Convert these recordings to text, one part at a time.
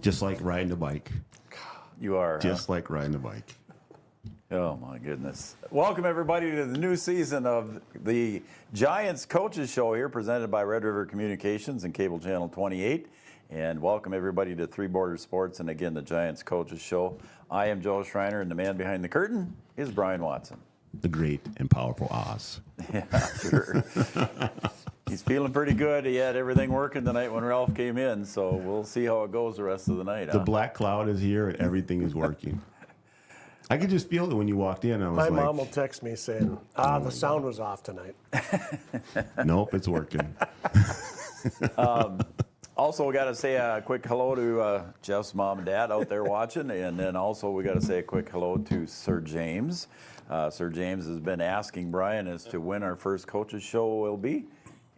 Just like riding a bike. You are. Just like riding a bike. Oh, my goodness. Welcome, everybody, to the new season of the Giants Coaches Show here, presented by Red River Communications and Cable Channel 28. And welcome, everybody, to Three Borders Sports and, again, the Giants Coaches Show. I am Joe Schreiner, and the man behind the curtain is Brian Watson. The great and powerful Oz. Yeah, sure. He's feeling pretty good. He had everything working tonight when Ralph came in, so we'll see how it goes the rest of the night. The black cloud is here and everything is working. I could just feel it when you walked in. I was My like, mom will text me saying, the sound was off tonight. nope, it's working. Also, we got to say a quick hello to Jeff's mom and dad out there watching, and then also we got to say a quick hello to Sir James. Sir James has been asking Brian as to when our first coaches show will be,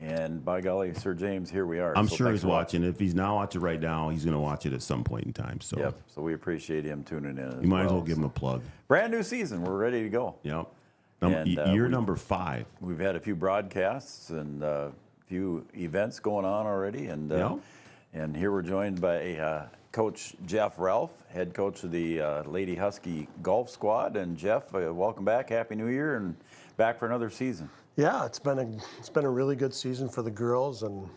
and by golly, Sir James, here we are. I'm So sure thanks he's for watching. If he's not watching right now, he's going to watch it at some point in time. So Yep. So we appreciate him tuning in. you might as well give him a plug. Brand new season. We're ready to go. Yep. And, Year number 5. We've had a few broadcasts and a few events going on already, and Yep. and here we're joined by Coach Jeff Ralph, head coach of the Lady Husky Golf Squad. And Jeff, welcome back, Happy New Year, and back for another season. Yeah, it's been a really good season for the girls, and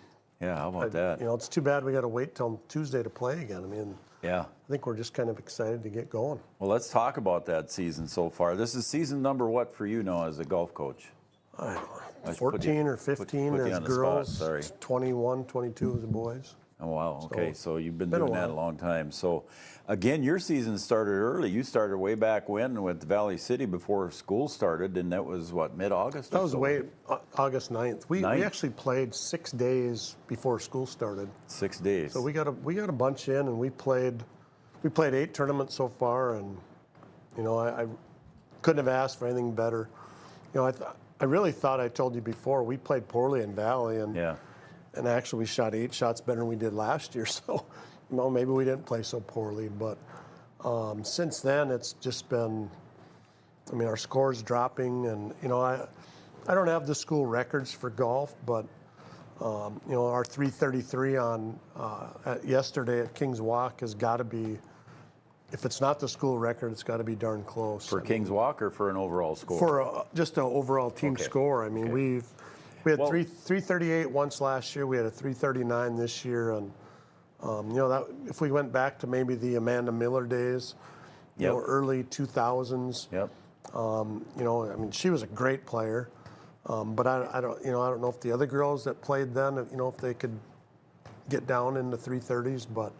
Yeah, how about that? you know, it's too bad we got to wait till Tuesday to play again. I mean, Yeah. I think we're just kind of excited to get going. Well, let's talk about that season so far. This is season number what for you now as a golf coach? I don't know, I should 14 or 15 put you as on the spot, girls, sorry. 21, 22 as the boys. Oh, wow. Okay, so you've been been a doing that a while. long time. So, again, your season started early. You started way back when with Valley City before school started, and that was, what, mid-August? That was August 9th. We 9th? actually played 6 days before school started. 6 days. So we got a bunch in, and we played 8 tournaments so far, and you know I couldn't have asked for anything better. You know I really thought I told you before we played poorly in Valley, and Yeah. and actually we shot 8 shots better than we did last year. So you know maybe we didn't play so poorly, but since then it's just been. I mean our scores dropping, and you know I don't have the school records for golf, but. You know, our 333 on yesterday at Kings Walk has got to be, if it's not the school record, it's got to be darn close. For Kings Walk or for an overall score? For just an overall team Okay. score. I mean, Okay. we had Well- 338 once last year. We had a 339 this year, and you know that if we went back to maybe the Amanda Miller days, you Yep. know, early 2000s. Yep. You know, I mean, she was a great player. But I don't know if the other girls that played then, you know, if they could get down in the 330s. But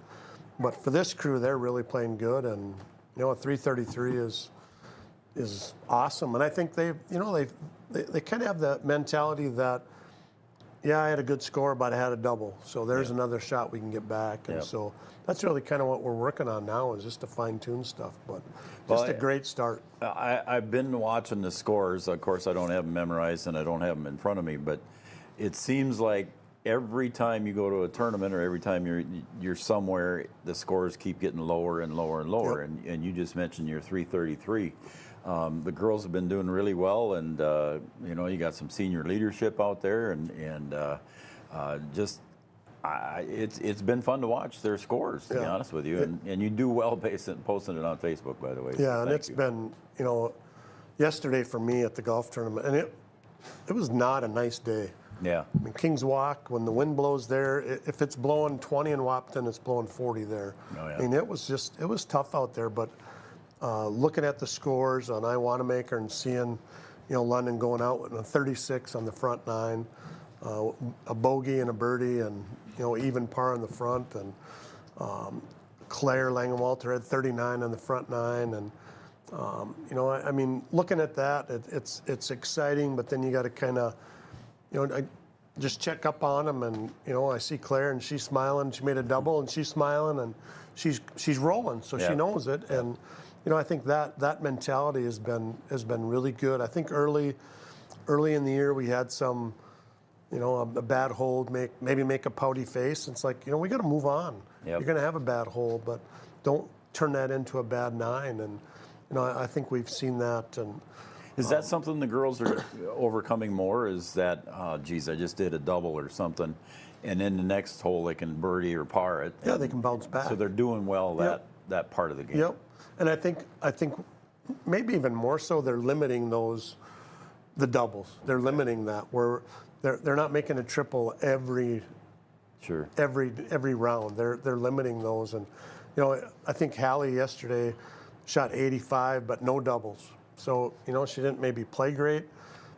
for this crew, they're really playing good, and you know, a 333 is awesome. And I think they kind of have the mentality that, yeah, I had a good score, but I had a double, so there's another shot we can get back. And Yep. so that's really kind of what we're working on now, is just to fine tune stuff. But Well, just a great start. I've been watching the scores. Of course, I don't have them memorized and I don't have them in front of me, but it seems like every time you go to a tournament or every time you're somewhere, the scores keep getting lower and lower and lower. Yep. And you just mentioned your 333. The girls have been doing really well, and you know, you got some senior leadership out there, and just. It's been fun to watch their scores, to be honest with you, and you do well posting it on Facebook, by the way. so Yeah, and thank it's you. been, you know, yesterday for me at the golf tournament, and it was not a nice day. Yeah. I mean, Kings Walk, when the wind blows there, if it's blowing 20 in Wapton, it's blowing 40 there. Oh, yeah. I mean, it was tough out there, but looking at the scores on Iwanamaker and seeing, you know, London going out with a 36 on the front 9, a bogey and a birdie, and you know, even par on the front, and Claire Langenwalter had 39 on the front 9, and you know, I mean, looking at that, it's exciting, but then you got to kind of, you know, I just check up on them, and you know, I see Claire and she's smiling. She made a double and she's smiling, and she's rolling, so Yeah. she knows it, and you know, I think that mentality has been really good. I think early in the year we had some. You know, a bad hold, maybe make a pouty face. It's like, you know, we got to move on. Yep. You're going to have a bad hole, but don't turn that into a bad 9. And, you know, I think we've seen that. And Is that something the girls are overcoming more? Is that, geez, I just did a double or something, and in the next hole they can birdie or par it. Yeah, they can bounce back. So they're doing well that part of the game. Yep. And I think maybe even more so they're limiting the doubles. They're limiting that where they're not making a triple every round. They're limiting those. And I think Hallie yesterday shot 85 but no doubles. So, she didn't maybe play great,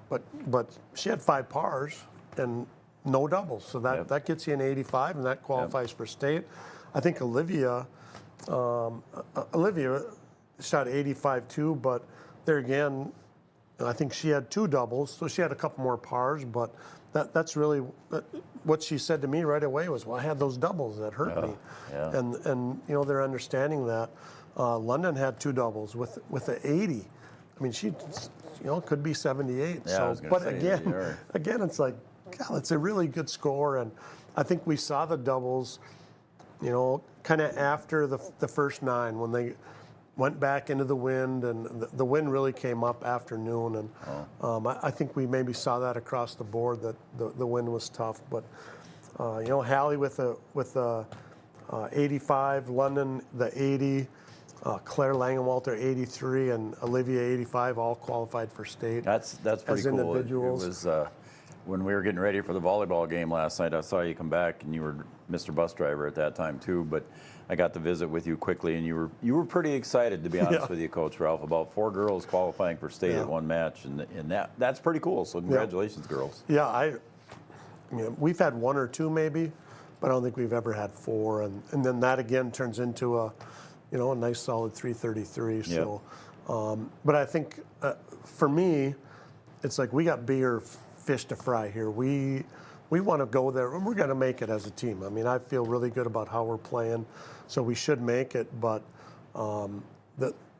but she had 5 pars and no doubles. So that gets you an 85 and that qualifies for state. I think Olivia shot 85 too, but there again, I think she had 2 doubles, so she had a couple more pars, but that's really what she said to me right away was, well, I had those doubles that hurt me. Yeah. And they're understanding that. London had 2 doubles with an 80. I mean, she could be 78. Yeah, I was gonna say, again, it's like, God, it's a really good score, and I think we saw the doubles, kind of after the first 9 when they went back into the wind, and the wind really came up after noon, and I think we maybe saw that across the board that the wind was tough. But Hallie with a 85, London the 80, Claire Langenwalter 83, and Olivia 85 all qualified for state. That's pretty cool. Individuals. It was when we were getting ready for the volleyball game last night. I saw you come back, and you were Mr. Bus Driver at that time too. But I got to visit with you quickly, and you were pretty excited, to be honest with you, Coach Ralph, about 4 girls qualifying for state at one match, and that's pretty cool. So congratulations, girls. Yeah, I mean, we've had 1 or 2 maybe, but I don't think we've ever had 4, and then that again turns into a nice solid 333. So, but I think for me, it's like we got bigger fish to fry here. We want to go there, and we're going to make it as a team. I mean, I feel really good about how we're playing, so we should make it. But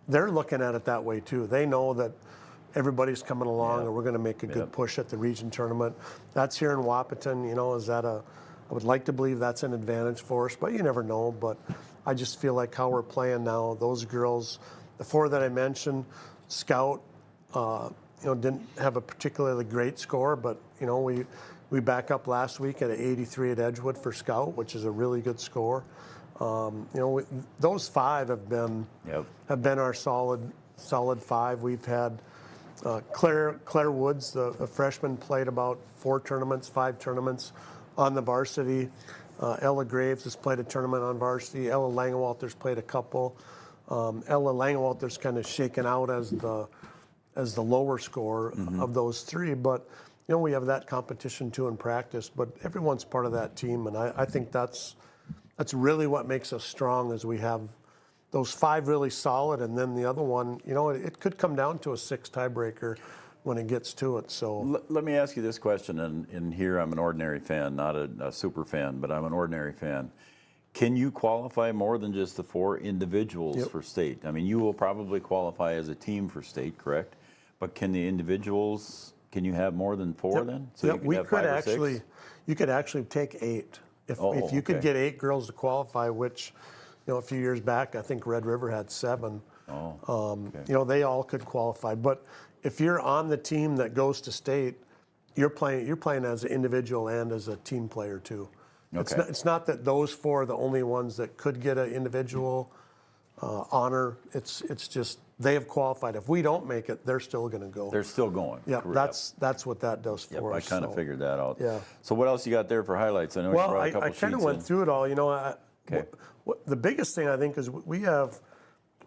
they're looking at it that way too. They know that everybody's coming along, and we're going to make a good push at the region tournament. That's here in Wahpeton. I would like to believe that's an advantage for us, but you never know. But I just feel like how we're playing now, those girls, the 4 that I mentioned, Scout, didn't have a particularly great score, but we back up last week at an 83 at Edgewood for Scout, which is a really good score. Those 5 have been our solid 5. We've had Claire Woods, the freshman, played about 4 tournaments, 5 tournaments on the varsity. Ella Graves has played a tournament on varsity. Ella Langenwalter's played a couple. Ella Langenwalter's kind of shaken out as the lower score of those 3, but we have that competition too in practice. But everyone's part of that team, and I think that's really what makes us strong, is we have those 5 really solid, and then the other one, it could come down to a 6 tiebreaker when it gets to it. So let me ask you this question, and here I'm an ordinary fan, not a super fan, but I'm an ordinary fan. Can you qualify more than just the 4 individuals for state? I mean, you will probably qualify as a team for state, correct? But can the individuals, can you have more than 4 then? So we could actually, you could actually take 8. If you could get 8 girls to qualify, which, a few years back, I think Red River had 7. They all could qualify. But if you're on the team that goes to state, you're playing as an individual and as a team player too. Okay. It's not that those 4 are the only ones that could get an individual honor. It's just they have qualified. If we don't make it, they're still going to go. They're still going. Yeah, that's what that does for us. I kind of figured that out. Yeah. So what else you got there for highlights? I know you brought a couple I kind of went through it all. The biggest thing I think is we have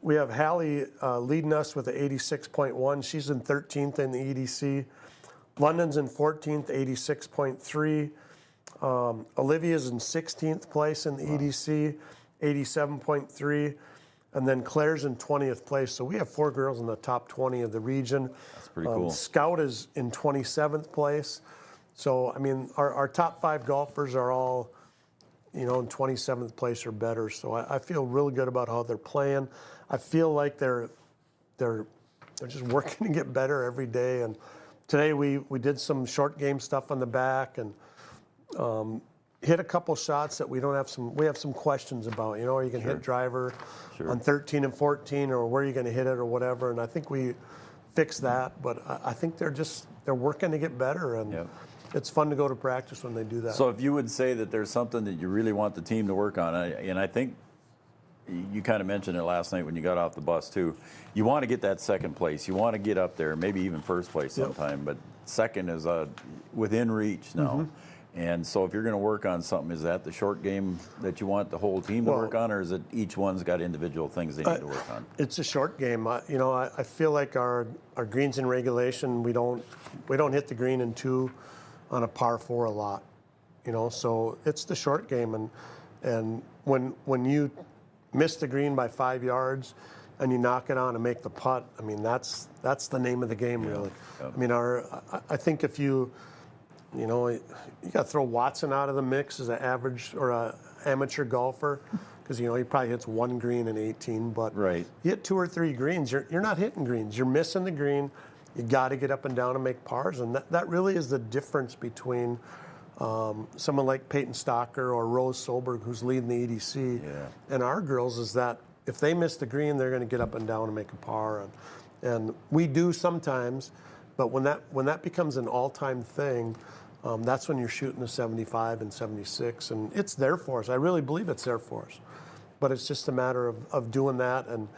Hallie leading us with an 86.1. She's in 13th in the EDC. London's in 14th, 86.3. Olivia's in 16th place in the EDC, 87.3. And then Claire's in 20th place. So we have 4 girls in the top 20 of the region. That's pretty cool. Scout is in 27th place. So, I mean, our top 5 golfers are all, in 27th place or better. So I feel really good about how they're playing. I feel like they're just working to get better every day. And today we did some short game stuff on the back and hit a couple shots that we have some questions about. Are you going to hit driver on 13 and 14, or where are you going to hit it or whatever? And I think we fix that. But I think they're working to get better, and Yep. it's fun to go to practice when they do that. So if you would say that there's something that you really want the team to work on, and I think you kind of mentioned it last night when you got off the bus too, you want to get that second place. You want to get up there, maybe even first place sometime, but second is within reach now. Mm-hmm. And so if you're going to work on something, is that the short game that you want the whole team to Well, work on, or is it each one's got individual things they need to work on? It's a short game. I feel like our greens in regulation, we don't hit the green in 2 on a par 4 a lot. So it's the short game, and when you miss the green by 5 yards and you knock it on and make the putt, I mean that's the name of the game, really. Yeah. I mean I think if you got to throw Watson out of the mix as an average or a amateur golfer, because he probably hits 1 green in 18. But Right. you hit 2 or 3 greens, you're not hitting greens. You're missing the green. You got to get up and down and make pars, and that really is the difference between someone like Peyton Stocker or Rose Solberg, who's leading the EDC, and our girls, is that if they miss the green, they're going to get up and down and make a par, and we do sometimes, but when that becomes an all-time thing. That's when you're shooting a 75 and 76, and it's there for us. I really believe it's there for us, but it's just a matter of doing that. And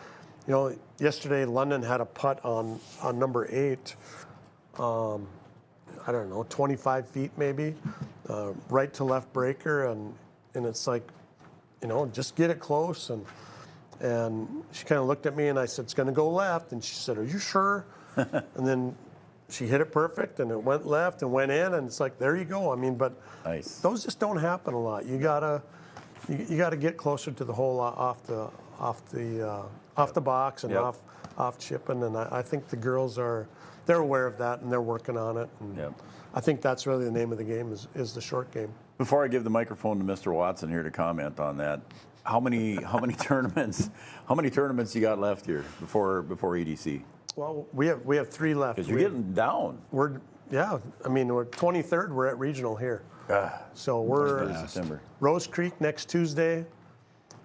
yesterday London had a putt on number 8. I don't know, 25 feet maybe, right to left breaker, and it's like, just get it close. And she kind of looked at me, and I said, it's going to go left, and she said, are you sure? And then she hit it perfect, and it went left and went in, and it's like, there you go. I mean, but Nice. those just don't happen a lot. You gotta get closer to the hole off the box and Yep. off chipping, and I think the girls they're aware of that, and they're working on it. And Yep. I think that's really the name of the game is the short game. Before I give the microphone to Mr. Watson here to comment on that, how many tournaments you got left here before EDC? Well, we have 3 left. Because you're getting down. We're 23rd. We're at regional here. So we're September. Rose Creek next Tuesday,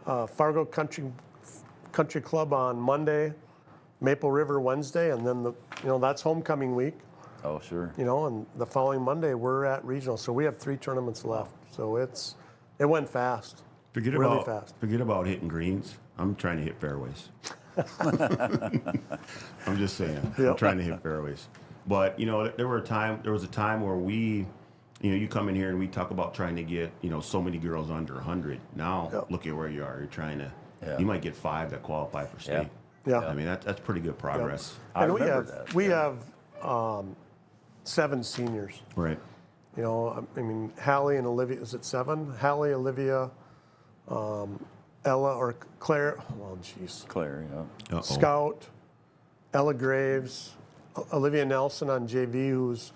Fargo Country Club on Monday, Maple River Wednesday, and then that's homecoming week. Oh, sure. And the following Monday we're at regional. So we have 3 tournaments left. So it went fast. Forget really fast. about hitting greens. I'm trying to hit fairways. I'm just saying. I'm trying to hit fairways. But there was a time where we, you come in here and we talk about trying to get so many girls under 100. Now look at where you are. You're trying to. You might get 5 that qualify for state. Yeah. I mean that's pretty good progress. I And remember we that. have 7 seniors. Right. I mean, Hallie and Olivia, is it 7? Hallie, Olivia, Ella or Claire, well, geez. Claire, yeah. Uh-oh. Scout, Ella Graves, Olivia Nelson on JV, who's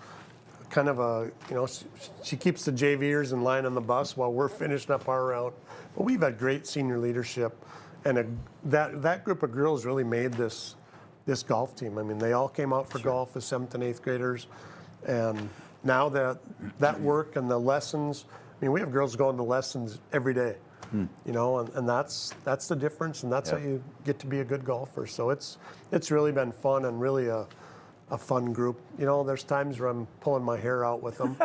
kind of she keeps the JVers in line on the bus while we're finishing up our round. But we've had great senior leadership, and that group of girls really made this golf team. I mean, they all came out for golf as 7th and 8th graders, and now that work and the lessons. I mean, we have girls going to lessons every day. And that's the difference, and that's how you get to be a good golfer. So it's really been fun and really a fun group. There's times where I'm pulling my hair out with them,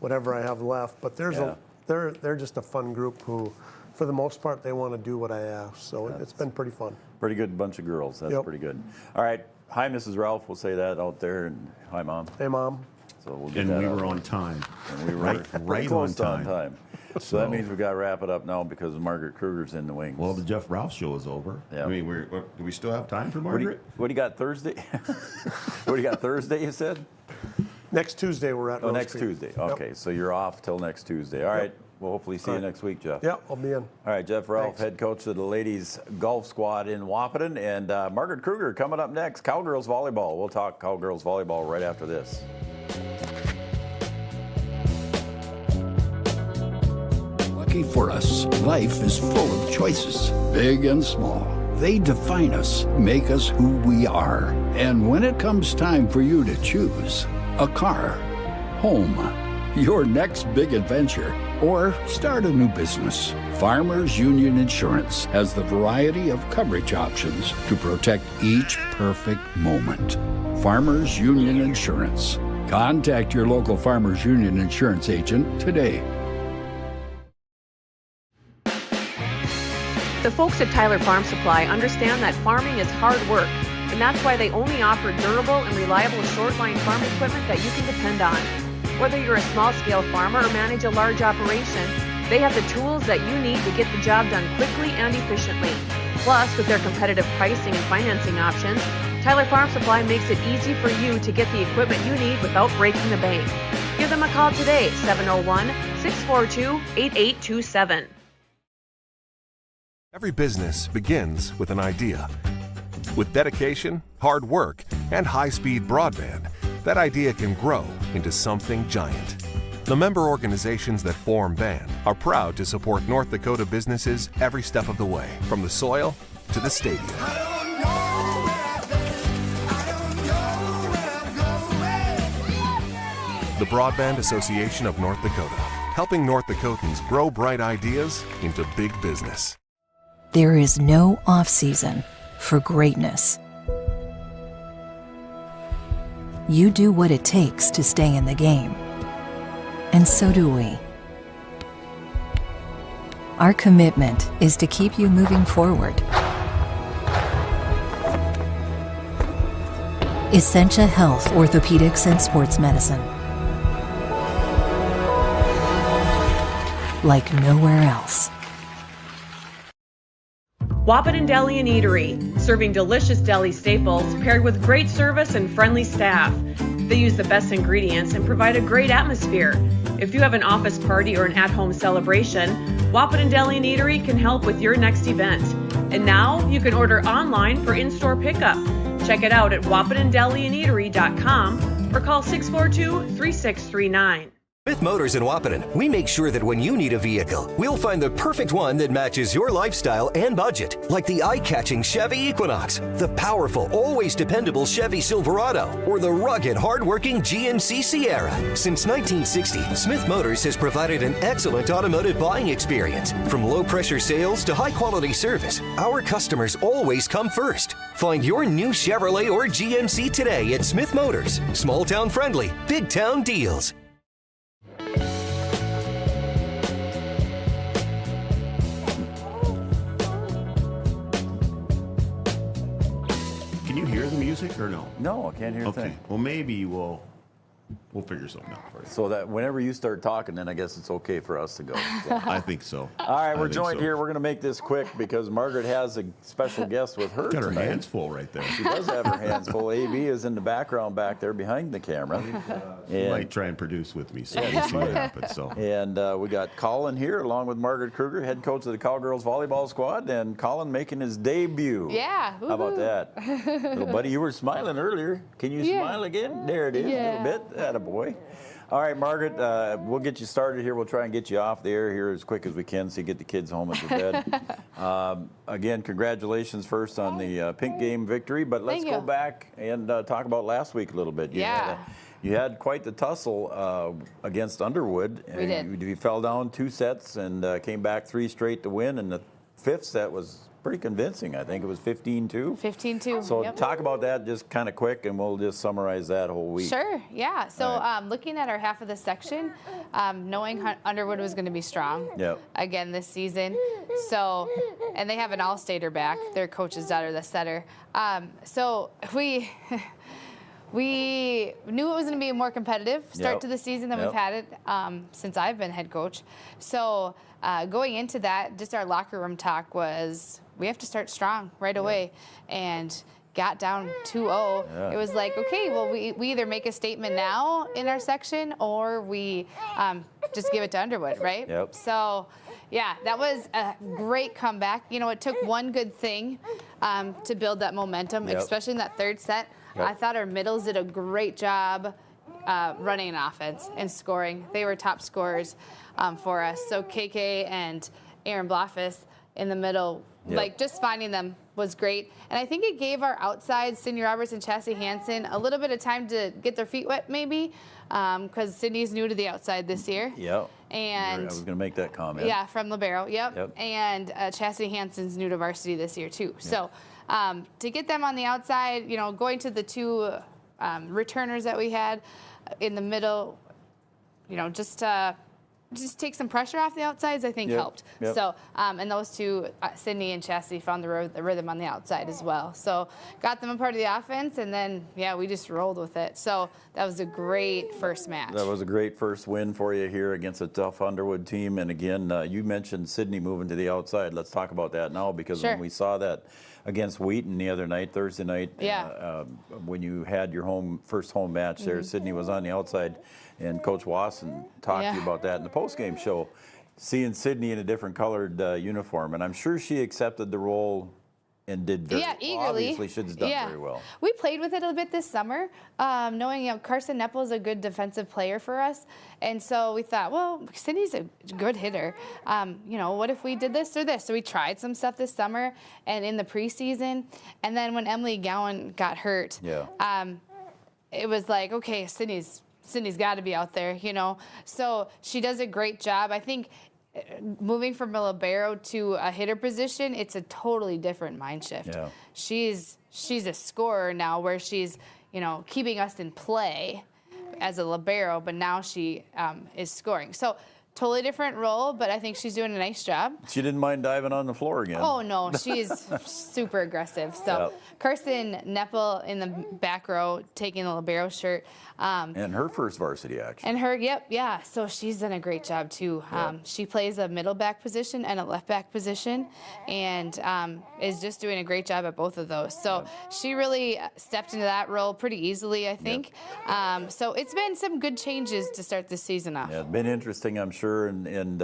whatever I have left. But they're just a fun group who, for the most part, they want to do what I ask. So it's been pretty fun. Pretty good bunch of girls. That's Yep. pretty good. All right. Hi, Mrs. Ralph. We'll say that out there. And hi, Mom. Hey, Mom. So we'll get And that we out were there. on time. And we were right pretty close on to time. So that means we got to wrap it up now because Margaret Kruger's in the wings. Well, the Jeff Ralph show is over. Yeah. I mean, do we still have time for what do Margaret? you got Thursday? What do you got Thursday, you said? Next Tuesday we're at Rose Next Creek. Tuesday. Yep. Okay, so you're off till next Tuesday. All right. We'll hopefully see you next week, Jeff. Yeah, I'll be in. All right, Jeff Ralph, Thanks. head coach of the ladies golf squad in Wahpeton, and Margaret Kruger coming up next, Cowgirls volleyball. We'll talk Cowgirls volleyball right after this. Lucky for us, life is full of choices, big and small. They define us, make us who we are. And when it comes time for you to choose a car, home, your next big adventure, or start a new business, Farmers Union Insurance has the variety of coverage options to protect each perfect moment. Farmers Union Insurance. Contact your local Farmers Union Insurance agent today. The folks at Tyler Farm Supply understand that farming is hard work, and that's why they only offer durable and reliable short-line farm equipment that you can depend on. Whether you're a small-scale farmer or manage a large operation, they have the tools that you need to get the job done quickly and efficiently. Plus, with their competitive pricing and financing options, Tyler Farm Supply makes it easy for you to get the equipment you need without breaking the bank. Give them a call today, 701-642-8827. Every business begins with an idea. With dedication, hard work, and high-speed broadband, that idea can grow into something giant. The member organizations that form BAND are proud to support North Dakota businesses every step of the way, from the soil to the stadium. The Broadband Association of North Dakota, helping North Dakotans grow bright ideas into big business. There is no off-season for greatness. You do what it takes to stay in the game. And so do we. Our commitment is to keep you moving forward. Essentia Health Orthopedics and Sports Medicine. Like nowhere else. Wahpeton Deli and Eatery, serving delicious deli staples paired with great service and friendly staff. They use the best ingredients and provide a great atmosphere. If you have an office party or an at-home celebration, Wahpeton Deli and Eatery can help with your next event. And now you can order online for in-store pickup. Check it out at wahpetondeliandeatery.com or call 642-3639. Smith Motors in Wahpeton, we make sure that when you need a vehicle, we'll find the perfect one that matches your lifestyle and budget. Like the eye-catching Chevy Equinox, the powerful, always dependable Chevy Silverado, or the rugged, hard-working GMC Sierra. Since 1960, Smith Motors has provided an excellent automotive buying experience. From low-pressure sales to high-quality service, our customers always come first. Find your new Chevrolet or GMC today at Smith Motors. Small-town friendly, big-town deals. Can you hear the music or no? No, I can't hear a Okay. thing. Well, maybe we'll figure something out for you. So that whenever you start talking, then I guess it's okay for us to go. So. I think so. All right, we're I think joined so. here. We're going to make this quick because Margaret has a special guest with her Got her tonight. hands full right there. She does have her hands full. AB is in the background back there behind the camera. She might try and produce with me, so we'll see what happens. So. And we got Colin here along with Margaret Kruger, head coach of the Cowgirls volleyball squad, and Colin making his debut. Yeah. How about that? Little buddy, you were smiling earlier. Can you smile again? There it is, a little bit. Attaboy. All right, Margaret, we'll get you started here. We'll try and get you off the air here as quick as we can so you get the kids home to bed. Again, congratulations first on the Pink Game victory, but let's go back and talk about last week a little bit. You had quite the tussle against Underwood. We did. You fell down 2 sets and came back 3 straight to win, and the 5th set was pretty convincing. I think it was 15-2. 15-2. So talk about that just kind of quick, and we'll just summarize that whole week. Sure, yeah. So looking at our half of the section, knowing Underwood was going to be strong again this season. So, and they have an all-stater back. Their coach's daughter, the setter. So we knew it was going to be a more competitive start to the season than we've had it since I've been head coach. So going into that, just our locker room talk was, we have to start strong right away. And got down 2-0. It was like, okay, well, we either make a statement now in our section or we just give it to Underwood, right? So, yeah, that was a great comeback. You know, it took one good thing to build that momentum, especially in that 3rd set. I thought our middles did a great job running an offense and scoring. They were top scorers for us. So KK and Aaron Blofis in the middle, like just finding them was great. And I think it gave our outsides, Cindy Roberts and Chassie Hansen, a little bit of time to get their feet wet maybe, because Cindy's new to the outside this year. And I was going to make that comment. Yeah, from libero. And Chassie Hansen's new to varsity this year too. So to get them on the outside, you know, going to the 2 returners that we had in the middle, just take some pressure off the outsides, I think helped. Yep. So, and those two, Sydney and Chastity, found the rhythm on the outside as well. So got them a part of the offense, and then, we just rolled with it. So that was a great first match. That was a great first win for you here against a tough Underwood team. And again, you mentioned Sydney moving to the outside. Let's talk about that now, because when we saw that against Wheaton the other night, Thursday night, when you had your first home match there, Sydney was on the outside, and Coach Wasson talked to you about that in the postgame show, seeing Sydney in a different colored uniform. And I'm sure she accepted the role and did very eagerly. Obviously, she's done very well. We played with it a bit this summer, knowing Carson Nepple is a good defensive player for us, and so we thought, well, Sydney's a good hitter. What if we did this or this? So we tried some stuff this summer and in the preseason, and then when Emily Gowan got hurt, it was like, okay, Sydney's got to be out there, So she does a great job. I think moving from a libero to a hitter position, it's a totally different mind shift. Yeah. She's a scorer now, where she's, keeping us in play as a libero, but now she is scoring. So totally different role, but I think she's doing a nice job. She didn't mind diving on the floor again. Oh, no, she's super aggressive. So Carson Nepple in the back row taking the libero shirt. And her first varsity action. And her, so she's done a great job too. She plays a middle back position and a left back position, and is just doing a great job at both of those. So she really stepped into that role pretty easily, I think. So it's been some good changes to start this season off. Yeah, it's been interesting, I'm sure, and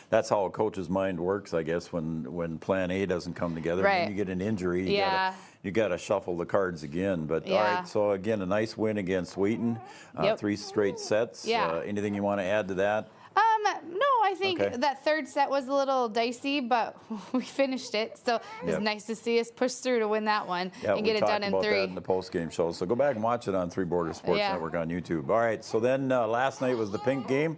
that's how a coach's mind works, I guess, when plan A doesn't come together. Right. And then you get an injury, you got to shuffle the cards again. But all right, so again, a nice win against Wheaton, 3 straight sets. Anything you want to add to that? No, I think that third set was a little dicey, but we finished it. So it was nice to see us push through to win that one and get it done in 3. We talked about that in the post-game show. So go back and watch it on Three Border Sports Network on YouTube. All right, so then last night was the pink game.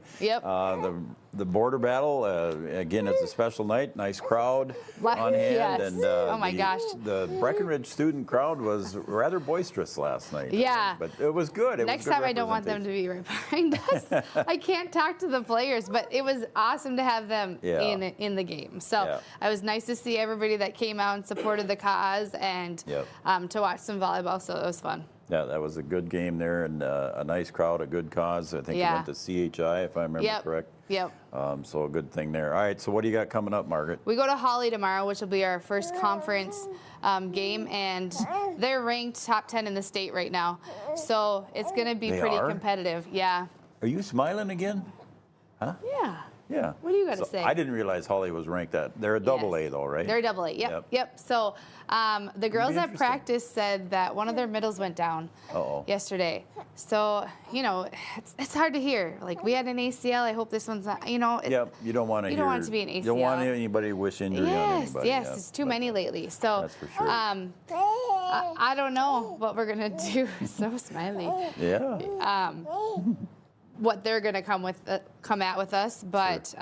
The border battle. Again, it's a special night. Nice crowd on hand. And, oh, my gosh. The Breckenridge student crowd was rather boisturous last night. Yeah. But it was good. Next time I don't want them to be right behind us. I can't talk to the players, but it was awesome to have them in the game. So it was nice to see everybody that came out and supported the cause, and to watch some volleyball. So it was fun. Yeah, that was a good game there, and a nice crowd, a good cause. I think it went to CHI, if I remember correct. So a good thing there. All right, so what do you got coming up, Margaret? We go to Holly tomorrow, which will be our first conference game, and they're ranked top 10 in the state right now. So it's going to be pretty competitive. Yeah. Are you smiling again? Huh? Yeah. Yeah. What do you got to say? I didn't realize Holly was ranked that. They're a double A though, right? They're a double A. Yep. So the girls at practice said that one of their middles went down yesterday. So, it's hard to hear. Like, we had an ACL. I hope this one's not, you don't want to You don't want it to be an ACL. You don't want anybody to wish injury on anybody. Yes, it's too many lately. So that's for sure. I don't know what we're going to do. So smiley. Yeah. What they're going to come at with us, but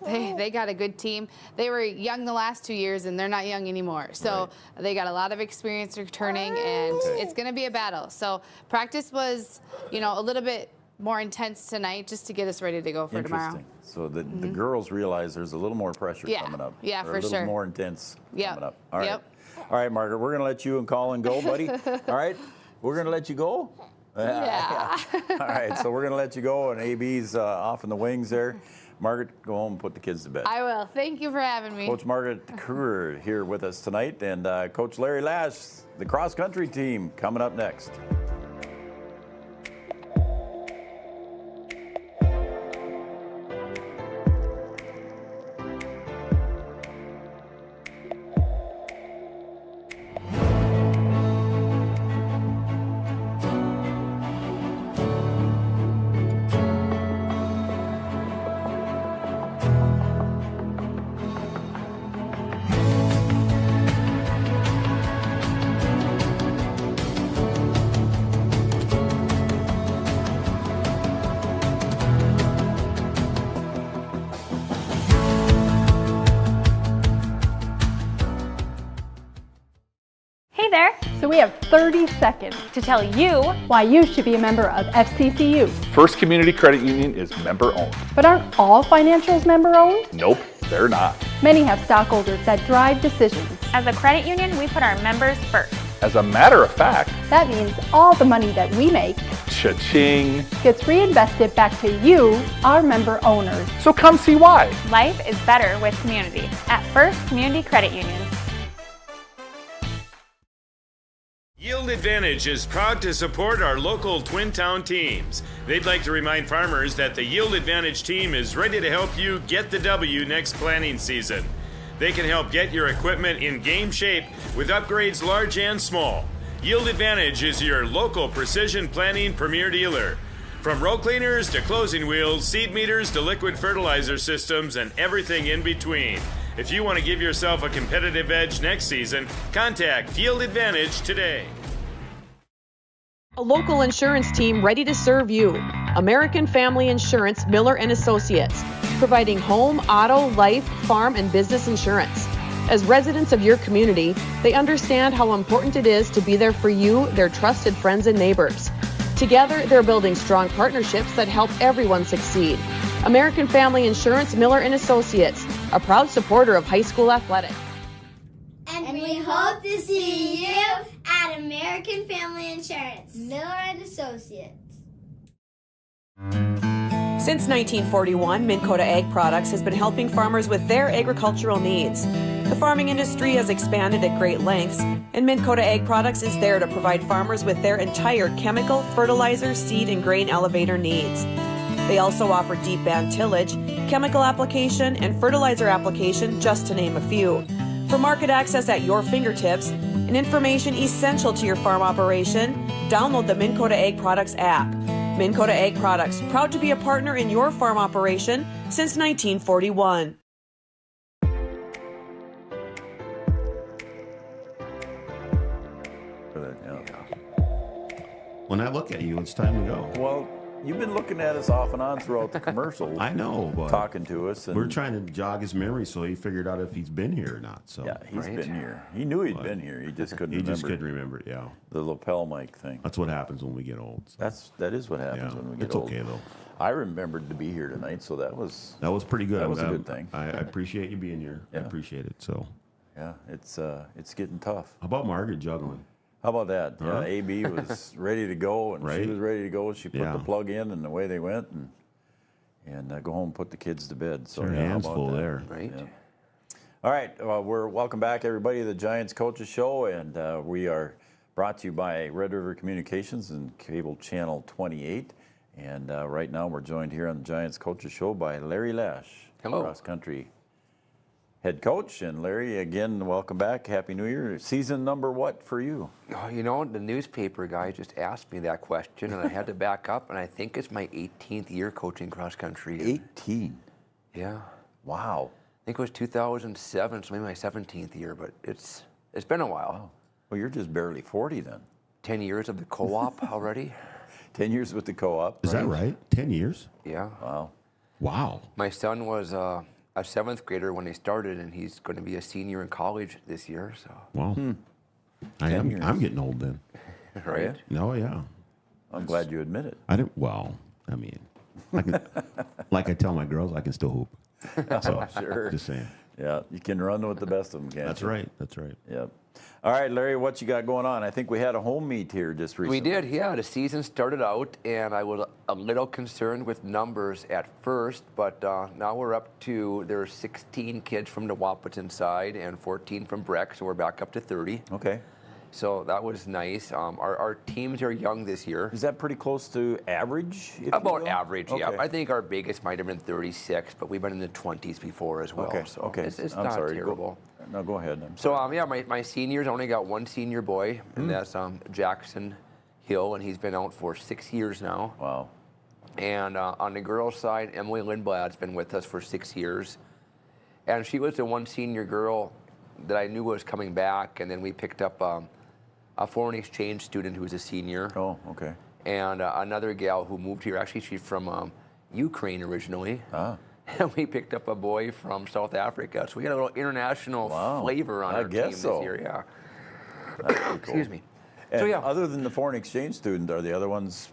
they got a good team. They were young the last 2 years, and they're not young anymore. So they got a lot of experience returning, and it's going to be a battle. So practice was, a little bit more intense tonight, just to get us ready to go for tomorrow. So the girls realize there's a little more pressure coming up. Yeah, or for a little sure. more intense coming up. All right. Yep. All right, Margaret, we're going to let you and Colin go, buddy. All right, we're going to let you go. Yeah. All right, so we're going to let you go, and AB's off in the wings there. Margaret, go home and put the kids to bed. I will. Thank you for having me. Coach Margaret Kruger here with us tonight, and Coach Larry Lash, the cross-country team, coming up next. So we have 30 seconds to tell you why you should be a member of FCCU. First Community Credit Union is member-owned. But aren't all financials member-owned? Nope, they're not. Many have stockholders that drive decisions. As a credit union, we put our members first. As a matter of fact, That means all the money that we make cha-ching. gets reinvested back to you, our member owners. So come see why. Life is better with community at First Community Credit Union. Yield Advantage is proud to support our local Twin Town teams. They'd like to remind farmers that the Yield Advantage team is ready to help you get the W next planting season. They can help get your equipment in game shape with upgrades large and small. Yield Advantage is your local precision planting premier dealer. From row cleaners to closing wheels, seed meters to liquid fertilizer systems, and everything in between. If you want to give yourself a competitive edge next season, contact Yield Advantage today. A local insurance team ready to serve you. American Family Insurance, Miller & Associates, providing home, auto, life, farm, and business insurance. As residents of your community, they understand how important it is to be there for you, their trusted friends and neighbors. Together, they're building strong partnerships that help everyone succeed. American Family Insurance, Miller & Associates, a proud supporter of high school athletics. And we hope to see you at American Family Insurance, Miller & Associates. Since 1941, Minn Kota Ag Products has been helping farmers with their agricultural needs. The farming industry has expanded at great lengths, and Minn Kota Ag Products is there to provide farmers with their entire chemical, fertilizer, seed, and grain elevator needs. They also offer deep band tillage, chemical application, and fertilizer application, just to name a few. For market access at your fingertips and information essential to your farm operation, download the Minn Kota Ag Products app. Minn Kota Ag Products, proud to be a partner in your farm operation since 1941. When I look at you, it's time to go. Well, you've been looking at us off and on throughout the commercial. I know, but talking to us. And we're trying to jog his memory so he figured out if he's been here or not. So yeah, he's been here. He knew he'd been here. He just couldn't remember. He just couldn't remember it, yeah. The lapel mic thing. That's what happens when we get old. So. That is what happens when we get it's old. It's okay, though. I remembered to be here tonight, so that was pretty good. That was a good thing. I appreciate you being here. Yeah. I appreciate it. So yeah, it's getting tough. How about Margaret juggling? How about that? Yeah, AB was ready to go, and she was ready to go. She put the plug in, and away they went, and go home and put the kids to bed. So her hands full there. Right. Yeah. All right, we're welcome back, everybody, to the Giants Coaches Show, and we are brought to you by Red River Communications and Cable Channel 28. And right now, we're joined here on the Giants Coaches Show by Larry Lash, cross country head coach. And Larry, again, welcome back. Happy New Year. Season number what for you? Oh, you know, the newspaper guy just asked me that question, and I had to back up, and I think it's my 18th year coaching cross country. 18? Yeah. Wow. I think it was 2007, so maybe my 17th year, but it's been a while. Wow. Well, you're just barely 40 then. 10 years of the co-op already. 10 years with the co-op. Is that right? 10 years? Yeah. Wow. Wow. My son was a 7th grader when they started, and he's going to be a senior in college this year. So. Wow. I'm getting old then. Right? Oh, yeah. I'm glad you admit it. I mean, like I tell my girls, I can still hoop. So, sure. Just saying. Yeah, you can run with the best of them, can't That's you? right. That's right. Yep. All right, Larry, what you got going on? I think we had a home meet here just recently. We did, yeah. The season started out, and I was a little concerned with numbers at first, but now we're up to, there's 16 kids from the Wahpeton side and 14 from Breck, so we're back up to 30. Okay. So that was nice. Our teams are young this year. Is that pretty close to average? About average, yeah. Okay. I think our biggest might have been 36, but we've been in the 20s before as well. Okay, So okay. It's I'm not sorry. terrible. No, go ahead. So, yeah, my seniors, I only got one senior boy, and that's Jackson Hill, and he's been out for 6 years now. Wow. And on the girls' side, Emily Lindblad's been with us for 6 years. And she was the one senior girl that I knew was coming back, and then we picked up a foreign exchange student who was a senior. Oh, okay. And another gal who moved here. Actually, she's from Ukraine originally. Ah. And we picked up a boy from South Africa. So we got a little international flavor on our team this year. Yeah. That's pretty cool. Excuse me. And So, yeah. other than the foreign exchange student, are the other ones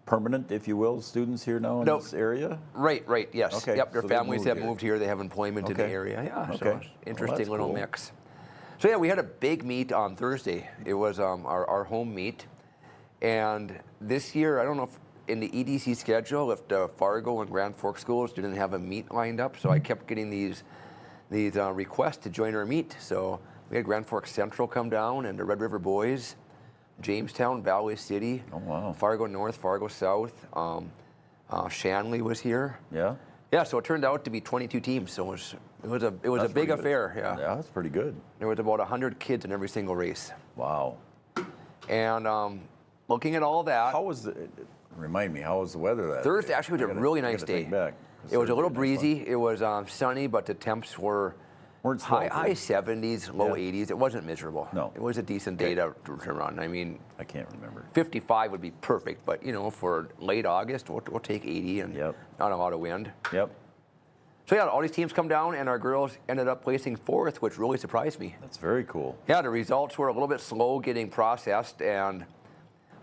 permanent, if you will, students here now in No. this area? Right, yes. Okay, Yep, their so they've families moved have here. moved here. They have employment in the Okay. area. Yeah, Okay. so it's interesting that's little cool. mix. So, yeah, we had a big meet on Thursday. It was our home meet. And this year, I don't know if in the EDC schedule, if the Fargo and Grand Forks schools didn't have a meet lined up, so I kept getting these requests to join our meet. So we had Grand Forks Central come down and the Red River Boys, Jamestown, Valley City, Fargo North, Fargo South. Shanley was here. Yeah. Yeah, so it turned out to be 22 teams. So it was a big affair. Yeah. Yeah, that's pretty good. There was about 100 kids in every single race. Wow. And looking at all that, How was it? Remind me, how was the weather that Thursday day? actually was a really nice day. It was a little breezy. It was sunny, but the temps were high 70s, low 80s. It wasn't miserable. No. It was a decent day to run. I mean, I can't remember. 55 would be perfect, but for late August, we'll take 80 and not a lot of wind. Yep. So yeah, all these teams come down, and our girls ended up placing 4th, which really surprised me. That's very cool. Yeah, the results were a little bit slow getting processed, and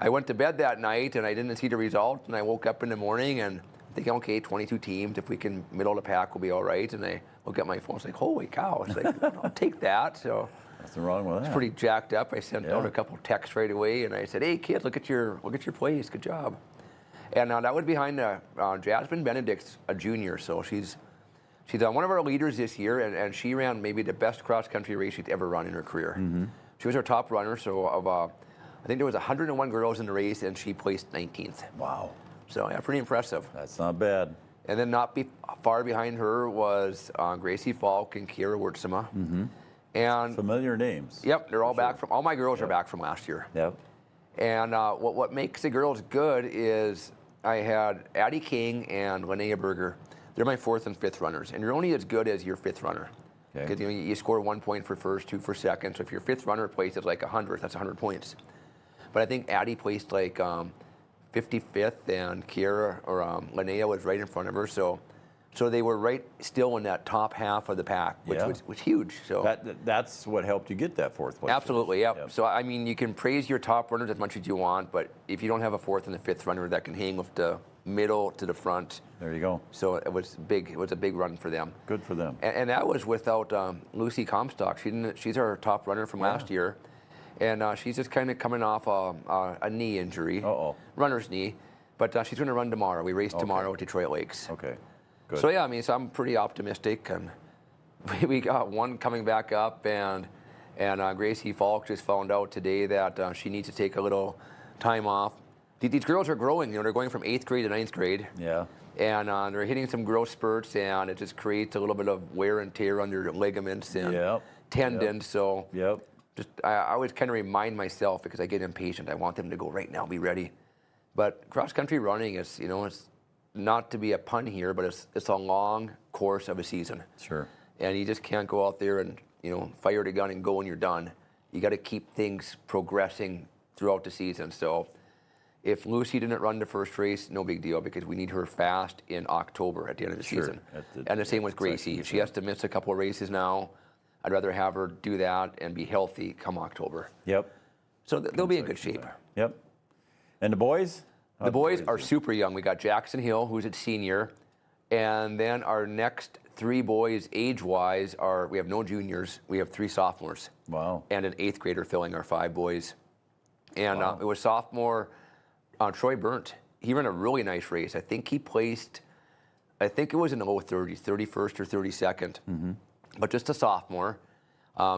I went to bed that night, and I didn't see the result, and I woke up in the morning and thinking, okay, 22 teams, if we can middle of the pack, we'll be all right. And I look at my phone, it's like, holy cow, it's like, I'll take that. So nothing wrong with that. it's pretty jacked up. I sent out a couple texts right away, and I said, hey, kid, look at your plays, good job. And that was behind Jasmine Benedict's a junior, so she's one of our leaders this year, and she ran maybe the best cross-country race she's ever run in her career. Mm-hmm. She was our top runner, so I think there was 101 girls in the race, and she placed 19th. Wow. So, yeah, pretty impressive. That's not bad. And then not far behind her was Gracie Falk and Kira Wurtsema. Mm-hmm. And familiar names. Yep, they're all back from. All my girls are back from last year. Yep. And what makes the girls good is I had Addie King and Linnea Berger. They're my 4th and 5th runners, and you're only as good as your 5th runner. Because you score 1 point for first, 2 for second. So if your 5th runner places like 100, that's 100 points. But I think Addie placed like 55th, and Kiera or Linnea was right in front of her. So they were right still in that top half of the pack, which was huge. So that's what helped you get that 4th place. Absolutely, yep. So I mean, you can praise your top runners as much as you want, but if you don't have a 4th and a 5th runner that can hang with the middle to the front, there you go. So it was big. It was a big run for them. Good for them. And that was without Lucy Comstock. She's our top runner from last year. And she's just kind of coming off a knee injury, runner's knee. But she's going to run tomorrow. We race tomorrow at Detroit Lakes. Okay, good. So, yeah, I mean, so I'm pretty optimistic. And we got one coming back up. And Gracie Falk just found out today that she needs to take a little time off. These girls are growing. They're going from 8th grade to 9th grade. Yeah. And they're hitting some growth spurts, and it just creates a little bit of wear and tear on their ligaments and tendons. So just I always kind of remind myself, because I get impatient. I want them to go right now, be ready. But cross-country running is, it's not to be a pun here, but it's a long course of a season. Sure. And you just can't go out there and, fire the gun and go and you're done. You got to keep things progressing throughout the season. So if Lucy didn't run the first race, no big deal, because we need her fast in October at the end of the season. And the same with Gracie. If she has to miss a couple of races now, I'd rather have her do that and be healthy come October. Yep. So they'll be in good shape. Yep. And the boys? The boys are super young. We got Jackson Hill, who's a senior. And then our next 3 boys, age-wise, we have no juniors. We have 3 sophomores. Wow. And an 8th grader filling our 5 boys. And it was sophomore Troy Burnt. He ran a really nice race. I think he placed, it was in the low 30s, 31st or 32nd. Mm-hmm. But just a sophomore.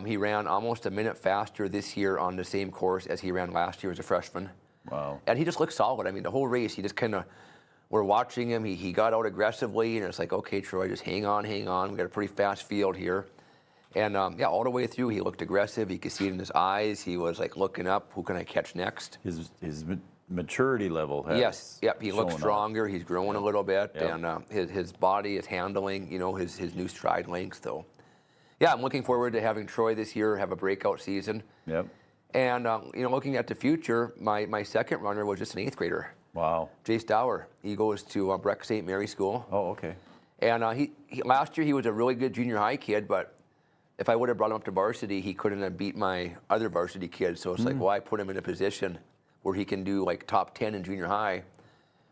He ran almost a minute faster this year on the same course as he ran last year as a freshman. Wow. And he just looked solid. I mean, the whole race, he just kind of, we're watching him. He got out aggressively, and it's like, okay, Troy, just hang on. We got a pretty fast field here. And all the way through, he looked aggressive. You could see it in his eyes. He was like looking up, who can I catch next? His maturity level has he looks stronger. Up. He's growing a little bit, and his body is handling, his new stride length. So, yeah, I'm looking forward to having Troy this year have a breakout season. Yep. And looking at the future, my second runner was just an 8th grader. Wow. Jace Dower. He goes to Breck St. Mary School. Oh, okay. And he last year he was a really good junior high kid, but if I would have brought him up to varsity, he couldn't have beat my other varsity kids. So it's like, well, I put him in a position where he can do like top 10 in junior high.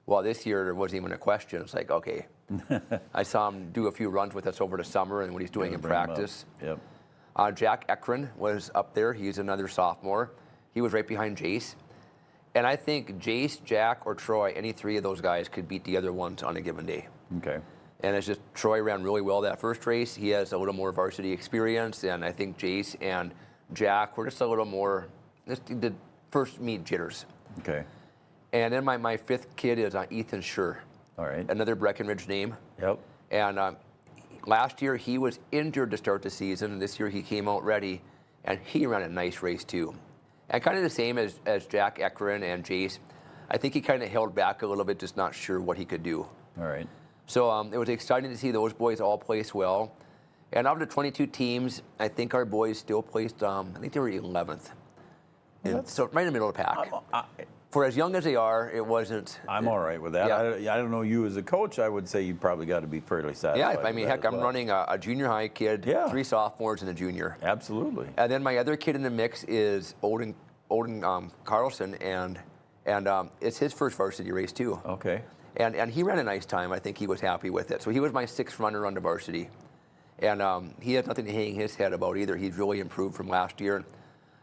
Well, this year there wasn't even a question. It's like, okay. I saw him do a few runs with us over the summer and what he's doing in practice. Yep. Jack Ekron was up there. He's another sophomore. He was right behind Jace. And I think Jace, Jack, or Troy, any three of those guys could beat the other ones on a given day. Okay. And it's just Troy ran really well that first race. He has a little more varsity experience, and I think Jace and Jack were just a little more, just the first meet jitters. Okay. And then my fifth kid is Ethan Schur. All right. Another Breckenridge name. Yep. And last year he was injured to start the season, and this year he came out ready, and he ran a nice race too. And kind of the same as Jack Ekron and Jace. I think he kind of held back a little bit, just not sure what he could do. All right. So it was exciting to see those boys all place well. And out of the 22 teams, I think our boys still placed, I think they were 11th. So right in the middle of the pack. For as young as they are, it wasn't. I'm all right with that. Yeah. I don't know you as a coach. I would say you probably got to be fairly satisfied. Yeah, I mean, heck, I'm running a junior high kid, 3 sophomores and a junior. Absolutely. And then my other kid in the mix is Olden Carlson, and it's his first varsity race too. Okay. And he ran a nice time. I think he was happy with it. So he was my 6th runner on the varsity. And he has nothing to hang his head about either. He's really improved from last year.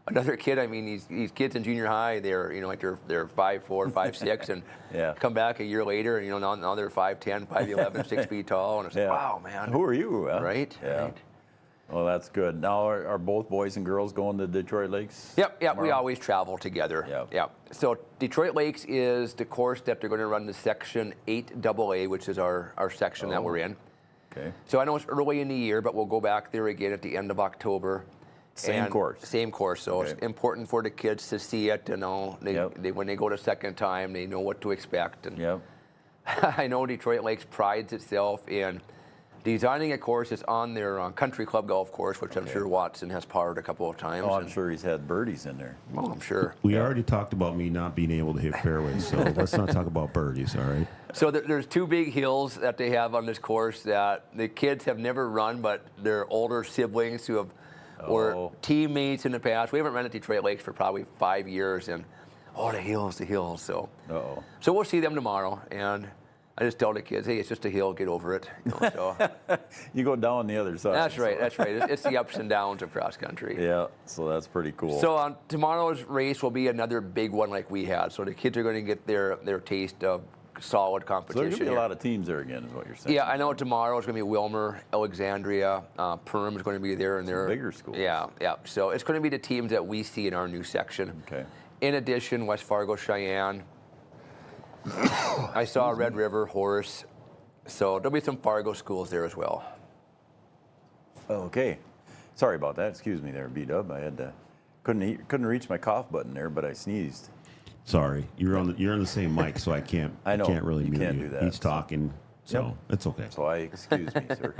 Another kid, I mean, these kids in junior high, they're, like they're 5'4", 5'6", and come back a year later, and, now they're 5'10", 5'11", 6 feet tall. And it's like, wow, man. Who are you? Right? Yeah. Right. Well, that's good. Now, are both boys and girls going to Detroit Lakes? Yep, tomorrow? we always travel together. Yep. So Detroit Lakes is the course that they're going to run the Section 8AA, which is our section that we're in. Okay. So I know it's early in the year, but we'll go back there again at the end of October. Same course. Same course. So it's important for the kids to see it, to know. When they go the second time, they know what to expect. And I know Detroit Lakes prides itself in designing a course that's on their country club golf course, which I'm sure Watson has parred a couple of times. Oh, I'm sure he's had birdies in there. Oh, I'm sure. We already talked about me not being able to hit fairways, so let's not talk about birdies, all right? So there's 2 big hills that they have on this course that the kids have never run, but their older siblings who have or teammates in the past. We haven't run at Detroit Lakes for probably 5 years, and the hills. So so we'll see them tomorrow, and I just tell the kids, hey, it's just a hill, get over it. You go down the other side. That's right. It's the ups and downs of cross country. Yeah, so that's pretty cool. So tomorrow's race will be another big one like we had. So the kids are going to get their taste of solid competition. So there's going to be a lot of teams there again, is what you're saying. Yeah, I know tomorrow is going to be Wilmer, Alexandria, Perham is going to be there, and they're bigger schools. Yeah. So it's going to be the teams that we see in our new section. Okay. In addition, West Fargo, Cheyenne. I saw Red River, Horace. So there'll be some Fargo schools there as well. Okay. Sorry about that. Excuse me there, B-Dub. I had to couldn't reach my cough button there, but I sneezed. Sorry, you're on the same mic, so I can't. I know. Can't really you mute can't you. do that. He's talking, so it's okay. So excuse me, sir.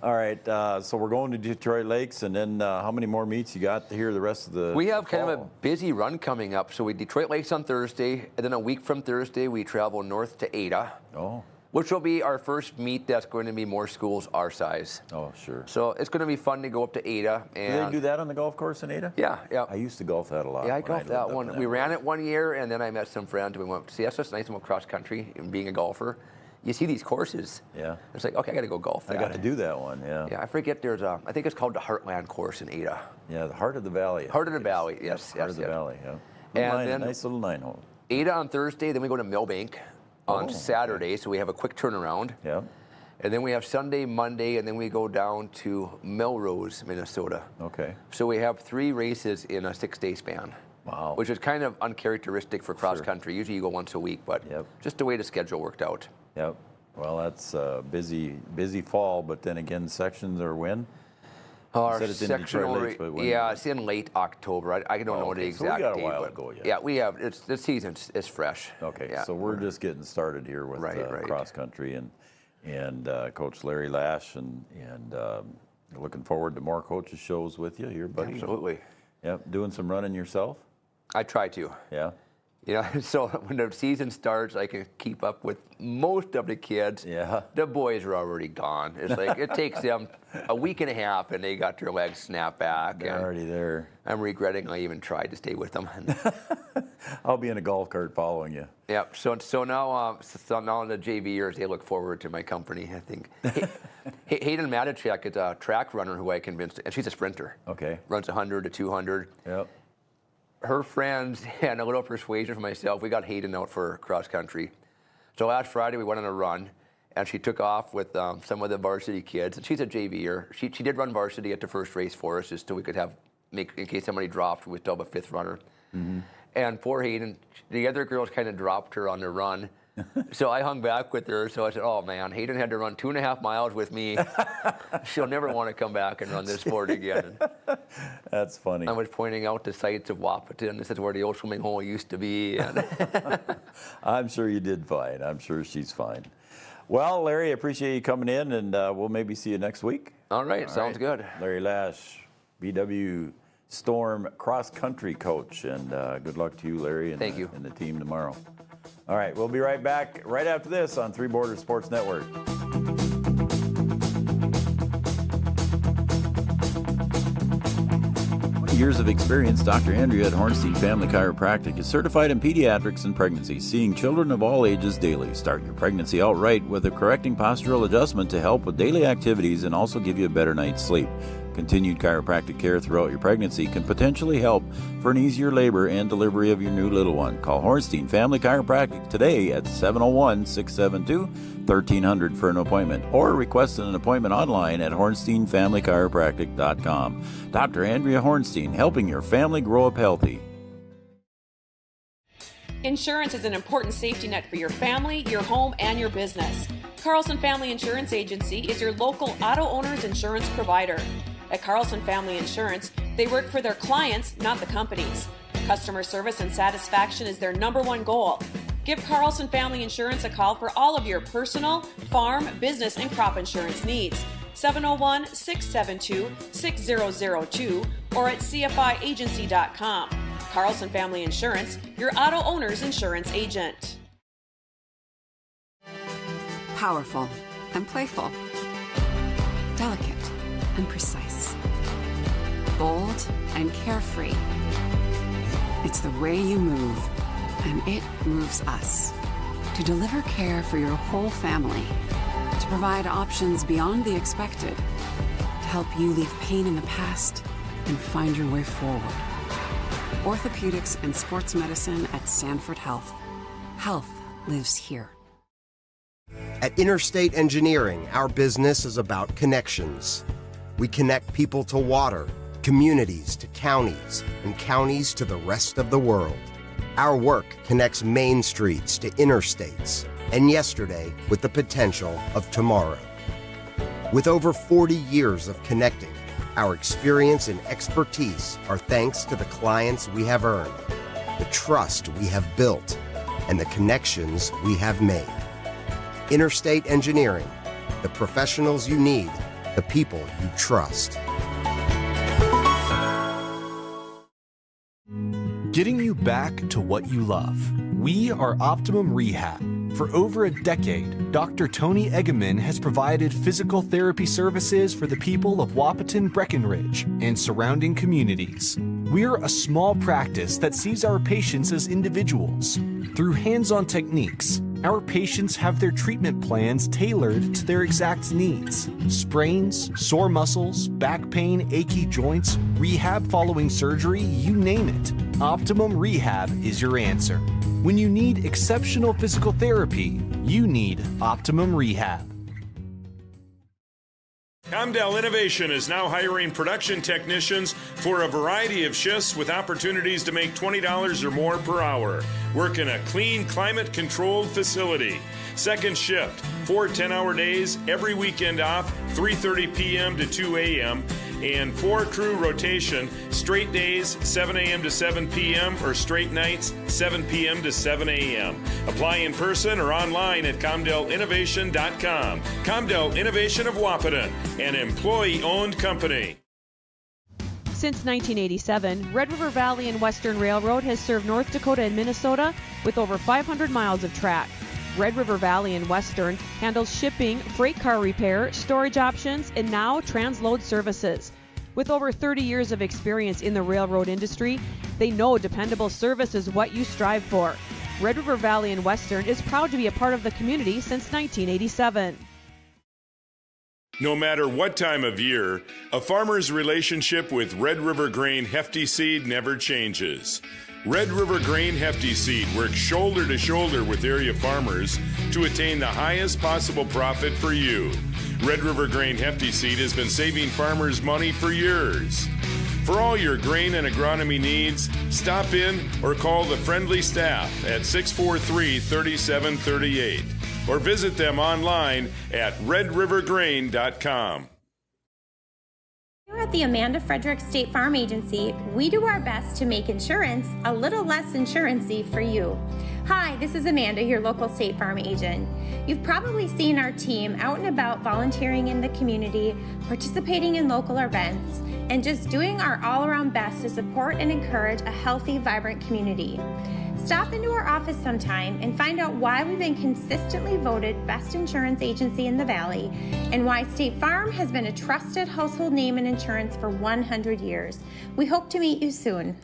All right, so we're going to Detroit Lakes, and then how many more meets you got here the rest of the We have kind of a busy run coming up. So we Detroit Lakes on Thursday, and then a week from Thursday, we travel north to Ada. Oh. Which will be our first meet that's going to be more schools our size. Oh, sure. So it's going to be fun to go up to Ada. And do they do that on the golf course in Ada? Yeah. I used to golf that a lot. Yeah, I golfed that one. We ran it one year, and then I met some friends, and we went, see, that's just nice about cross country and being a golfer. You see these courses. Yeah. It's like, okay, I got to go golf that. I got to do that one, yeah. Yeah, I forget I think it's called the Heartland course in Ada. Yeah, the Heart of the Valley. Heart of the Valley, yes. Heart of the Valley, yeah. And then nice little 9-hole. Ada on Thursday, then we go to Millbank on Saturday, so we have a quick turnaround. Yeah. And then we have Sunday, Monday, and then we go down to Melrose, Minnesota. Okay. So we have 3 races in a 6-day span. Wow. Which is kind of uncharacteristic for cross country. Usually you go once a week, but just the way the schedule worked out. Yep. Well, that's busy fall, but then again, sections are when? Our section, it's in late October. I don't know the exact date. So we got a date, while but to go yet. Yeah, we have. The season is fresh. Okay, yeah. so we're just getting started here with cross country and Coach Larry Lash and looking forward to more coaches shows with you here, buddy. Absolutely. Yep. Doing some running yourself? I try to. Yeah. You know, so when the season starts, I can keep up with most of the kids. Yeah. The boys are already gone. It's like it takes them a week and a half, and they got their legs snapped back. They're already there. I'm regretting I even tried to stay with them. I'll be in a golf cart following you. Yep. So now in the JV years, they look forward to my company. I think Hayden Matichek is a track runner who I convinced, and she's a sprinter. Okay. Runs 100 to 200. Yep. Her friends and a little persuasion from myself, we got Hayden out for cross country. So last Friday we went on a run, and she took off with some of the varsity kids. And she's a JV-er. She did run varsity at the first race for us, just so we could make in case somebody dropped, we still have a fifth runner. Mm-hmm. And poor Hayden, the other girls kind of dropped her on the run. So I hung back with her. So I said, oh man, Hayden had to run 2.5 miles with me. She'll never want to come back and run this sport again. That's funny. I was pointing out the sights of Wahpeton. This is where the old swimming hole used to be. And I'm sure you did fine. I'm sure she's fine. Well, Larry, I appreciate you coming in, and we'll maybe see you next week. All right, sounds good. Larry Lash, BW Storm cross-country coach, and good luck to you, Larry, and, Thank you. And the team tomorrow. All right, we'll be right back right after this on Three Borders Sports Network. Years of experience, Dr. Andrea at Hornstein Family Chiropractic is certified in pediatrics and pregnancy, seeing children of all ages daily. Start your pregnancy out right with a correcting postural adjustment to help with daily activities and also give you a better night's sleep. Continued chiropractic care throughout your pregnancy can potentially help for an easier labor and delivery of your new little one. Call Hornstein Family Chiropractic today at 701-672-1300 for an appointment, or request an appointment online at hornsteinfamilychiropractic.com. Dr. Andrea Hornstein, helping your family grow up healthy. Insurance is an important safety net for your family, your home, and your business. Carlson Family Insurance Agency is your local auto owner's insurance provider. At Carlson Family Insurance, they work for their clients, not the companies. Customer service and satisfaction is their #1 goal. Give Carlson Family Insurance a call for all of your personal, farm, business, and crop insurance needs. 701-672-6002 or at cfiagency.com. Carlson Family Insurance, your auto owner's insurance agent. Powerful and playful. Delicate and precise. Bold and carefree. It's the way you move, and it moves us. To deliver care for your whole family. To provide options beyond the expected. To help you leave pain in the past and find your way forward. Orthopedics and sports medicine at Sanford Health. Health lives here. At Interstate Engineering, our business is about connections. We connect people to water, communities to counties, and counties to the rest of the world. Our work connects main streets to interstates, and yesterday with the potential of tomorrow. With over 40 years of connecting, our experience and expertise are thanks to the clients we have earned, the trust we have built, and the connections we have made. Interstate Engineering, the professionals you need, the people you trust. Getting you back to what you love. We are Optimum Rehab. For over a decade, Dr. Tony Eggeman has provided physical therapy services for the people of Wahpeton, Breckenridge, and surrounding communities. We're a small practice that sees our patients as individuals. Through hands-on techniques, our patients have their treatment plans tailored to their exact needs. Sprains, sore muscles, back pain, achy joints, rehab following surgery, you name it. Optimum Rehab is your answer. When you need exceptional physical therapy, you need Optimum Rehab. Comdell Innovation is now hiring production technicians for a variety of shifts with opportunities to make $20 or more per hour. Work in a clean, climate-controlled facility. Second shift, 4 10-hour days, every weekend off, 3:30 p.m. to 2 a.m., and 4-crew rotation, straight days, 7 a.m. to 7 p.m., or straight nights, 7 p.m. to 7 a.m. Apply in person or online at ComdellInnovation.com. Comdell Innovation of Wahpeton, an employee-owned company. Since 1987, Red River Valley and Western Railroad has served North Dakota and Minnesota with over 500 miles of track. Red River Valley and Western handles shipping, freight car repair, storage options, and now transload services. With over 30 years of experience in the railroad industry, they know dependable service is what you strive for. Red River Valley and Western is proud to be a part of the community since 1987. No matter what time of year, a farmer's relationship with Red River Grain Hefty Seed never changes. Red River Grain Hefty Seed works shoulder to shoulder with area farmers to attain the highest possible profit for you. Red River Grain Hefty Seed has been saving farmers money for years. For all your grain and agronomy needs, stop in or call the friendly staff at 643-3738 or visit them online at redrivergrain.com. Here at the Amanda Frederick State Farm Agency, we do our best to make insurance a little less insurancy for you. Hi, this is Amanda, your local State Farm agent. You've probably seen our team out and about volunteering in the community, participating in local events, and just doing our all-around best to support and encourage a healthy, vibrant community. Stop into our office sometime and find out why we've been consistently voted best insurance agency in the Valley and why State Farm has been a trusted household name in insurance for 100 years. We hope to meet you soon.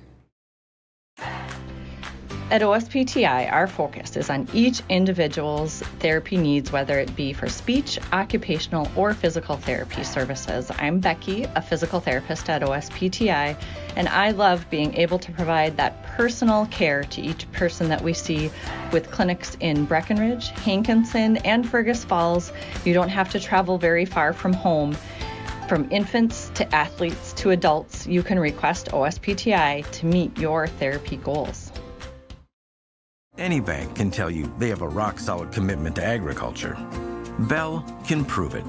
At OSPTI, our focus is on each individual's therapy needs, whether it be for speech, occupational, or physical therapy services. I'm Becky, a physical therapist at OSPTI, and I love being able to provide that personal care to each person that we see with clinics in Breckenridge, Hankinson, and Fergus Falls. You don't have to travel very far from home. From infants to athletes to adults, you can request OSPTI to meet your therapy goals. Any bank can tell you they have a rock-solid commitment to agriculture. Bell can prove it.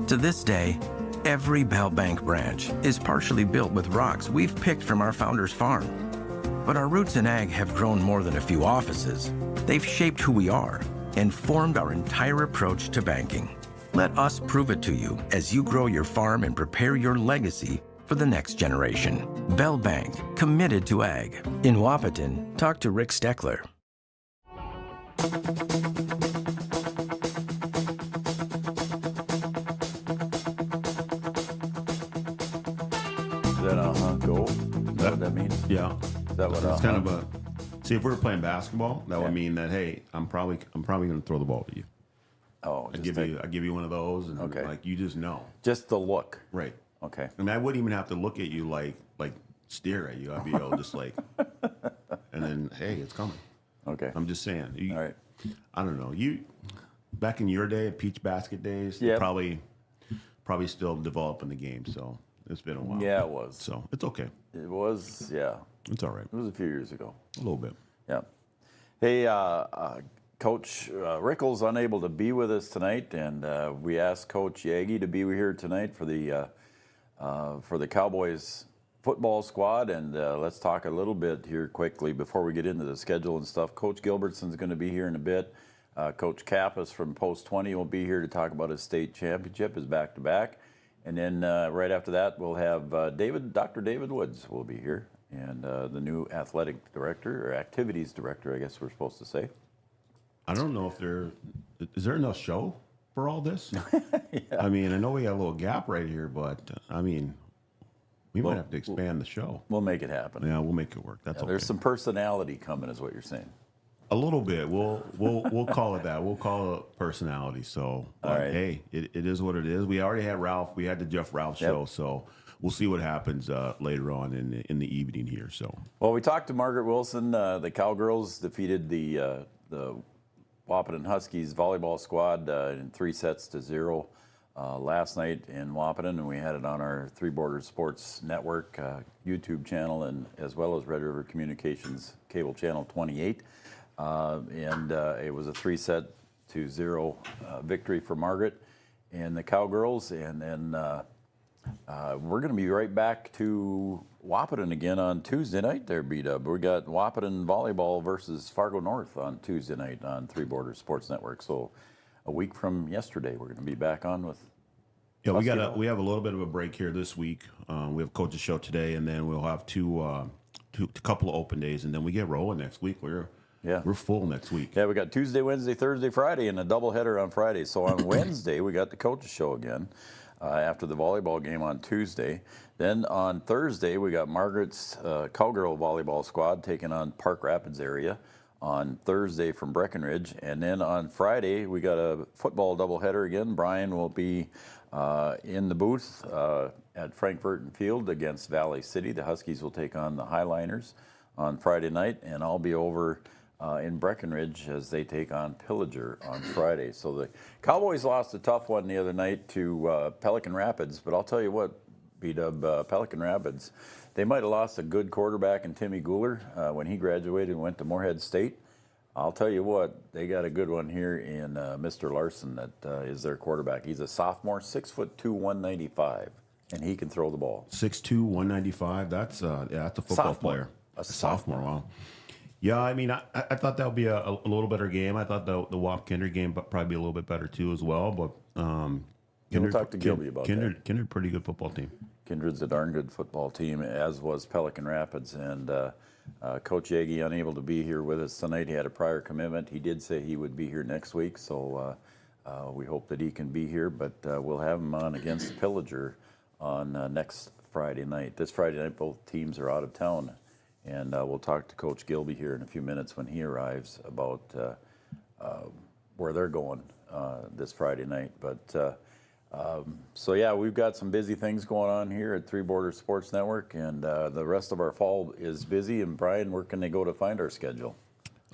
To this day, every Bell Bank branch is partially built with rocks we've picked from our founder's farm. But our roots in ag have grown more than a few offices. They've shaped who we are and formed our entire approach to banking. Let us prove it to you as you grow your farm and prepare your legacy for the next generation. Bell Bank, committed to ag. In Wahpeton, talk to Rick Steckler. Is that go? Is that what that means? Yeah. Is that what it's kind of a. See, if we were playing basketball, that would mean that hey, I'm probably going to throw the ball to you. Oh, I give you one of those, and like you just know. Just the look, right? Okay. I mean, I wouldn't even have to look at you like stare at you. I'd be able to just like, and then hey, it's coming. Okay. I'm just saying. All right. I don't know. You back in your day, peach basket days, probably still developing the game. So it's been a while. Yeah, it was. So it's okay. It was. Yeah. It's all right. It was a few years ago. A little bit. Yeah. Hey, Coach Rickles unable to be with us tonight, and we asked Coach Yagi to be here tonight for the Cowboys football squad, and let's talk a little bit here quickly before we get into the schedule and stuff. Coach Gilbertson's going to be here in a bit. Coach Kappas from Post 20 will be here to talk about his state championship, his back-to-back. And then right after that, we'll have Dr. David Woods will be here, and the new athletic director, or activities director, I guess we're supposed to say. I don't know if is there enough show for all this? I mean, I know we got a little gap right here, but I mean, we might have to expand the show. We'll make it happen. Yeah, we'll make it work. That's okay. There's some personality coming, is what you're saying. A little bit. We'll call it that. We'll call it personality. So, all right. Hey, it is what it is. We already had Ralph. We had the Jeff Ralph show. So we'll see what happens later on in the evening here. So. Well, we talked to Margaret Wilson. The Cowgirls defeated the Wahpeton Huskies volleyball squad in 3-0 last night in Wahpeton, and we had it on our Three Borders Sports Network YouTube channel, and as well as Red River Communications cable channel 28. And it was a 3-0 victory for Margaret and the Cowgirls. And then we're going to be right back to Wahpeton again on Tuesday night there, B-Dub. We got Wahpeton volleyball versus Fargo North on Tuesday night on Three Borders Sports Network. So a week from yesterday, we're going to be back on with Yeah, we have a little bit of a break here this week. We have Coach's Show today, and then we'll have two couple of open days, and then we get rolling next week. We're full next week. Yeah, we got Tuesday, Wednesday, Thursday, Friday, and a doubleheader on Friday. So on Wednesday, we got the Coach's Show again after the volleyball game on Tuesday. Then on Thursday, we got Margaret's Cowgirl volleyball squad taking on Park Rapids area on Thursday from Breckenridge. And then on Friday, we got a football doubleheader again. Brian will be in the booth at Frank Burton Field against Valley City. The Huskies will take on the Highliners on Friday night, and I'll be over in Breckenridge as they take on Pillager on Friday. So the Cowboys lost a tough one the other night to Pelican Rapids, but I'll tell you what, B-Dub, Pelican Rapids, they might have lost a good quarterback in Timmy Guler when he graduated and went to Moorhead State. I'll tell you what, they got a good one here in Mr. Larson that is their quarterback. He's a sophomore, 6'2", 195, and he can throw the ball. 6'2", 195. That's a football Sophomore. player. A sophomore. Wow. Yeah, I mean, I thought that would be a little better game. I thought the Wap Kindred game probably be a little bit better too as well. But we'll talk to Gilby about that. Kindred, pretty good football team. Kindred's a darn good football team, as was Pelican Rapids. And Coach Yagi unable to be here with us tonight. He had a prior commitment. He did say he would be here next week, so we hope that he can be here. But we'll have him on against Pillager on next Friday night. This Friday night, both teams are out of town. And we'll talk to Coach Gilby here in a few minutes when he arrives about where they're going this Friday night. But so, yeah, we've got some busy things going on here at Three Borders Sports Network, and the rest of our fall is busy. And, Brian, where can they go to find our schedule?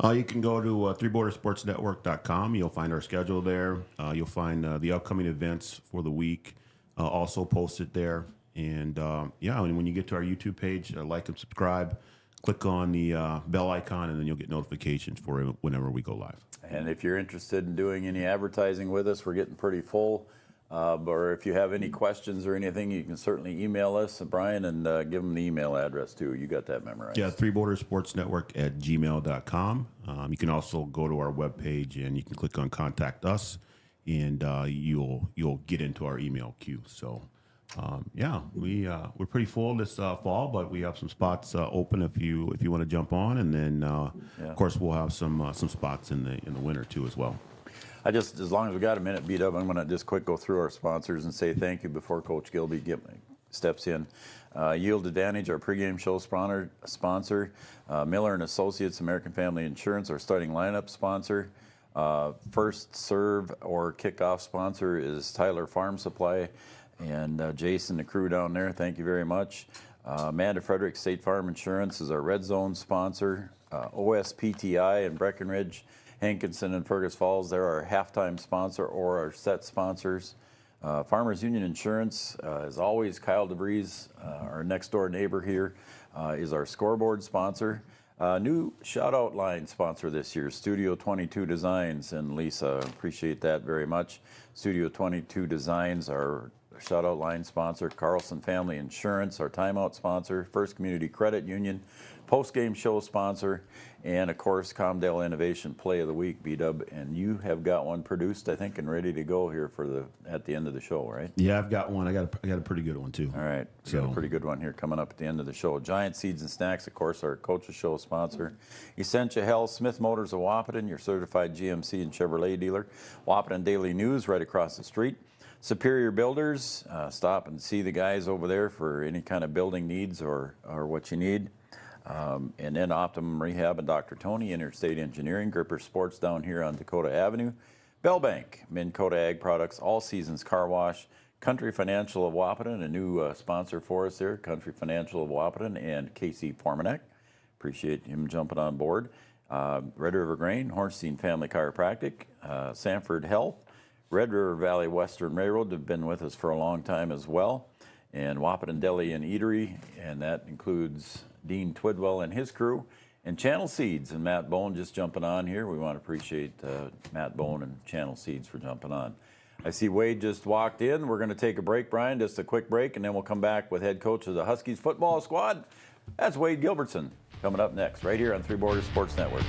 You can go to threebordersportsnetwork.com. You'll find our schedule there. You'll find the upcoming events for the week also posted there. And, and when you get to our YouTube page, like and subscribe. Click on the bell icon, and then you'll get notifications for it whenever we go live. And if you're interested in doing any advertising with us, we're getting pretty full. Or if you have any questions or anything, you can certainly email us, Brian, and give them the email address, too. You got that memorized. Yeah, threebordersportsnetwork@gmail.com. You can also go to our webpage, and you can click on Contact Us, and you'll get into our email queue. So... we're pretty full this fall, but we have some spots open if you want to jump on, and then of course we'll have some spots in the winter too as well. As long as we got a minute, beat up, I'm going to just quick go through our sponsors and say thank you before Coach Gilby steps in. Yield Advantage, our pregame show sponsor. Miller and Associates, American Family Insurance, our starting lineup sponsor. First serve or kickoff sponsor is Tyler Farm Supply. And Jason, the crew down there, thank you very much. Amanda Frederick, State Farm Insurance, is our Red Zone sponsor. OSPTI in Breckenridge, Hankinson and Fergus Falls, they're our halftime sponsor or our set sponsors. Farmers Union Insurance, as always, Kyle DeVries, our next door neighbor here, is our scoreboard sponsor. New shout-out line sponsor this year, Studio 22 Designs, and Lisa, appreciate that very much. Studio 22 Designs, our shout-out line sponsor, Carlson Family Insurance, our timeout sponsor, First Community Credit Union, post-game show sponsor, and, of course, Comdale Innovation Play of the Week, B-Dub. And you have got one produced, I think, and ready to go here at the end of the show, right? Yeah, I've got one. I got a pretty good one, too. All right. So got a pretty good one here coming up at the end of the show. Giant Seeds and Snacks, of course, our Coach's Show sponsor. Essentia Health, Smith Motors of Wahpeton, your certified GMC and Chevrolet dealer. Wahpeton Daily News right across the street. Superior Builders, stop and see the guys over there for any kind of building needs or what you need. And then Optimum Rehab and Dr. Tony, Interstate Engineering, Gripper Sports down here on Dakota Avenue. Bell Bank, Minn Kota Ag Products, All Seasons Car Wash, Country Financial of Wahpeton, a new sponsor for us there, Country Financial of Wahpeton, and Casey Formanek. Appreciate him jumping on board. Red River Grain, Hornstein Family Chiropractic, Sanford Health, Red River Valley Western Railroad have been with us for a long time as well, and Wahpeton Deli and Eatery, and that includes Dean Twidwell and his crew, and Channel Seeds and Matt Bone just jumping on here. We want to appreciate Matt Bone and Channel Seeds for jumping on. I see Wade just walked in. We're going to take a break, Brian, just a quick break, and then we'll come back with head coach of the Huskies football squad. That's Wade Gilbertson coming up next, right here on Three Borders Sports Network.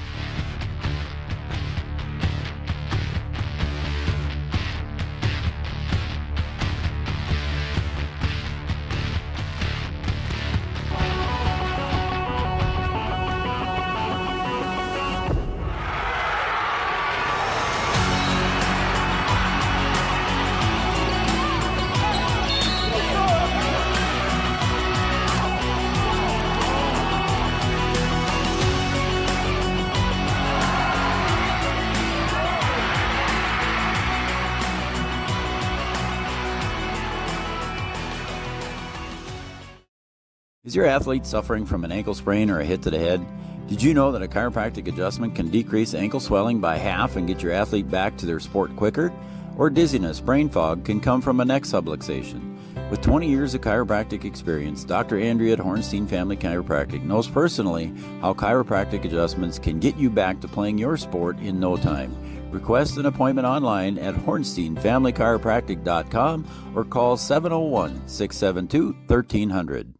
Is your athlete suffering from an ankle sprain or a hit to the head? Did you know that a chiropractic adjustment can decrease ankle swelling by half and get your athlete back to their sport quicker? Or dizziness, brain fog can come from a neck subluxation. With 20 years of chiropractic experience, Dr. Andrea at Hornstein Family Chiropractic knows personally how chiropractic adjustments can get you back to playing your sport in no time. Request an appointment online at hornsteinfamilychiropractic.com or call 701-672-1300.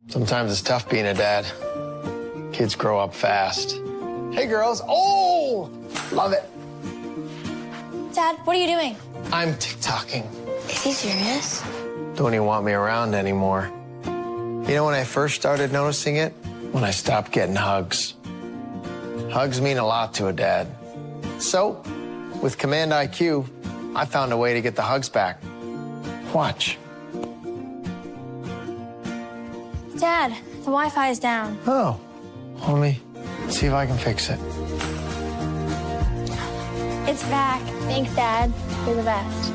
Sometimes it's tough being a dad. Kids grow up fast. Hey, girls. Oh, love it. Dad, what are you doing? I'm TikToking. Is he serious? Don't even want me around anymore. You know when I first started noticing it? When I stopped getting hugs. Hugs mean a lot to a dad. So, with Command IQ, I found a way to get the hugs back. Watch. Dad, the Wi-Fi is down. Oh, let me see if I can fix it. It's back. Thanks, Dad. You're the best.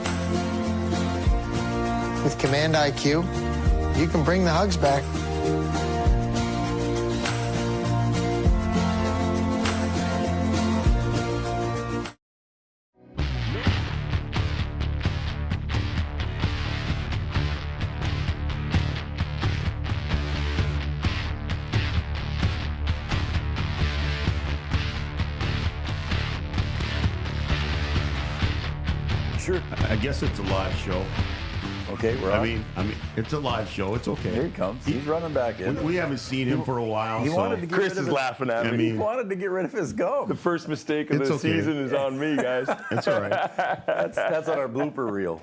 With Command IQ, you can bring the hugs back. Sure. I guess it's a live show. Okay, we're on. I mean, it's a live show. It's okay. Here he comes. He's running back in. We haven't seen him for a while. He so. wanted to get Chris rid of is his, laughing at me. He wanted to get rid of his gum. The first mistake of the season is on me, guys. That's all right. That's on our blooper reel.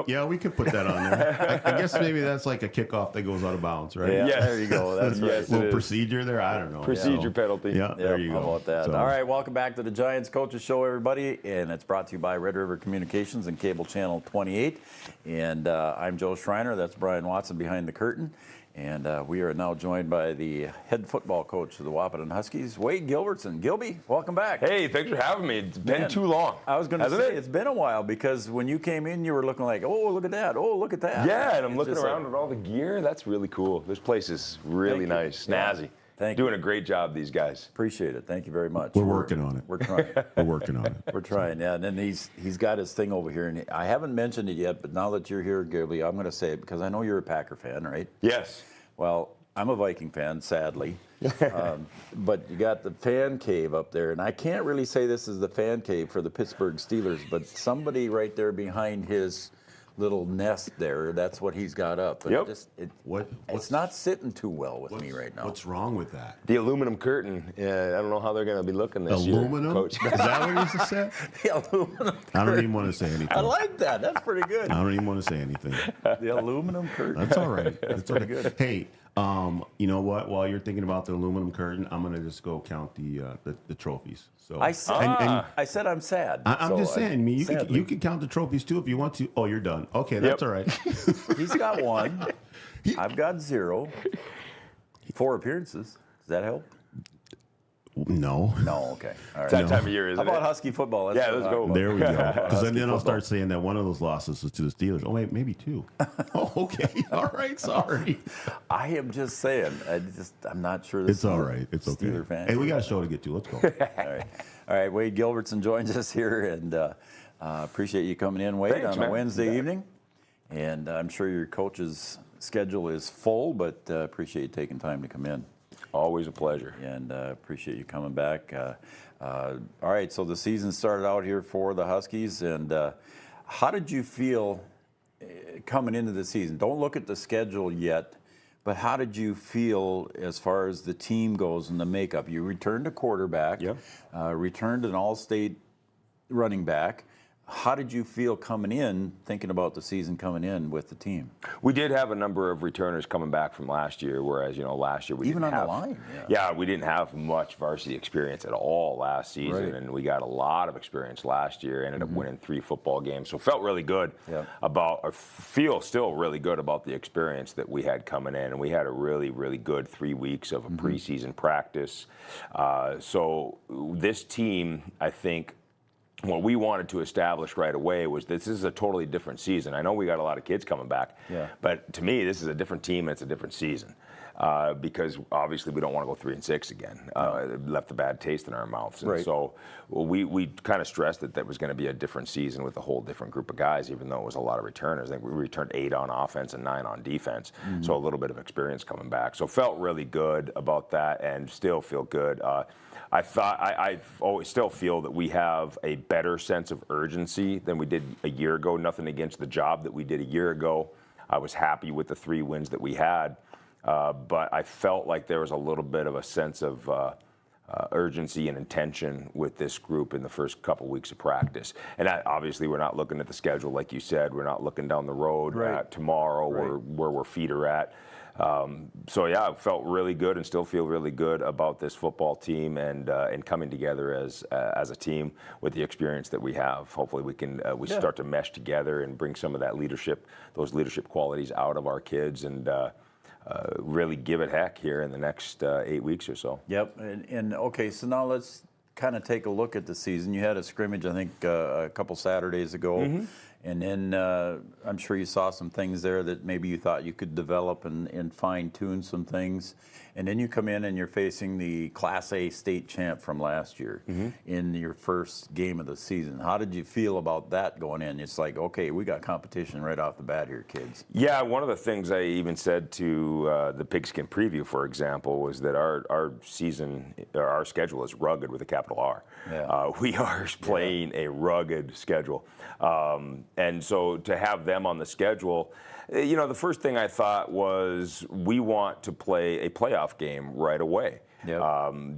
Yeah, we could put that on there. I guess maybe that's like a kickoff that goes out of bounds, right? Yeah, there you go. That's right. Yes, little procedure there. I don't know. Procedure penalty. Yeah, there you go. How about that? So. All right, welcome back to the Giants Coaches Show, everybody, and it's brought to you by Red River Communications and Cable Channel 28. And I'm Joe Schreiner. That's Brian Watson behind the curtain. And we are now joined by the head football coach of the Wahpeton Huskies, Wade Gilbertson. Gilby, welcome back. Hey, thanks for having me. It's been too long. I was going to say, it's been a while because when you came in, you were looking like, oh, look at that. Oh, look at that. Yeah, and I'm looking around at all the gear. That's really cool. This place is really nice. Snazzy. Thank you. Doing a great job, these guys. Appreciate it. Thank you very much. We're working on it. We're trying. We're working on it. We're trying, yeah. And then he's got his thing over here, and I haven't mentioned it yet, but now that you're here, Gilby, I'm going to say it because I know you're a Packer fan, right? Yes. Well, I'm a Viking fan, sadly. But you got the fan cave up there, and I can't really say this is the fan cave for the Pittsburgh Steelers, but somebody right there behind his little nest there, that's what he's got up. But it's not sitting too well with me right now. What's wrong with that? The aluminum curtain. I don't know how they're going to be looking this year, Coach. Is that what he said? The aluminum curtain. I don't even want to say anything. I like that. That's pretty good. I don't even want to say anything. The aluminum curtain. That's all right. That's pretty good. Hey, you know what? While you're thinking about the aluminum curtain, I'm going to just go count the trophies. So I said I'm sad. I'm just saying. I mean, you can count the trophies too if you want to. Oh, you're done. Okay, that's all right. He's got 1. I've got 0. 4 appearances. Does that help? No. No, okay. All right. It's that time of year, isn't it? How about Husky football? Let's go. There we go. Because then I'll start saying that one of those losses was to the Steelers. Oh, wait, maybe 2. Oh, okay. All right. Sorry. I am just saying. I'm not sure. This it's all right. It's okay. Steeler fan. Hey, we got a show to get to. Let's go. All right. Wade Gilbertson joins us here, and appreciate you coming in, Wade, on a Wednesday evening. And I'm sure your coach's schedule is full, but appreciate you taking time to come in. Always a pleasure. And appreciate you coming back. All right, so the season started out here for the Huskies, and how did you feel coming into the season? Don't look at the schedule yet, but how did you feel as far as the team goes and the makeup? You returned a quarterback, returned an all-state running back. How did you feel coming in, thinking about the season coming in with the team? We did have a number of returners coming back from last year, whereas, last year we didn't have... Even on the line? Yeah, we didn't have much varsity experience at all last season, and we got a lot of experience last year, ended up winning 3 football games, so felt really good feel still really good about the experience that we had coming in, and we had a really, really good 3 weeks of a preseason practice. So this team, I think, what we wanted to establish right away was this is a totally different season. I know we got a lot of kids coming back, but to me, this is a different team and it's a different season. Because obviously we don't want to go 3-6 again. It left a bad taste in our mouths. And so we kind of stressed that was going to be a different season with a whole different group of guys, even though it was a lot of returners. I think we returned 8 on offense and 9 on defense. So a little bit of experience coming back. So felt really good about that and still feel good. I always still feel that we have a better sense of urgency than we did a year ago. Nothing against the job that we did a year ago. I was happy with the 3 wins that we had. But I felt like there was a little bit of a sense of urgency and intention with this group in the first couple weeks of practice. And obviously we're not looking at the schedule like you said. We're not looking down the road at tomorrow where our feet are at. So yeah, I felt really good and still feel really good about this football team and coming together as a team with the experience that we have. Hopefully we can start to mesh together and bring some of that leadership, those leadership qualities out of our kids and really give it heck here in the next 8 weeks or so. Yep. And okay, so now let's kind of take a look at the season. You had a scrimmage, I think, a couple Saturdays ago. And then I'm sure you saw some things there that maybe you thought you could develop and fine-tune some things. And then you come in and you're facing the Class A state champ from last year in your first game of the season. How did you feel about that going in? It's like, okay, we got competition right off the bat here, kids. Yeah, one of the things I even said to the Pigskin Preview, for example, was that our season, our schedule is rugged with a capital R. We are playing a rugged schedule. And so to have them on the schedule, you know, the first thing I thought was we want to play a playoff game right away.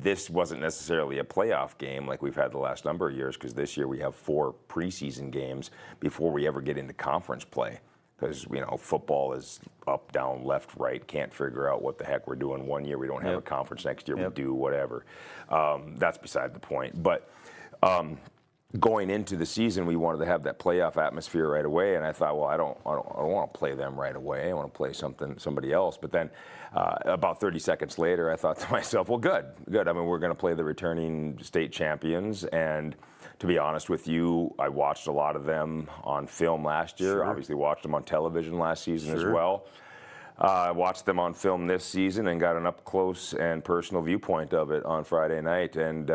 This wasn't necessarily a playoff game like we've had the last number of years because this year we have 4 preseason games before we ever get into conference play. Because, you know, football is up, down, left, right, can't figure out what the heck we're doing. One year we don't have a conference, next year we do, whatever. That's beside the point. But going into the season, we wanted to have that playoff atmosphere right away, and I thought, well, I don't want to play them right away. I want to play somebody else. But then, about 30 seconds later, I thought to myself, well, good. I mean, we're going to play the returning state champions, and to be honest with you, I watched a lot of them on film last year. Obviously, watched them on television last season as well. I watched them on film this season and got an up close and personal viewpoint of it on Friday night, and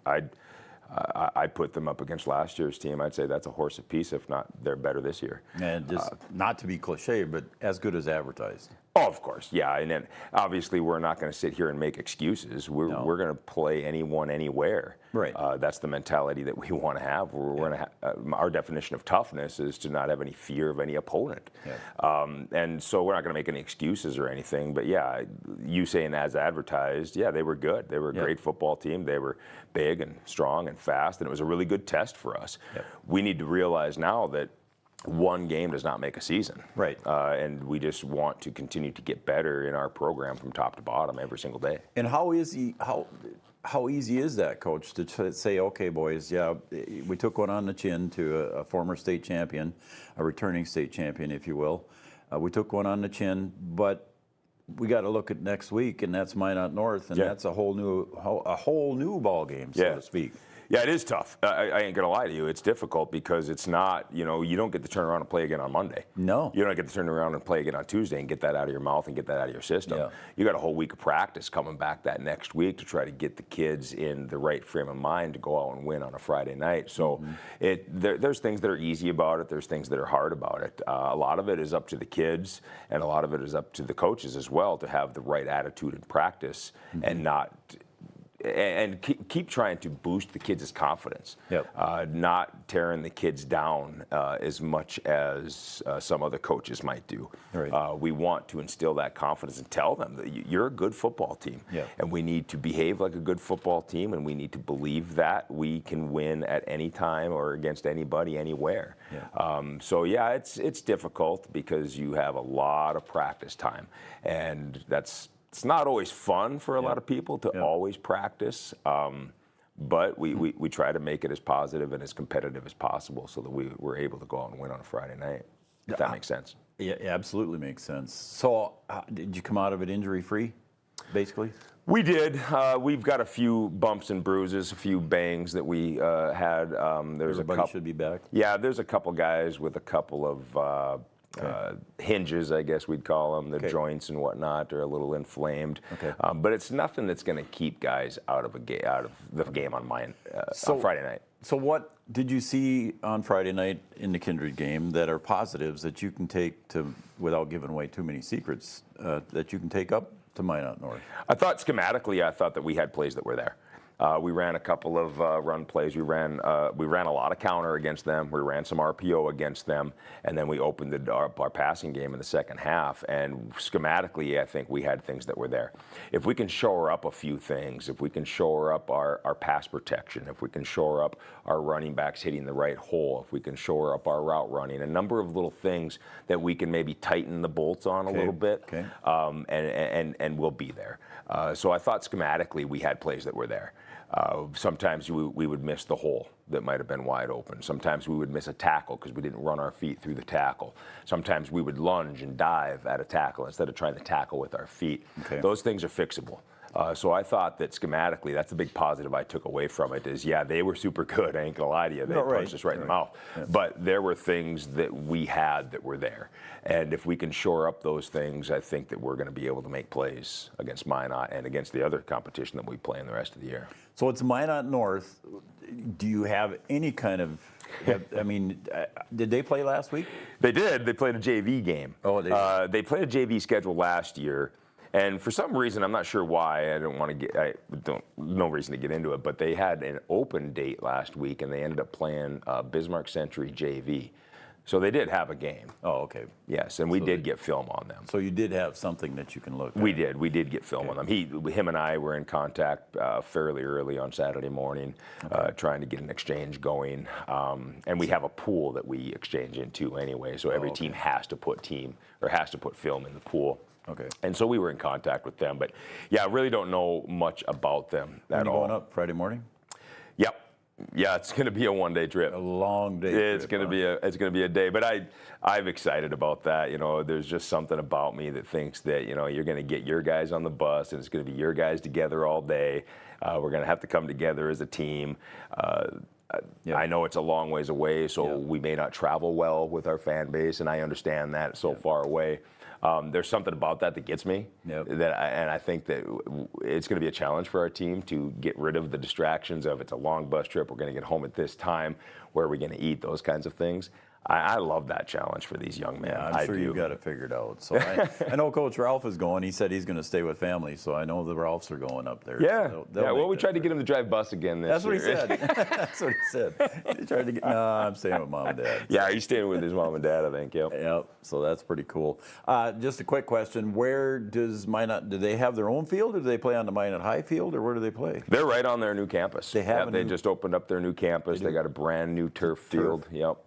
I put them up against last year's team. I'd say that's a horse apiece, if not they're better this year. And just not to be cliche, but as good as advertised. Oh, of course, yeah. And then obviously we're not going to sit here and make excuses. We're going to play anyone, anywhere. Right. That's the mentality that we want to have. We're going to our definition of toughness is to not have any fear of any opponent. And so we're not going to make any excuses or anything. But yeah, you saying as advertised, yeah, they were good. They were a great football team. They were big and strong and fast, and it was a really good test for us. We need to realize now that one game does not make a season. Right. And we just want to continue to get better in our program from top to bottom every single day. And how easy is that, Coach, to say, okay, boys, yeah, we took one on the chin to a former state champion, a returning state champion, if you will. We took one on the chin, but we got to look at next week, and that's Minot North, and that's a whole new ball game, so to speak. Yeah, it is tough. I ain't gonna lie to you. It's difficult because it's not, you don't get to turn around and play again on Monday. No. You don't get to turn around and play again on Tuesday and get that out of your mouth and get that out of your system. You got a whole week of practice coming back that next week to try to get the kids in the right frame of mind to go out and win on a Friday night. So there's things that are easy about it. There's things that are hard about it. A lot of it is up to the kids, and a lot of it is up to the coaches as well to have the right attitude in practice and not. And keep trying to boost the kids' confidence, not tearing the kids down as much as some other coaches might do. We want to instill that confidence and tell them that you're a good football team, and we need to behave like a good football team, and we need to believe that we can win at any time or against anybody, anywhere. So yeah, it's difficult because you have a lot of practice time, and it's not always fun for a lot of people to always practice, but we try to make it as positive and as competitive as possible so that we're able to go out and win on a Friday night, if that makes sense. Yeah, it absolutely makes sense. So did you come out of it injury-free? basically? We did. We've got a few bumps and bruises, a few bangs that we had. Everybody should be back? Yeah, there's a couple guys with a couple of hinges, I guess we'd call them. The joints and whatnot are a little inflamed. Okay. But it's nothing that's going to keep guys out of the game on Friday night. So what did you see on Friday night in the Kindred game that are positives that you can take to, without giving away too many secrets, that you can take up to Minot North? I thought schematically, that we had plays that were there. We ran a couple of run plays. We ran a lot of counter against them. We ran some RPO against them, and then we opened our passing game in the second half. And schematically, I think we had things that were there. If we can shore up a few things, if we can shore up our pass protection, if we can shore up our running backs hitting the right hole, if we can shore up our route running, a number of little things that we can maybe tighten the bolts on a little bit, and we'll be there. So I thought schematically we had plays that were there. Sometimes we would miss the hole that might have been wide open. Sometimes we would miss a tackle because we didn't run our feet through the tackle. Sometimes we would lunge and dive at a tackle instead of trying to tackle with our feet. Those things are fixable. So I thought that schematically, that's the big positive I took away from it is, they were super good. I ain't going to lie to you. They punched us right in the mouth. Yeah. But there were things that we had that were there. And if we can shore up those things, I think that we're going to be able to make plays against Minot and against the other competition that we play in the rest of the year. So it's Minot North. Do you have any kind of did they play last week? They did. They played a JV game. Oh, they did. They played a JV schedule last year. And for some reason, I'm not sure why, no reason to get into it, but they had an open date last week, and they ended up playing Bismarck Century JV. So they did have a game. Oh, okay. Yes, and we did get film on them. So you did have something that you can look at. We did get film on them. Him and I were in contact fairly early on Saturday morning, trying to get an exchange going. And we have a pool that we exchange into anyway, so every team has to put film in the pool. Okay. And so we were in contact with them, but I really don't know much about them at all. Going up Friday morning? Yep. Yeah, it's going to be a one-day trip. A long day. It's going to be a day, but I'm excited about that. There's just something about me that thinks that you're going to get your guys on the bus, and it's going to be your guys together all day. We're going to have to come together as a team. I know it's a long ways away, so we may not travel well with our fan base, and I understand that it's so far away. There's something about that gets me, and I think that it's going to be a challenge for our team to get rid of the distractions of it's a long bus trip, we're going to get home at this time, where are we going to eat, those kinds of things. I love that challenge for these young men. Yeah, I'm sure you've got it figured out. So I know Coach Ralph is going. He said he's going to stay with family, so I know the Ralphs are going up there. Yeah. So Well, we tried to get him to drive bus again this year. That's what he said. That's what he said. He tried to get. No, I'm staying with Mom and Dad. Yeah, he's staying with his mom and dad, I think. Yep. So that's pretty cool. Just a quick question: where does Minot? Do they have their own field, or do they play on the Minot High field, or where do they play? They're right on their new campus. They just opened up their new campus. They got a brand new turf field. Yep.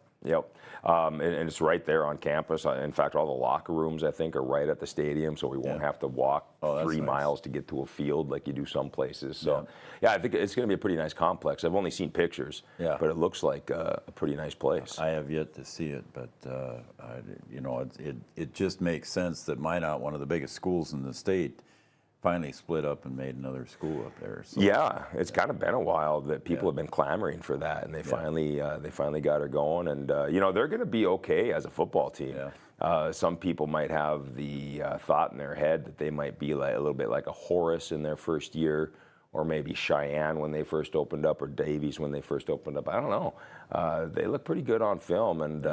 And it's right there on campus. In fact, all the locker rooms, I think, are right at the stadium, so we won't have to walk 3 miles to get to a field like you do some places. So, I think it's going to be a pretty nice complex. I've only seen pictures, but it looks like a pretty nice place. I have yet to see it, but, it just makes sense that Minot, one of the biggest schools in the state, finally split up and made another school up there. So. Yeah, it's kind of been a while that people have been clamoring for that, and they finally got her going. And they're going to be okay as a football team. Some people might have the thought in their head that they might be like a little bit like a Horace in their first year, or maybe Cheyenne when they first opened up, or Davies when they first opened up. I don't know. They look pretty good on film, and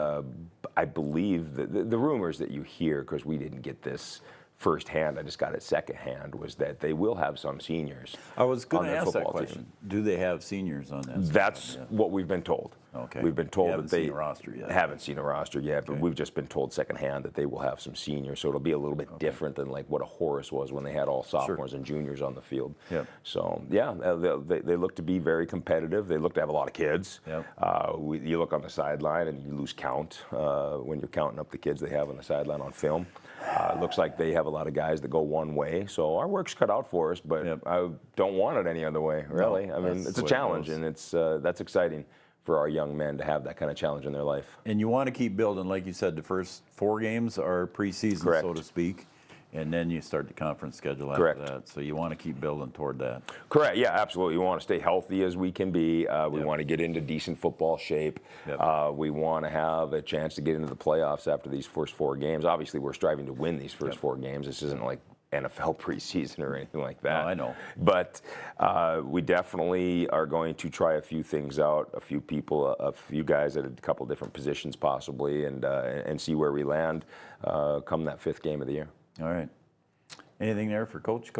I believe that the rumors that you hear, because we didn't get this firsthand, I just got it secondhand, was that they will have some seniors. I was going to ask that question. Do they have seniors on that? That's what we've been told. Okay. We've been told that they haven't seen a roster yet, but we've just been told secondhand that they will have some seniors. So it'll be a little bit different than like what a Horace was when they had all sophomores and juniors on the field. So they look to be very competitive. They look to have a lot of kids. You look on the sideline and you lose count when you're counting up the kids they have on the sideline on film. It looks like they have a lot of guys that go one way. So our work's cut out for us, but I don't want it any other way, really. No, I mean, it's a challenge, and that's exciting for our young men to have that kind of challenge in their life. And you want to keep building, like you said, the first 4 games are preseason, so to speak. and then you start the conference schedule after Correct. that. So you want to keep building toward that. Correct. Yeah, absolutely. We want to stay healthy as we can be. We want to get into decent football shape. We want to have a chance to get into the playoffs after these first 4 games. Obviously, we're striving to win these first 4 games. This isn't like NFL preseason or anything like that. No, I know. But we definitely are going to try a few things out, a few people, a few guys at a couple different positions possibly, and see where we land come that 5th game of the year. All right. Anything there for Coach?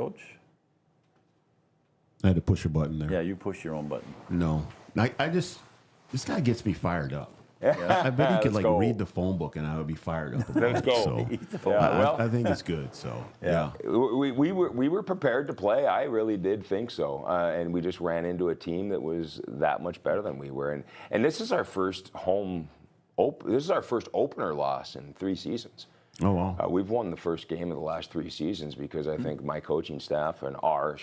I had to push a button there. Yeah, you push your own button. No. This guy gets me fired up. I bet he could Let's go. read the phone book and I would be fired up. About Let's it. go. So, Eat the phone I think it's good. So yeah. We were prepared to play. I really did think so, and we just ran into a team that was that much better than we were. And this is our first This is our first opener loss in 3 seasons. Oh, wow. We've won the first game of the last 3 seasons because I think my coaching staff and our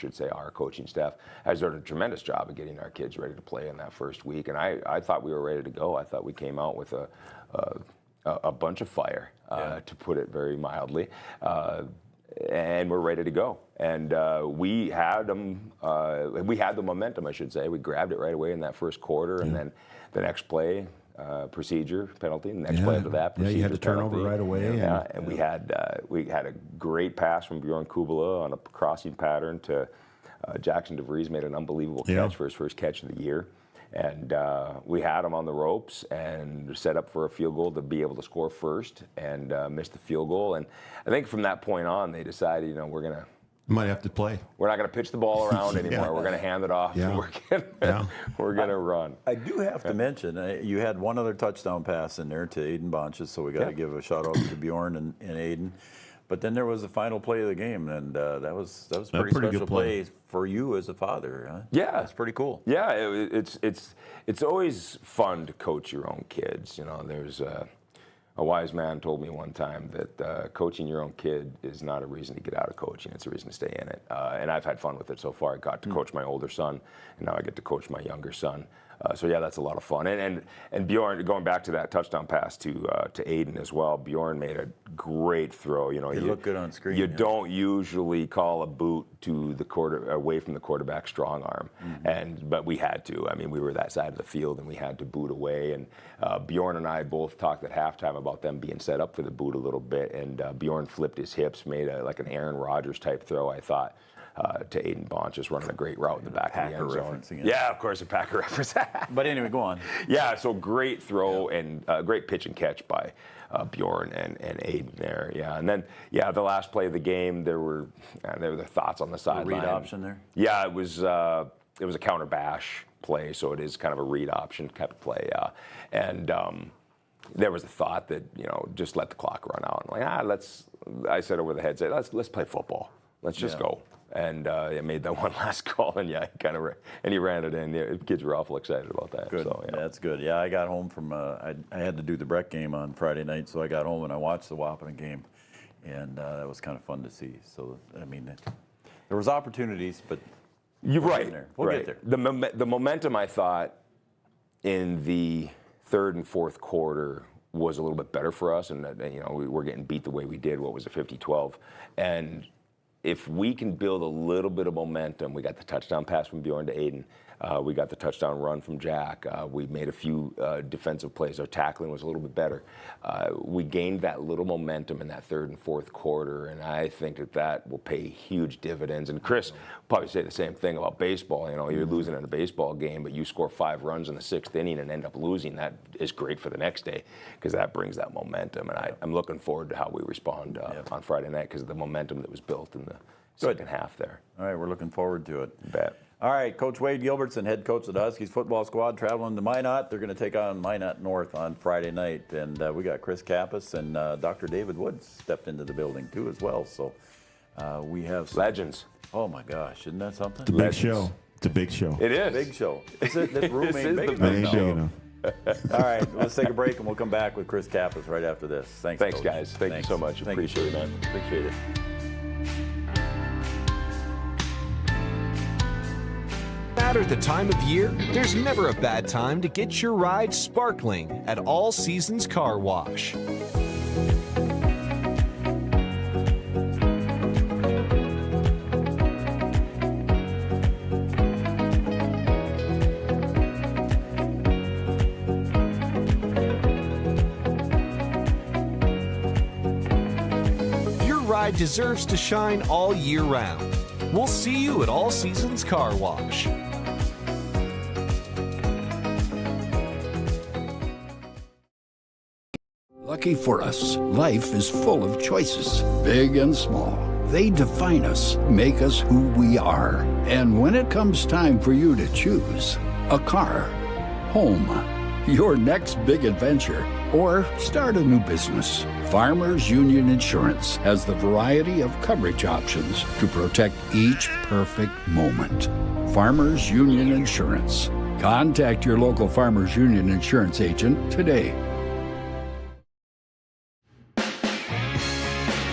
coaching staff has done a tremendous job of getting our kids ready to play in that first week. And I thought we were ready to go. I thought we came out with a bunch of fire, to put it very mildly. And we're ready to go. And we had them. We had the momentum, I should say. We grabbed it right away in that first quarter, and then the next play. Procedure penalty. The next play after that, you had to turn over penalty. right away. And we had a great pass from Bjorn Kubala on a crossing pattern to Jackson DeVries made an unbelievable catch for his first catch of the year, and we had him on the ropes and set up for a field goal to be able to score first, and missed the field goal. And I think from that point on, they decided, You might have to play. we're not going to pitch the ball around anymore. We're going to hand it off. Yeah. And we're going to run. I do have to mention, you had one other touchdown pass in there to Aiden Bonches, so we got to give a shout out to Bjorn and Aiden. But then there was the final play of the game, and that was a pretty special good play for you as a father. Huh? Yeah, that's pretty cool. Yeah, it's always fun to coach your own kids. There's a wise man told me one time that coaching your own kid is not a reason to get out of coaching. It's a reason to stay in it. And I've had fun with it so far. I got to coach my older son, and now I get to coach my younger son. So yeah, that's a lot of fun. And Bjorn, going back to that touchdown pass to Aiden as well, Bjorn made a great throw. He looked good on screen. You don't usually call a boot to the away from the quarterback's strong arm, but we had to. I mean, we were that side of the field, and we had to boot away. And Bjorn and I both talked at halftime about them being set up for the boot a little bit. And Bjorn flipped his hips, made like an Aaron Rodgers type throw, I thought. To Aiden Bonch, just running a great route in the back of the end zone. Yeah, of course, a Packer reference. But anyway, go on. Yeah, so great throw and great pitch and catch by Bjorn and Aiden there. Yeah, and then the last play of the game, there were the thoughts on the sideline. Read option there. Yeah, it was a counter bash play, so it is kind of a read option kind of play. And there was a thought that just let the clock run out. I'm like, I said over the headset, let's play football. Let's just go. And I made that one last call, and he ran it in. The kids were awful excited about that. Good. So, That's good. Yeah, I got home from I had to do the Breck game on Friday night, so I got home and I watched the Wahpeton game, and that was kind of fun to see. So I mean, there was opportunities, but you're right. We'll get there. The momentum, I thought, in the third and fourth quarter was a little bit better for us, and we were getting beat the way we did. What was it, 50-12, and if we can build a little bit of momentum, we got the touchdown pass from Bjorn to Aiden. We got the touchdown run from Jack. We made a few defensive plays. Our tackling was a little bit better. We gained that little momentum in that third and fourth quarter, and I think that will pay huge dividends. And Chris will probably say the same thing about baseball. You're losing in a baseball game, but you score 5 runs in the 6th inning and end up losing. That is great for the next day because that brings that momentum. And I'm looking forward to how we respond on Friday night because of the momentum that was built in the second half there. All right, we're looking forward to it. You bet. All right, Coach Wade Gilbertson, head coach of the Huskies football squad, traveling to Minot. They're going to take on Minot North on Friday night. And we got Chris Kappas and Dr. David Woods stepped into the building, too, as well. So we have legends. Oh, my gosh. Isn't that something? It's a big show. It's a big show. It is. Big show. This room ain't big enough. All right, let's take a break, and we'll come back with Chris Kappas right after this. Thanks, Coach. Guys. Thank you so much. Appreciate it, man. Appreciate it. No matter the time of year, there's never a bad time to get your ride sparkling at All Seasons Car Wash. ride deserves to shine all year round. We'll see you at All Seasons Car Wash. Lucky for us, life is full of choices, big and small. They define us, make us who we are. And when it comes time for you to choose a car, home, your next big adventure, or start a new business, Farmers Union Insurance has the variety of coverage options to protect each perfect moment. Farmers Union Insurance. Contact your local Farmers Union Insurance agent today.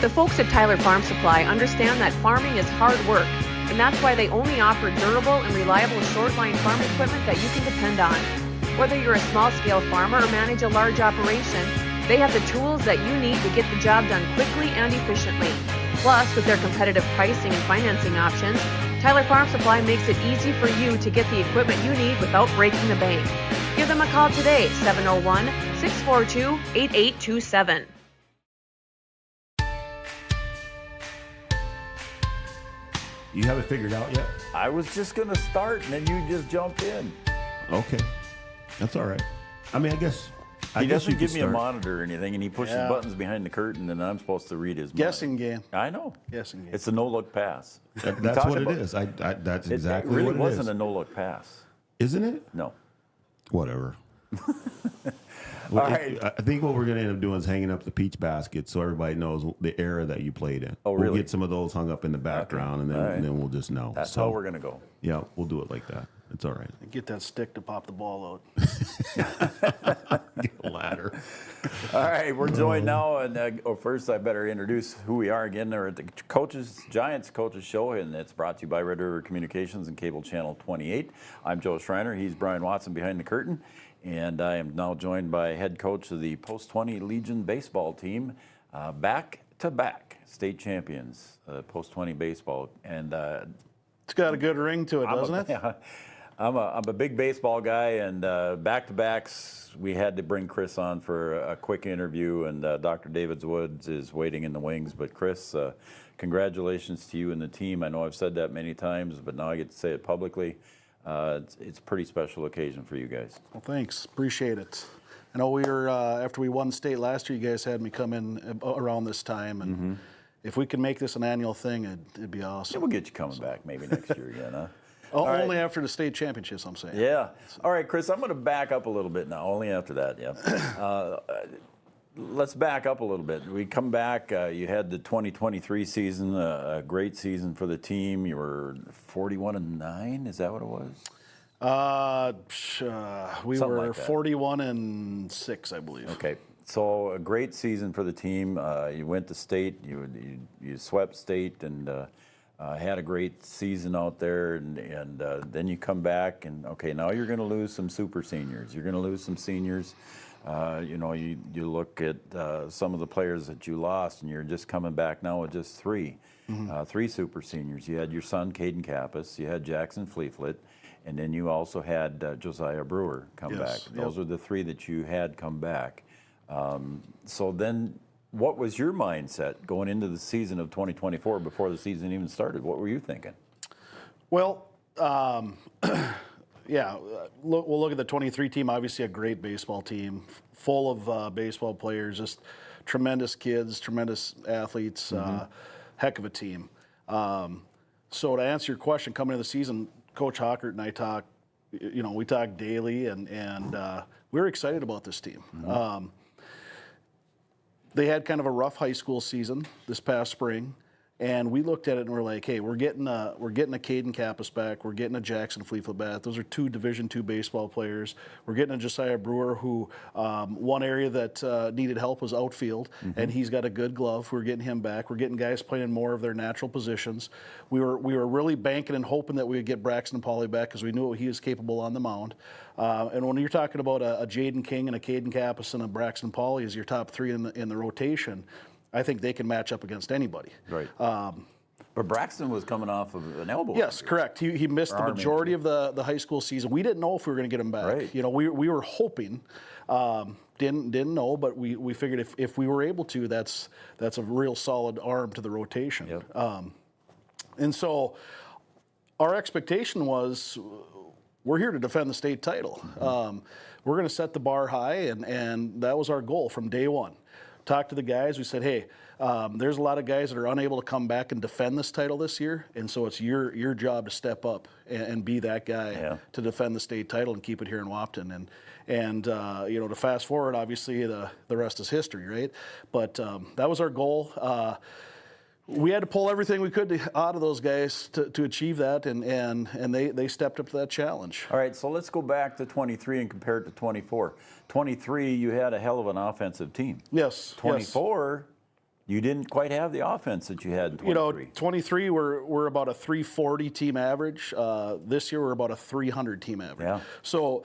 The folks at Tyler Farm Supply understand that farming is hard work, and that's why they only offer durable and reliable short-line farm equipment that you can depend on. Whether you're a small-scale farmer or manage a large operation, they have the tools that you need to get the job done quickly and efficiently. Plus, with their competitive pricing and financing options, Tyler Farm Supply makes it easy for you to get the equipment you need without breaking the bank. Give them a call today, 701-642-8827. You have it figured out yet? I was just going to start, and then you just jump in. Okay. That's all right. I mean, I guess He guess doesn't you give could me a start. monitor or anything, and he pushes Yeah. buttons behind the curtain, and I'm supposed to read his mind. Guessing game. I know. Guessing game. It's a no-look pass. That's Talk what it about- is. That's It exactly really what it wasn't is. a no-look pass. Isn't it? No. Whatever. All right. I think what we're going to end up doing is hanging up the peach basket so everybody knows the era that you played in. Oh, really? We'll get some of those hung up in the background, All right. and then we'll just know. That's how we're going to go. Yeah, we'll do it like that. It's all right. Get that stick to pop the ball out. Get a ladder. All right, we're joined now, and first I better introduce who we are again. We're at the Giants Coaches Show, and it's brought to you by Red River Communications and Cable Channel 28. I'm Joe Schreiner. He's Brian Watson behind the curtain, and I am now joined by head coach of the Post-20 Legion baseball team, back-to-back state champions, Post-20 baseball, and it's got a good ring to it, doesn't it? I'm a big baseball guy, and back-to-backs, we had to bring Chris on for a quick interview, and Dr. David Woods is waiting in the wings. But Chris, congratulations to you and the team. I know I've said that many times, but now I get to say it publicly. It's a pretty special occasion for you guys. Well, thanks. Appreciate it. I know we were, after we won state last year, you guys had me come in around this time, and if we can make this an annual thing, it'd be awesome. Yeah, we'll get you coming back maybe next year again, huh? Only after the state championships, I'm saying. Yeah. All right, Chris, I'm going to back up a little bit now, only after that, yeah. Let's back up a little bit. We come back, you had the 2023 season, a great season for the team. You were 41-9, is that what it was? We Something were like that. 41-6, I believe. Okay, so a great season for the team. You went to state, you swept state, and had a great season out there, and then you come back, and okay, now you're going to lose some super seniors. You're going to lose some seniors. You look at some of the players that you lost, and you're just coming back now with just three super seniors. You had your son, Caden Kappas. You had Jackson Fleeflet. And then you also had Josiah Brewer come back. Those are the three that you had come back. So then what was your mindset going into the season of 2024 before the season even started? What were you thinking? Well, yeah, we'll look at the 23 team. Obviously a great baseball team, full of baseball players, just tremendous kids, tremendous athletes, heck of a team. So to answer your question, coming into the season, Coach Hockert and I talk, we talk daily, and we're excited about this team. They had kind of a rough high school season this past spring, and we looked at it and we're like, hey, we're getting a Caden Kappas back, we're getting a Jackson Fleeflet back. Those are two Division II baseball players. We're getting a Josiah Brewer, who one area that needed help was outfield, and he's got a good glove. We're getting him back. We're getting guys playing in more of their natural positions. We were really banking and hoping that we would get Braxton Pauly back because we knew what he was capable on the mound. And when you're talking about a Jaden King and a Caden Kappas and a Braxton Pauly as your top three in the rotation, I think they can match up against anybody. Right. But Braxton was coming off of an elbow. Yes, correct. He missed the majority of the high school season. We didn't know if we were going to get him back. Right. You know, we were hoping. Didn't know, but we figured if we were able to, that's a real solid arm to the rotation. Yep. And so our expectation was we're here to defend the state title. We're going to set the bar high, and that was our goal from day one. Talked to the guys. We said, hey, there's a lot of guys that are unable to come back and defend this title this year, and so it's your job to step up and be that guy to defend the state title and keep it here in Wahpeton. And you know, to fast forward, obviously the rest is history, right? But that was our goal. We had to pull everything we could out of those guys to achieve that, and they stepped up to that challenge. All right, so let's go back to 23 and compare it to 24. 23, you had a hell of an offensive team. Yes. 24, you didn't quite have the offense that you had in 23. You know, 23, we're about a 340 team average. This year, we're about a 300 team average. Yeah. So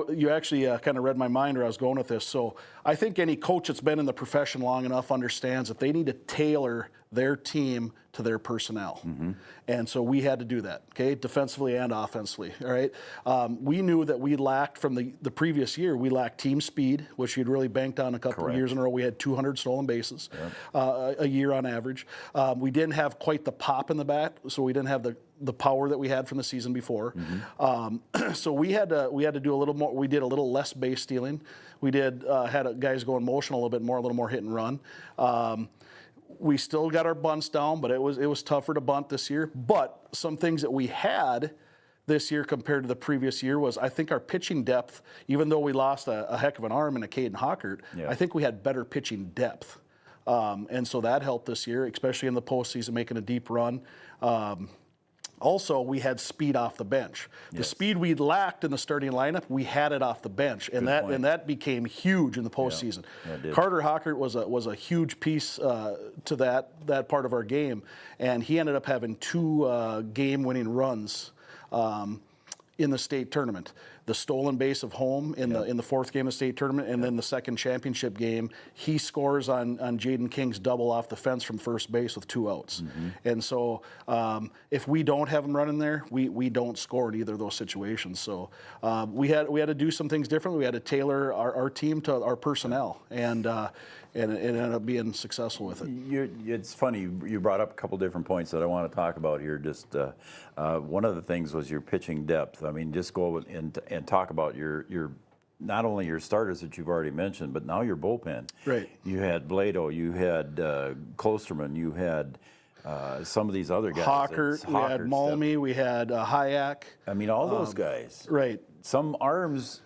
you actually kind of read my mind where I was going with this. So I think any coach that's been in the profession long enough understands that they need to tailor their team to their personnel. And so we had to do that, okay, defensively and offensively, all right? We knew that we lacked from the previous year, we lacked team speed, which you'd really banked on a couple of years in a row. We had 200 stolen bases a year on average. We didn't have quite the pop in the bat, so we didn't have the power that we had from the season before. So we had to do a little more. We did a little less base stealing. We did had guys go in motion a little bit more, a little more hit and run. We still got our bunts down, but it was tougher to bunt this year. But some things that we had this year compared to the previous year was, I think our pitching depth, even though we lost a heck of an arm in a Caden Hockert, I think we had better pitching depth. And so that helped this year, especially in the postseason, making a deep run. Also, we had speed off the bench. The speed we lacked in the starting lineup, we had it off the bench, and that became huge in the postseason. Carter Hockert was a huge piece to that part of our game, and he ended up having 2 game-winning runs in the state tournament. The stolen base of home in the 4th game of the state tournament, and then the second championship game, he scores on Jaden King's double off the fence from first base with 2 outs. And so if we don't have him running there, we don't score in either of those situations. So we had to do some things differently. We had to tailor our team to our personnel, and it ended up being successful with it. It's funny, you brought up a couple different points that I want to talk about here. Just one of the things was your pitching depth. I mean, just go and talk about your not only your starters that you've already mentioned, but now your bullpen. Right. You had Blado, you had Klosterman, you had some of these other guys. Hockert, we had Malmy, we had Hayek. I mean, all those guys. Right. Some arms,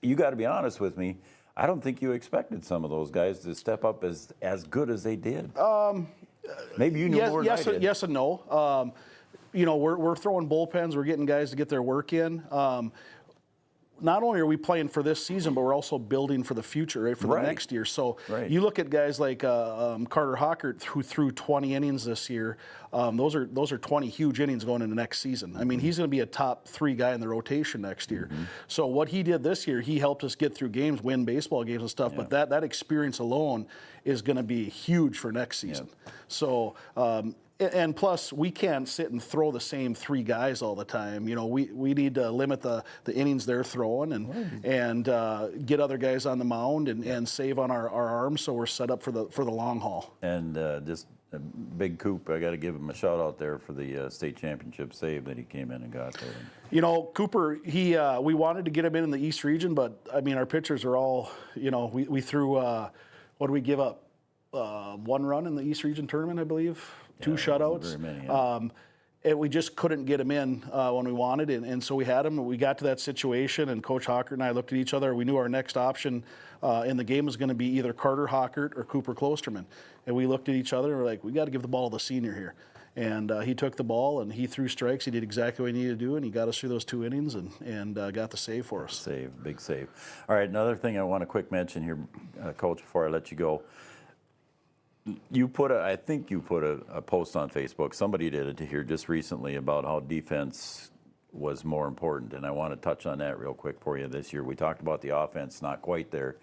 you got to be honest with me, I don't think you expected some of those guys to step up as good as they did. Maybe you knew more than I did. Yes and no. You know, we're throwing bullpens. We're getting guys to get their work in. Not only are we playing for this season, but we're also building for the future, right, for the next year. So you look at guys like Carter Hockert, who threw 20 innings this year. Those are 20 huge innings going into next season. I mean, he's going to be a top 3 guy in the rotation next year. So what he did this year, he helped us get through games, win baseball games and stuff. But that experience alone is going to be huge for next season. So. And plus, we can't sit and throw the same 3 guys all the time. You know, we need to limit the innings they're throwing and get other guys on the mound and save on our arms, so we're set up for the long haul. And just Big Coop, I got to give him a shout out there for the state championship save that he came in and got there. You know, Cooper, we wanted to get him in the East region, but I mean, our pitchers are all, you know, we threw what did we give up? 1 run in the East region tournament, I believe. 2 shutouts. Very many, and we just couldn't get him in when we wanted, and so we had him. We got to that situation, and Coach Hockert and I looked at each other. We knew our next option in the game was going to be either Carter Hockert or Cooper Klosterman. And we looked at each other and we're like, we got to give the ball to the senior here. And he took the ball and he threw strikes. He did exactly what he needed to do, and he got us through those 2 innings and got the save for us. Big save. All right, another thing I want to quick mention here, Coach, before I let you go. I think you put a post on Facebook. Somebody did it here just recently about how defense was more important, and I want to touch on that real quick for you this year. We talked about the offense not quite there,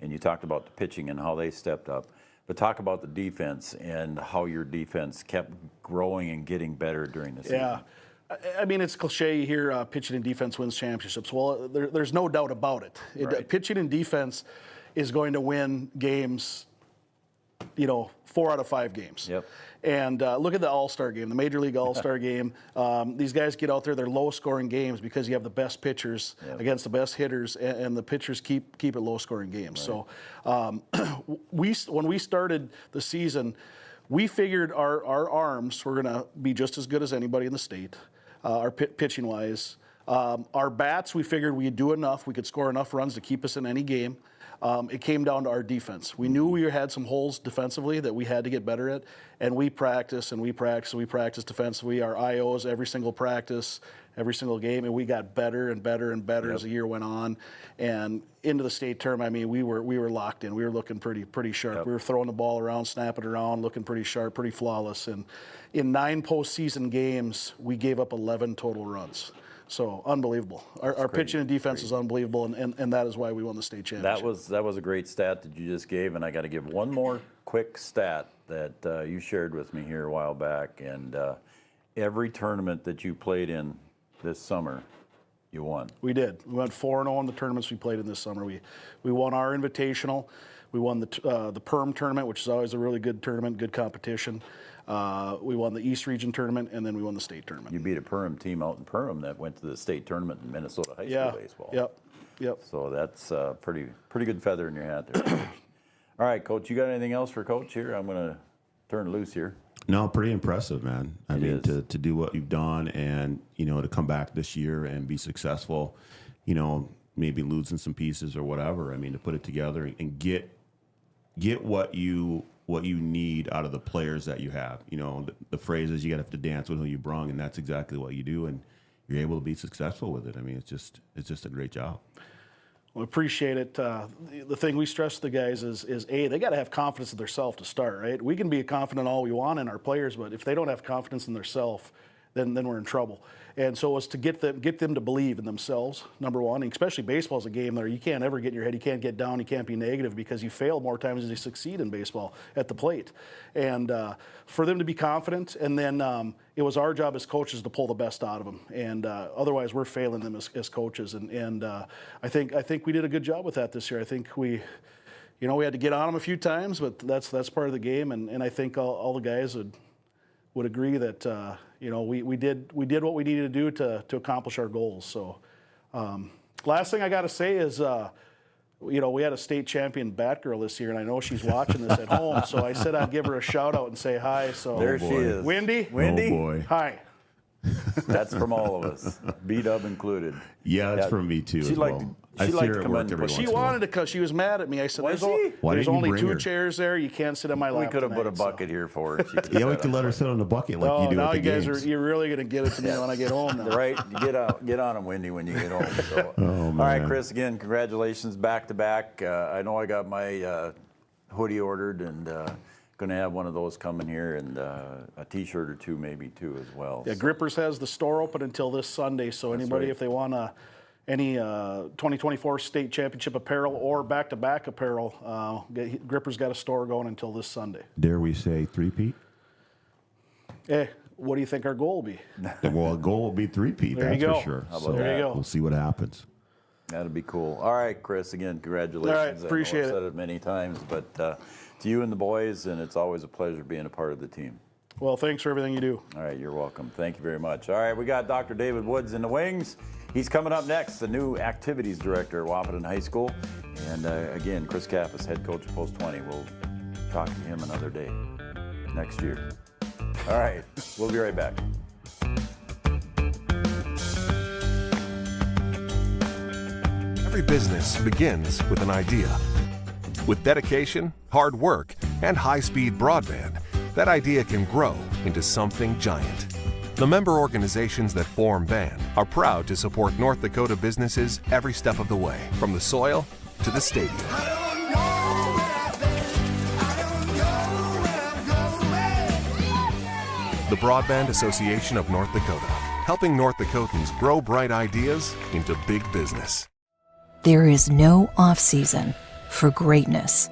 and you talked about the pitching and how they stepped up. But talk about the defense and how your defense kept growing and getting better during the season. Yeah. I mean, it's cliche. You hear pitching and defense wins championships. Well, there's no doubt about it. Right. Pitching and defense is going to win games, 4 out of 5 games. Yep. And look at the All-Star game, the Major League All-Star game. These guys get out there, they're low-scoring games because you have the best pitchers against the best hitters, and the pitchers keep it low-scoring games. Right. So when we started the season, we figured our arms were going to be just as good as anybody in the state, pitching-wise. Our bats, we figured we'd do enough. We could score enough runs to keep us in any game. It came down to our defense. We knew we had some holes defensively that we had to get better at, and we practiced defensively. Our IOs every single practice, every single game, and we got better and better and better as the year went on. And into the state tournament, I mean, we were locked in. We were looking pretty sharp. Yep. We were throwing the ball around, snapping it around, looking pretty sharp, pretty flawless. And in 9 postseason games, we gave up 11 total runs. So unbelievable. Our pitching and defense is unbelievable, and that is why we won the state championship. That was a great stat that you just gave, and I got to give one more quick stat that you shared with me here a while back. And every tournament that you played in this summer, you won. We did. We went 4-0 in the tournaments we played in this summer. We won our Invitational. We won the Perm tournament, which is always a really good tournament, good competition. We won the East Region tournament, and then we won the state tournament. You beat a Perham team out in Perham that went to the state tournament in Minnesota high school baseball. Yep. So that's a pretty good feather in your hat there, Coach. All right, Coach, you got anything else for Coach here? I'm going to turn loose here. No, pretty impressive, man. I mean, to do what you've done and, to come back this year and be successful, maybe losing some pieces or whatever. I mean, to put it together and get what you need out of the players that you have. The phrase is you got to have to dance with who you brung, and that's exactly what you do, and you're able to be successful with it. I mean, it's just a great job. Well, appreciate it. The thing we stress to the guys is they got to have confidence in themselves to start, right? We can be confident all we want in our players, but if they don't have confidence in themselves, then we're in trouble. And so it's to get them to believe in themselves, number one. And especially baseball is a game there you can't ever get in your head. You can't get down. You can't be negative because you fail more times than you succeed in baseball at the plate. And for them to be confident, and then it was our job as coaches to pull the best out of them. And otherwise, we're failing them as coaches. And I think we did a good job with that this year. I think we had to get on them a few times, but that's part of the game. And I think all the guys would agree that we did what we needed to do to accomplish our goals. So last thing I got to say is we had a state champion Batgirl this year, and I know she's watching this at home. So I said I'd give her a shout out and say hi. So there she is, Wendy. Oh boy, hi. That's from all of us, B-Dub included. Yeah, that's from me too. She liked to come in. She wanted to come. She was mad at me. I said, "There's only 2 chairs there. You can't sit on my lap." We could have put a bucket here for her. Yeah, we could let her sit on the bucket like you do at the games. Now you're really going to get it to me when I get home now. Right? Get on them, Wendy, when you get home. So. Oh, man. All right, Chris, again, congratulations back to back. I know I got my hoodie ordered and going to have one of those coming here and a T-shirt or 2 maybe too as well. Yeah, Grippers has the store open until this Sunday, so anybody if they want any 2024 state championship apparel or back-to-back apparel, Grippers got a store going until this Sunday. Dare we say 3-peat? What do you think our goal will be? Well, our goal will be 3-peat, that's for sure. So there you go. We'll see what happens. That'd be cool. All right, Chris, again, congratulations. All right, appreciate I know I've said it many times, but to you and the boys, and it's always a pleasure being a part of the team. Well, thanks for everything you do. All right, you're welcome. Thank you very much. All right, we got Dr. David Woods in the wings. He's coming up next, the new activities director at Wahpeton High School. And again, Chris Kappas, head coach of Post 20. We'll talk to him another day next year. All right, we'll be right back. Every business begins with an idea. With dedication, hard work, and high-speed broadband, that idea can grow into something giant. The member organizations that form BAND are proud to support North Dakota businesses every step of the way, from the soil to the stadium. The Broadband Association of North Dakota, helping North Dakotans grow bright ideas into big business. There is no off-season for greatness.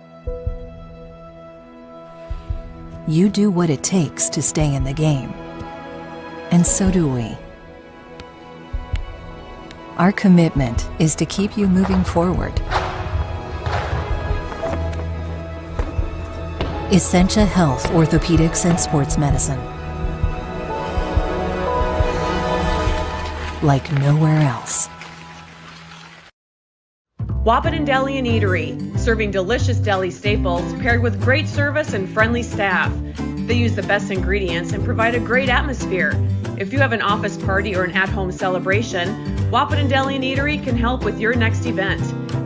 you do what it takes to stay in the game. And so do we. Our commitment is to keep you moving forward. Essentia Health Orthopedics and Sports Medicine. Like nowhere else. Wahpeton Deli and Eatery, serving delicious deli staples paired with great service and friendly staff. They use the best ingredients and provide a great atmosphere. If you have an office party or an at-home celebration, Wahpeton Deli and Eatery can help with your next event.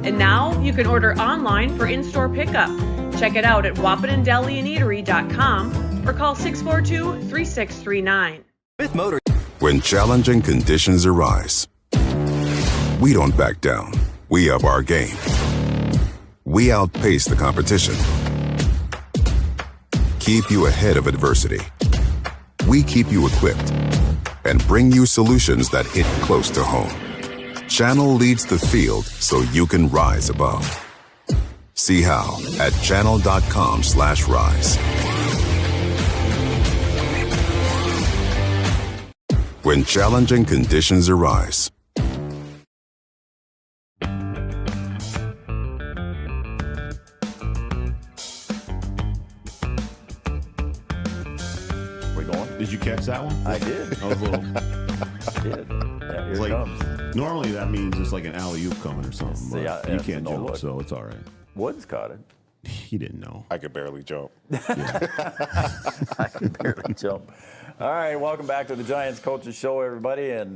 And now you can order online for in-store pickup. Check it out at wahpetondeliandeatery.com or call 642-3639. With Motor. When challenging conditions arise, we don't back down. We up our game. We outpace the competition. Keep you ahead of adversity. We keep you equipped and bring you solutions that hit close to home. Channel leads the field so you can rise above. See how at channel.com/rise. When challenging conditions arise. Did you catch that one? I did. That was a little. I did. Yeah, here it like, comes. Normally that means it's like an alley-oop coming or something. But Yeah, you it's can't no jump, look. so it's all right. Woods caught it. He didn't know. I could barely jump. I can barely jump. All right, welcome back to the Giants Coaches Show, everybody. And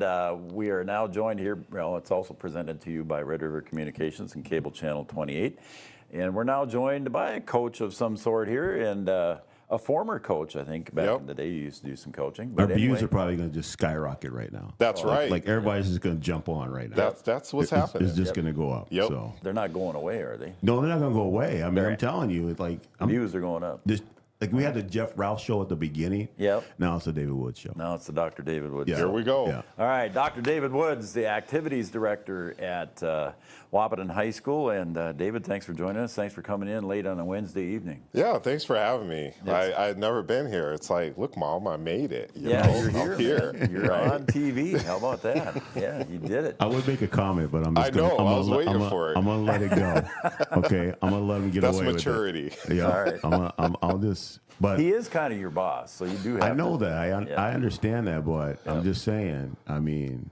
we are now joined here. Well, it's also presented to you by Red River Communications and Cable Channel 28. And we're now joined by a coach of some sort here and a former coach, I think, back in the day. You used to do some coaching. Our But views anyway. are probably going to just skyrocket right now. That's right. Like everybody's just going to jump on right now. That's what's It's- happening. It's just going to go up. Yep. So. They're not going away, are they? No, they're not going to go away. I mean, I'm telling you, it's like Views are going up. Like we had the Jeff Ralph show at the beginning. Yep. Now it's the David Woods show. Now it's the Dr. David Woods Yeah. show. Here we go. Yeah. All right, Dr. David Woods, the activities director at Wahpeton High School. And David, thanks for joining us. Thanks for coming in late on a Wednesday evening. Yeah, thanks for having me. I had never been here. It's like, look, Mom, I made it. You Yeah, know, you're here. I'm here. Man. You're on TV. How about that? Yeah, you did it. I would make a comment, but I'm just I know, gonna, I was waiting for it. I'm gonna let it go. Okay, I'm gonna let him get That's away maturity. with it. Yeah, All right. I'll just. But He is kind of your boss, so you do have I know to, that. I understand that, but I'm just saying. I mean,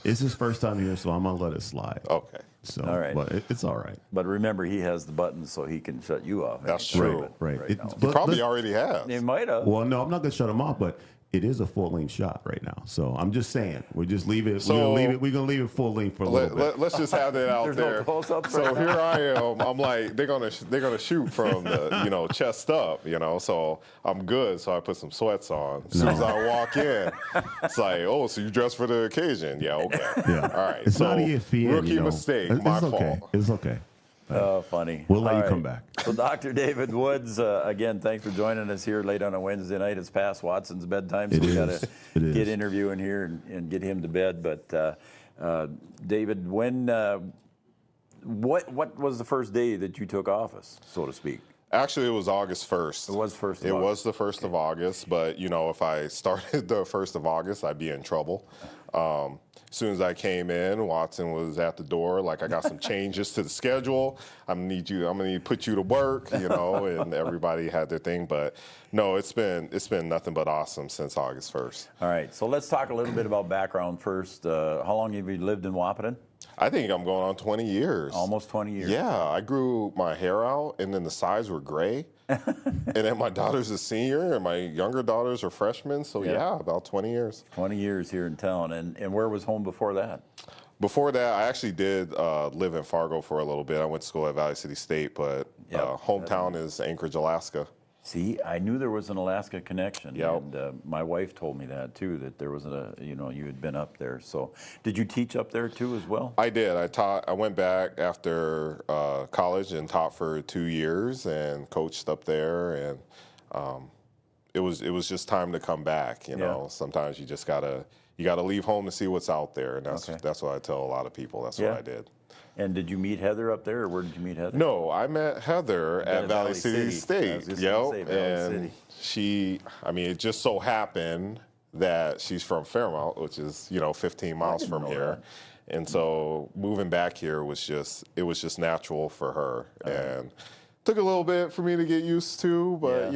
it's his first time here, so I'm gonna let it slide. Okay. So, All right. but it's all right. But remember, he has the buttons so he can shut you off. That's true. Right. Right It- now. but Probably let's- already has. He might have. Well, no, I'm not gonna shut him off, but it is a full-length shot right now. So I'm just saying, we just leave it. So- we're gonna leave it full length for a little bit. Let's just have that out There's no there. close-ups So right here now. I am. I'm like, they're gonna shoot from the chest up, So I'm good. So I put some sweats on. As soon as I walk in, it's like, oh, so you dressed for the occasion? Yeah, okay. Yeah. All right. It's so not ESPN. rookie you know. mistake. It's My okay. fault. It's okay. Oh, funny. We'll let All you right. come back. So, Dr. David Woods, again, thanks for joining us here late on a Wednesday night. It's past Watson's bedtime, so It we got is. to It is. get interviewing here and get him to bed. But, David, when what was the first day that you took office, so to speak? Actually, it was August 1st. It was 1st of It August. was the 1st of August, but if I started the 1st of August, I'd be in trouble. As soon as I came in, Watson was at the door. Like, I got some changes to the schedule. I'm gonna need to put you to work, and everybody had their thing. But no, it's been nothing but awesome since August 1st. All right, so let's talk a little bit about background first. How long have you lived in Wahpeton? I think I'm going on 20 years. Almost 20 years. Yeah, I grew my hair out, and then the sides were gray. And then my daughter's a senior, and my younger daughters are freshmen. So yeah, about 20 years. 20 years here in town. And where was home before that? Before that, I actually did live in Fargo for a little bit. I went to school at Valley City State, but hometown is Anchorage, Alaska. See, I knew there was an Alaska connection, Yep. and my wife told me that too. That there was you had been up there. So, did you teach up there too as well? I did. I taught. I went back after college and taught for 2 years and coached up there. And it was just time to come back. Sometimes you gotta leave home to see what's out there, and that's what I tell a lot of people. That's what I did. And did you meet Heather up there, or where did you meet Heather? No, I met Heather at Valley City State. And she, I mean, it just so happened that she's from Fairmount, which is 15 miles from here. And so moving back here was just natural for her. And took a little bit for me to get used to, but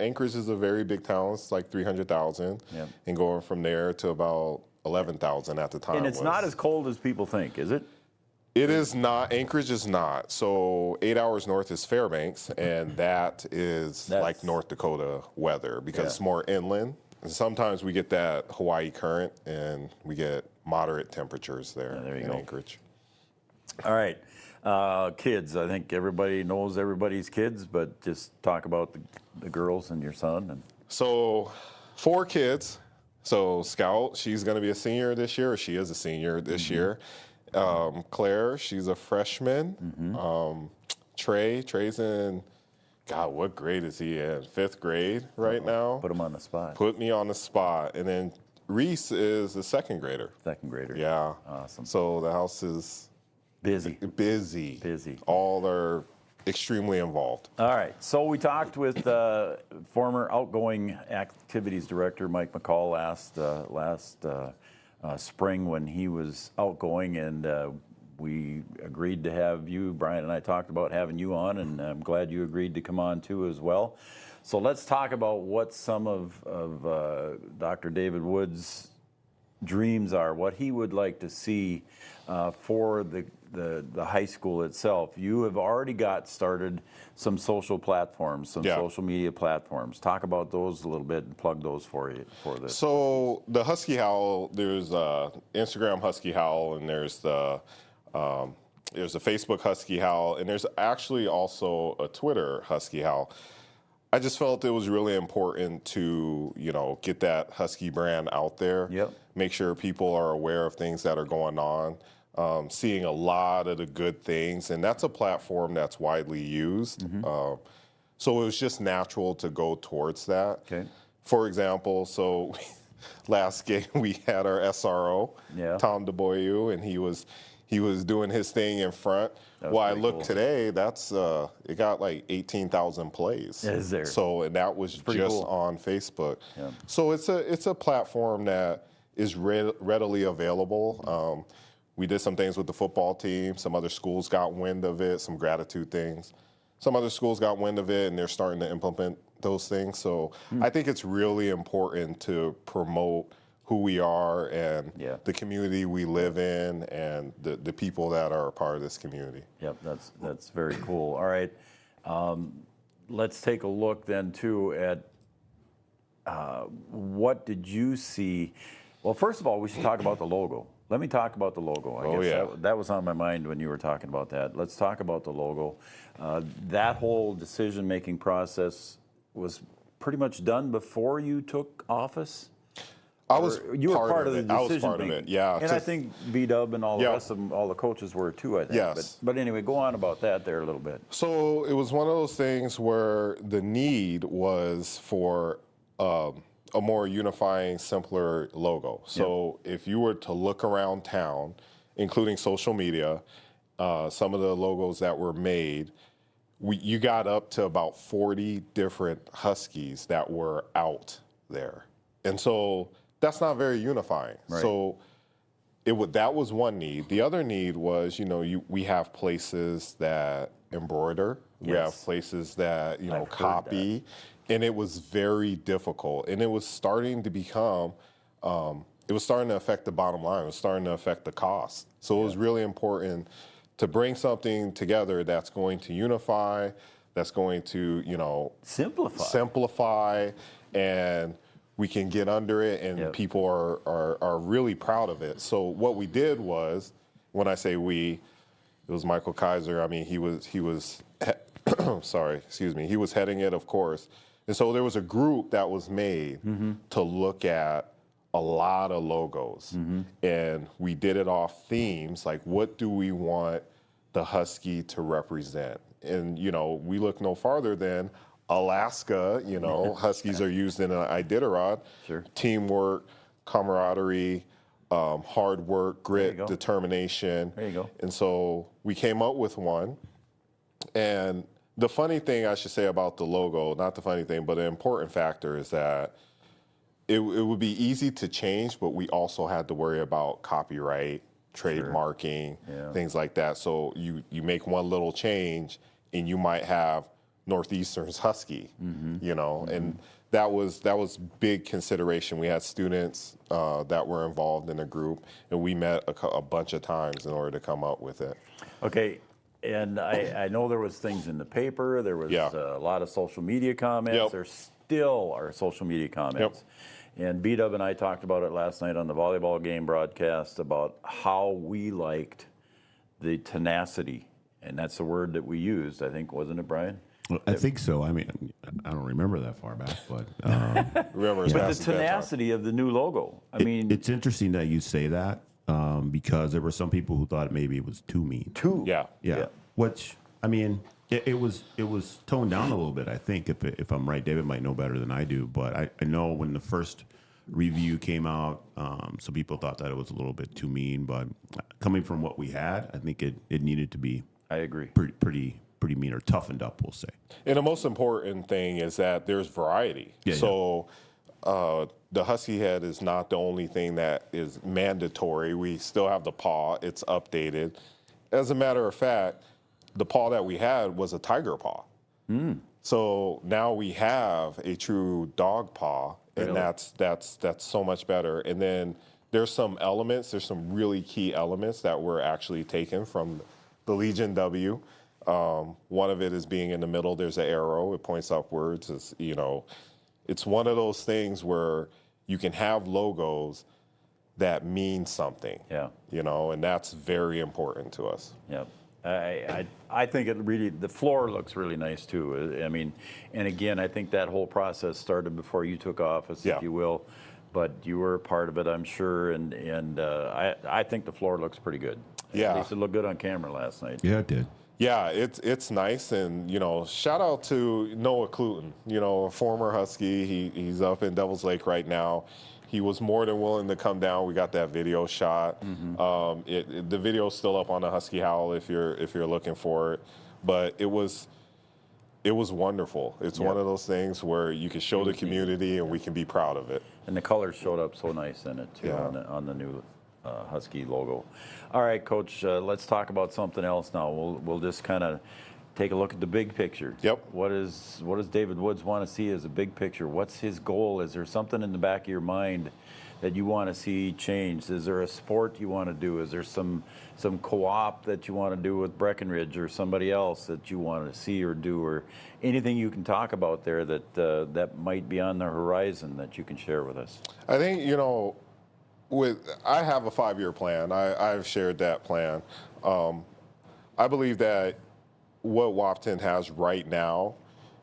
Anchorage is a very big town. It's like 300,000, and going from there to about 11,000 at the time. And it's not as cold as people think, is it? It is not. Anchorage is not. So 8 hours north is Fairbanks, and that's like North Dakota weather because it's more inland. And sometimes we get that Hawaii current, and we get moderate temperatures there in Anchorage. All right. Kids, I think everybody knows everybody's kids, but just talk about the girls and your son. So 4 kids. So Scout, she's going to be a senior this year, or she is a senior this year. Claire, she's a freshman. Trey's in, God, what grade is he in? 5th grade right now. Put him on the spot. Put me on the spot. And then Reese is a 2nd grader. 2nd grader. Yeah. Awesome. So the house is busy. All are extremely involved. All right. So we talked with former outgoing activities director Mike McCall last spring when he was outgoing, and we agreed to have you. Brian and I talked about having you on, and I'm glad you agreed to come on too as well. So let's talk about what some of Dr. David Wood's dreams are, what he would like to see for the high school itself. You have already got started some social platforms, social media platforms. Talk about those a little bit and plug those for this. So the Husky Howl, there's Instagram Husky Howl, and there's the Facebook Husky Howl, and there's actually also a Twitter Husky Howl. I just felt it was really important to, get that Husky brand out there. Make sure people are aware of things that are going on. Seeing a lot of the good things, and that's a platform that's widely used. So it was just natural to go towards that. For example, so last game we had our SRO, Tom DeBoyu, and he was doing his thing in front. Well, I looked today, that's it got like 18,000 plays. Is there? So, and that was just cool. on Facebook. So it's a platform that is readily available. We did some things with the football team. Some other schools got wind of it, some gratitude things. Some other schools got wind of it, and they're starting to implement those things. So I think it's really important to promote who we are and the community we live in and the people that are a part of this community. Yep, that's very cool. All right, let's take a look then too at what did you see? Well, first of all, we should talk about the logo. Let me talk about the logo. I guess that was on my mind when you were talking about that. Let's talk about the logo. That whole decision-making process was pretty much done before you took office? You were part of the decision-making. I was part of it, yeah. And I think B-Dub and all the rest of them, all the coaches were too, I think. Yes. But anyway, go on about that there a little bit. So it was one of those things where the need was for a more unifying, simpler logo. So if you were to look around town, including social media, some of the logos that were made, you got up to about 40 different Huskies that were out there. And so that's not very unifying. Right. So that was one need. The other need was, we have places that embroider. We have places that, copy. And it was very difficult. And it was starting to become, it was starting to affect the bottom line. It was starting to affect the cost. So it was really important to bring something together that's going to unify, that's going to, simplify, and we can get under it, and people are really proud of it. So what we did was, when I say we, it was Michael Kaiser. I mean, he was sorry, excuse me. He was heading it, of course. And so there was a group that was made to look at a lot of logos. And we did it off themes, like what do we want the Husky to represent? And, we look no farther than Alaska, Huskies are used in an Iditarod. Teamwork, camaraderie, hard work, grit, determination. There you go. And so we came up with one. And the funny thing I should say about the logo, not the funny thing, but an important factor is that it would be easy to change, but we also had to worry about copyright, trademarking, things like that. So you make one little change and you might have Northeastern's Husky, you know, and that was big consideration. We had students that were involved in the group, and we met a bunch of times in order to come up with it. Okay, and I know there was things in the paper. There was a lot of social media comments. There still are social media comments. And B-Dub and I talked about it last night on the volleyball game broadcast about how we liked the tenacity, and that's the word that we used, I think, wasn't it, Brian? Well, I think so. I mean, I don't remember that far back, but but the tenacity of the new logo. I mean, it's interesting that you say that because there were some people who thought maybe it was too mean. Yeah. Which I mean, it was toned down a little bit. I think if I'm right, David might know better than I do. But I know when the first review came out, some people thought that it was a little bit too mean. But coming from what we had, I think it needed to be. I agree. Pretty mean or toughened up, we'll say. And the most important thing is that there's variety. So the Husky head is not the only thing that is mandatory. We still have the paw. It's updated. As a matter of fact, the paw that we had was a tiger paw. So now we have a true dog paw, and that's so much better. And then there's some really key elements that were actually taken from the Legion W. One of it is being in the middle. There's an arrow. It points upwards. It's, you know, it's one of those things where you can have logos that mean something. You know, and that's very important to us. I think the floor looks really nice too. I mean, and again, I think that whole process started before you took office, if you will. But you were a part of it, I'm sure, and I think the floor looks pretty good. At least it looked good on camera last night. Yeah, it did. Yeah, it's nice, and you know, shout out to Noah Cluton, you know, a former Husky. He's up in Devil's Lake right now. He was more than willing to come down. We got that video shot. The video's still up on the Husky Howl if you're looking for it. But it was wonderful. It's one of those things where you can show the community and we can be proud of it. And the colors showed up so nice in it too on the new Husky logo. All right, Coach, let's talk about something else now. We'll just kind of take a look at the big picture. What does David Woods want to see as a big picture? What's his goal? Is there something in the back of your mind that you want to see changed? Is there a sport you want to do? Is there some co-op that you want to do with Breckenridge or somebody else that you want to see or do, or anything you can talk about there that might be on the horizon that you can share with us? I think, you know, I have a 5-year plan. I've shared that plan. I believe that what Wahpeton has right now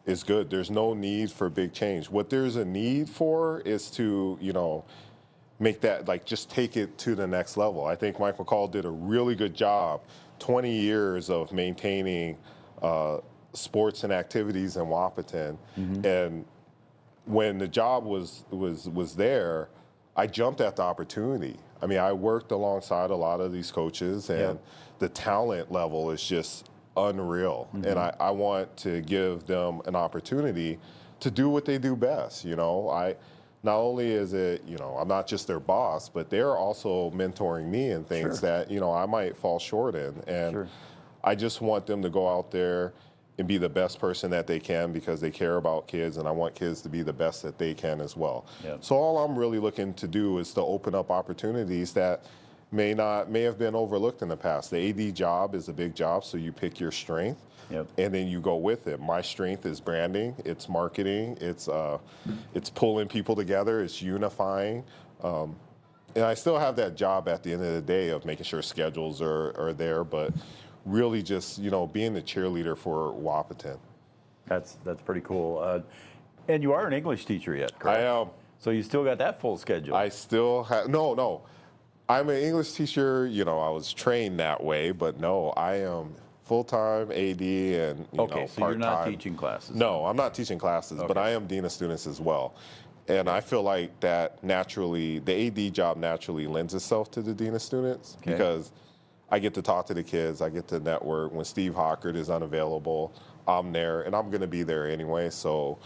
is good. There's no need for big change. What there's a need for is to, you know, make that, like, just take it to the next level. I think Mike McCall did a really good job, 20 years of maintaining sports and activities in Wahpeton. And when the job was there, I jumped at the opportunity. I mean, I worked alongside a lot of these coaches, and the talent level is just unreal. And I want to give them an opportunity to do what they do best. You know, not only is it, you know, I'm not just their boss, but they're also mentoring me in things that, you know, I might fall short in. And I just want them to go out there and be the best person that they can because they care about kids, and I want kids to be the best that they can as well. So all I'm really looking to do is to open up opportunities that may have been overlooked in the past. The AD job is a big job, so you pick your strength and then you go with it. My strength is branding, it's marketing, it's pulling people together, it's unifying. And I still have that job at the end of the day of making sure schedules are there, but really just, you know, being the cheerleader for Wahpeton. That's pretty cool. And you are an English teacher yet, correct? I am. So you still got that full schedule? I still have, no. I'm an English teacher, you know, I was trained that way, but no, I am full-time AD and, you know, so part-time. You're not teaching classes? No, I'm not teaching classes, but I am dean of students as well. And I feel like that naturally, the AD job naturally lends itself to the Dean of Students because I get to talk to the kids, I get to network. When Steve Hockert is unavailable, I'm there, and I'm going to be there anyway. So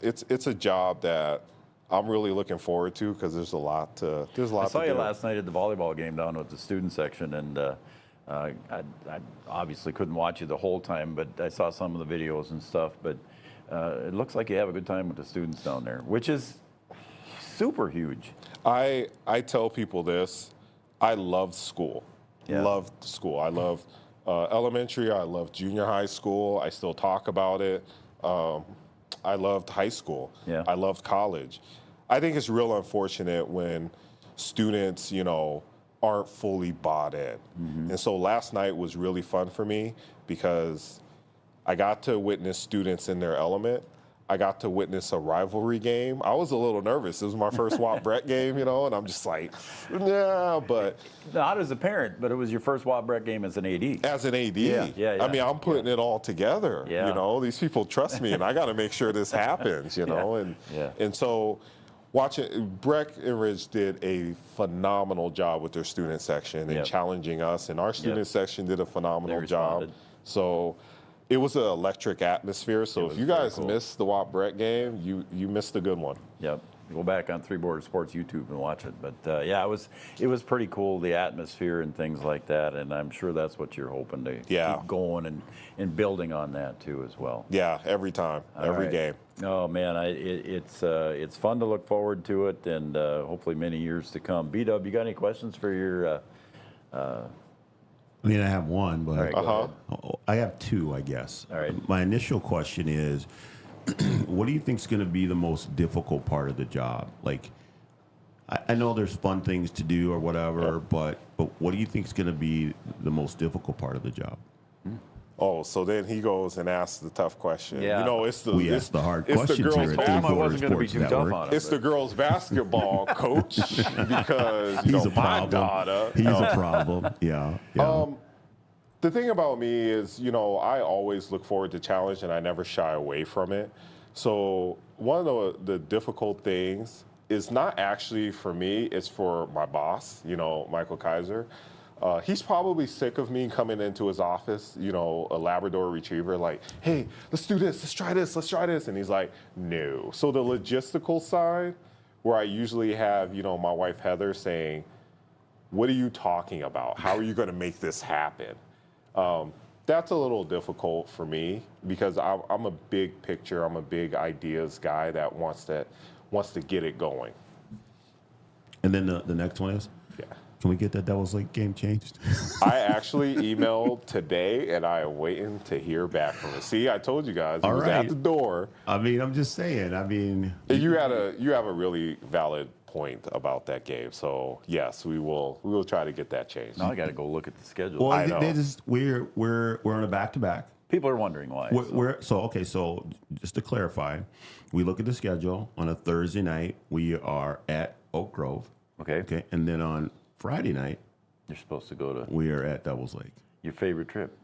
it's a job that I'm really looking forward to because there's a lot to do. I saw you last night at the volleyball game down with the student section, and I obviously couldn't watch you the whole time, but I saw some of the videos and stuff. But it looks like you have a good time with the students down there, which is super huge. I tell people this. I love school. Loved school. I love elementary. I love junior high school. I still talk about it. I loved high school. I loved college. I think it's real unfortunate when students, aren't fully bought in. And so last night was really fun for me because I got to witness students in their element. I got to witness a rivalry game. I was a little nervous. It was my first Watt Brett game, and I'm just like, yeah, but. Not as a parent, but it was your first Watt Brett game as an AD. As an AD. Yeah. I mean, I'm putting it all together. These people trust me, and I got to make sure this happens, And so watching, Breckenridge did a phenomenal job with their student section and challenging us, and our student section did a phenomenal job. So it was an electric atmosphere. So if you guys missed the Watt Brett game, you missed a good one. Yep. Go back on Three Border Sports YouTube and watch it. But it was pretty cool, the atmosphere and things like that. And I'm sure that's what you're hoping to keep going and building on that too as well. Yeah, every time, every game. Oh man, it's fun to look forward to it, and hopefully many years to come. B-Dub, you got any questions for your? I mean, I have one, but I have two, I guess. All right. My initial question is, what do you think is going to be the most difficult part of the job? Like, I know there's fun things to do or whatever, but what do you think is going to be the most difficult part of the job? Oh, so then he goes and asks the tough question. Yeah. We ask the hard questions here at Three Border Sports Network. It's the girls' basketball coach because He's a my problem. daughter. He's a problem. Yeah. The thing about me is, I always look forward to challenge and I never shy away from it. So one of the difficult things is not actually for me, it's for my boss, Michael Kaiser. He's probably sick of me coming into his office, a Labrador Retriever, like, hey, let's do this, let's try this. And he's like, no. So the logistical side, where I usually have, my wife Heather saying, what are you talking about? How are you going to make this happen? That's a little difficult for me because I'm a big picture, I'm a big ideas guy that wants to get it going. And then the next one is? Can we get that Devils Lake game changed? I actually emailed today, and I am waiting to hear back from it. See, I told you guys it was at the door. I mean, I'm just saying. I mean, you have a really valid point about that game. So yes, we will try to get that changed. Now I got to go look at the schedule. Well, I know. We're on a back-to-back. People are wondering why. So just to clarify, we look at the schedule on a Thursday night. We are at Oak Grove. Okay. And then on Friday night, you're supposed to go to. We are at Devils Lake. Your favorite trip?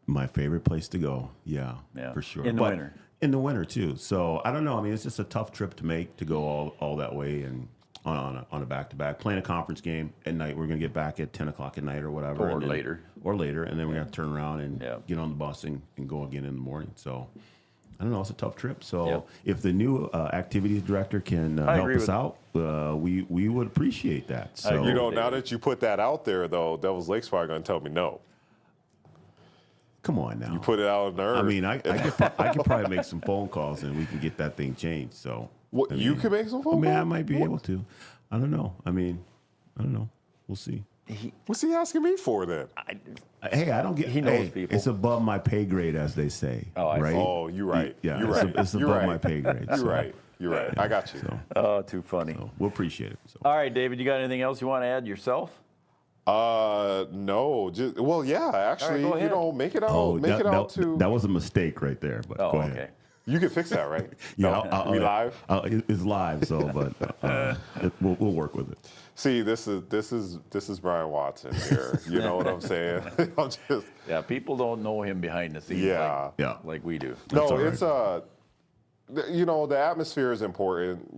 My favorite place to go. Yeah, for sure. In the winter. In the winter too. So I don't know. I mean, it's just a tough trip to make to go all that way and on a back-to-back. Playing a conference game at night. We're gonna get back at 10 o'clock at night or whatever. Or later. And then we're gonna turn around and get on the bus and go again in the morning. So. I don't know. It's a tough trip. So if the new activities director can help us out, we would appreciate that. So now that you put that out there, though, Devils Lake's probably going to tell me no. Come on now. You put it out on the earth. I mean, I could probably make some phone calls and we can get that thing changed. So you can make some phone calls? I might be able to. I don't know. I mean, I don't know. We'll see. What's he asking me for then? Hey, I don't get. He knows people. It's above my pay grade, as they say. Right? Oh, you're right. Yeah, you're right. It's above my pay grade. You're right. You're right. I got you. Too funny. So we'll appreciate it. So. All right, David, you got anything else you want to add yourself? No. Actually, make it out. That was a mistake right there. But go ahead. Okay. You can fix that, right? Yeah, we live. It's live, so but we'll work with it. See, this is Brian Watson here. You know what I'm saying? People don't know him behind the scenes. Yeah, like we do. No, it's The atmosphere is important.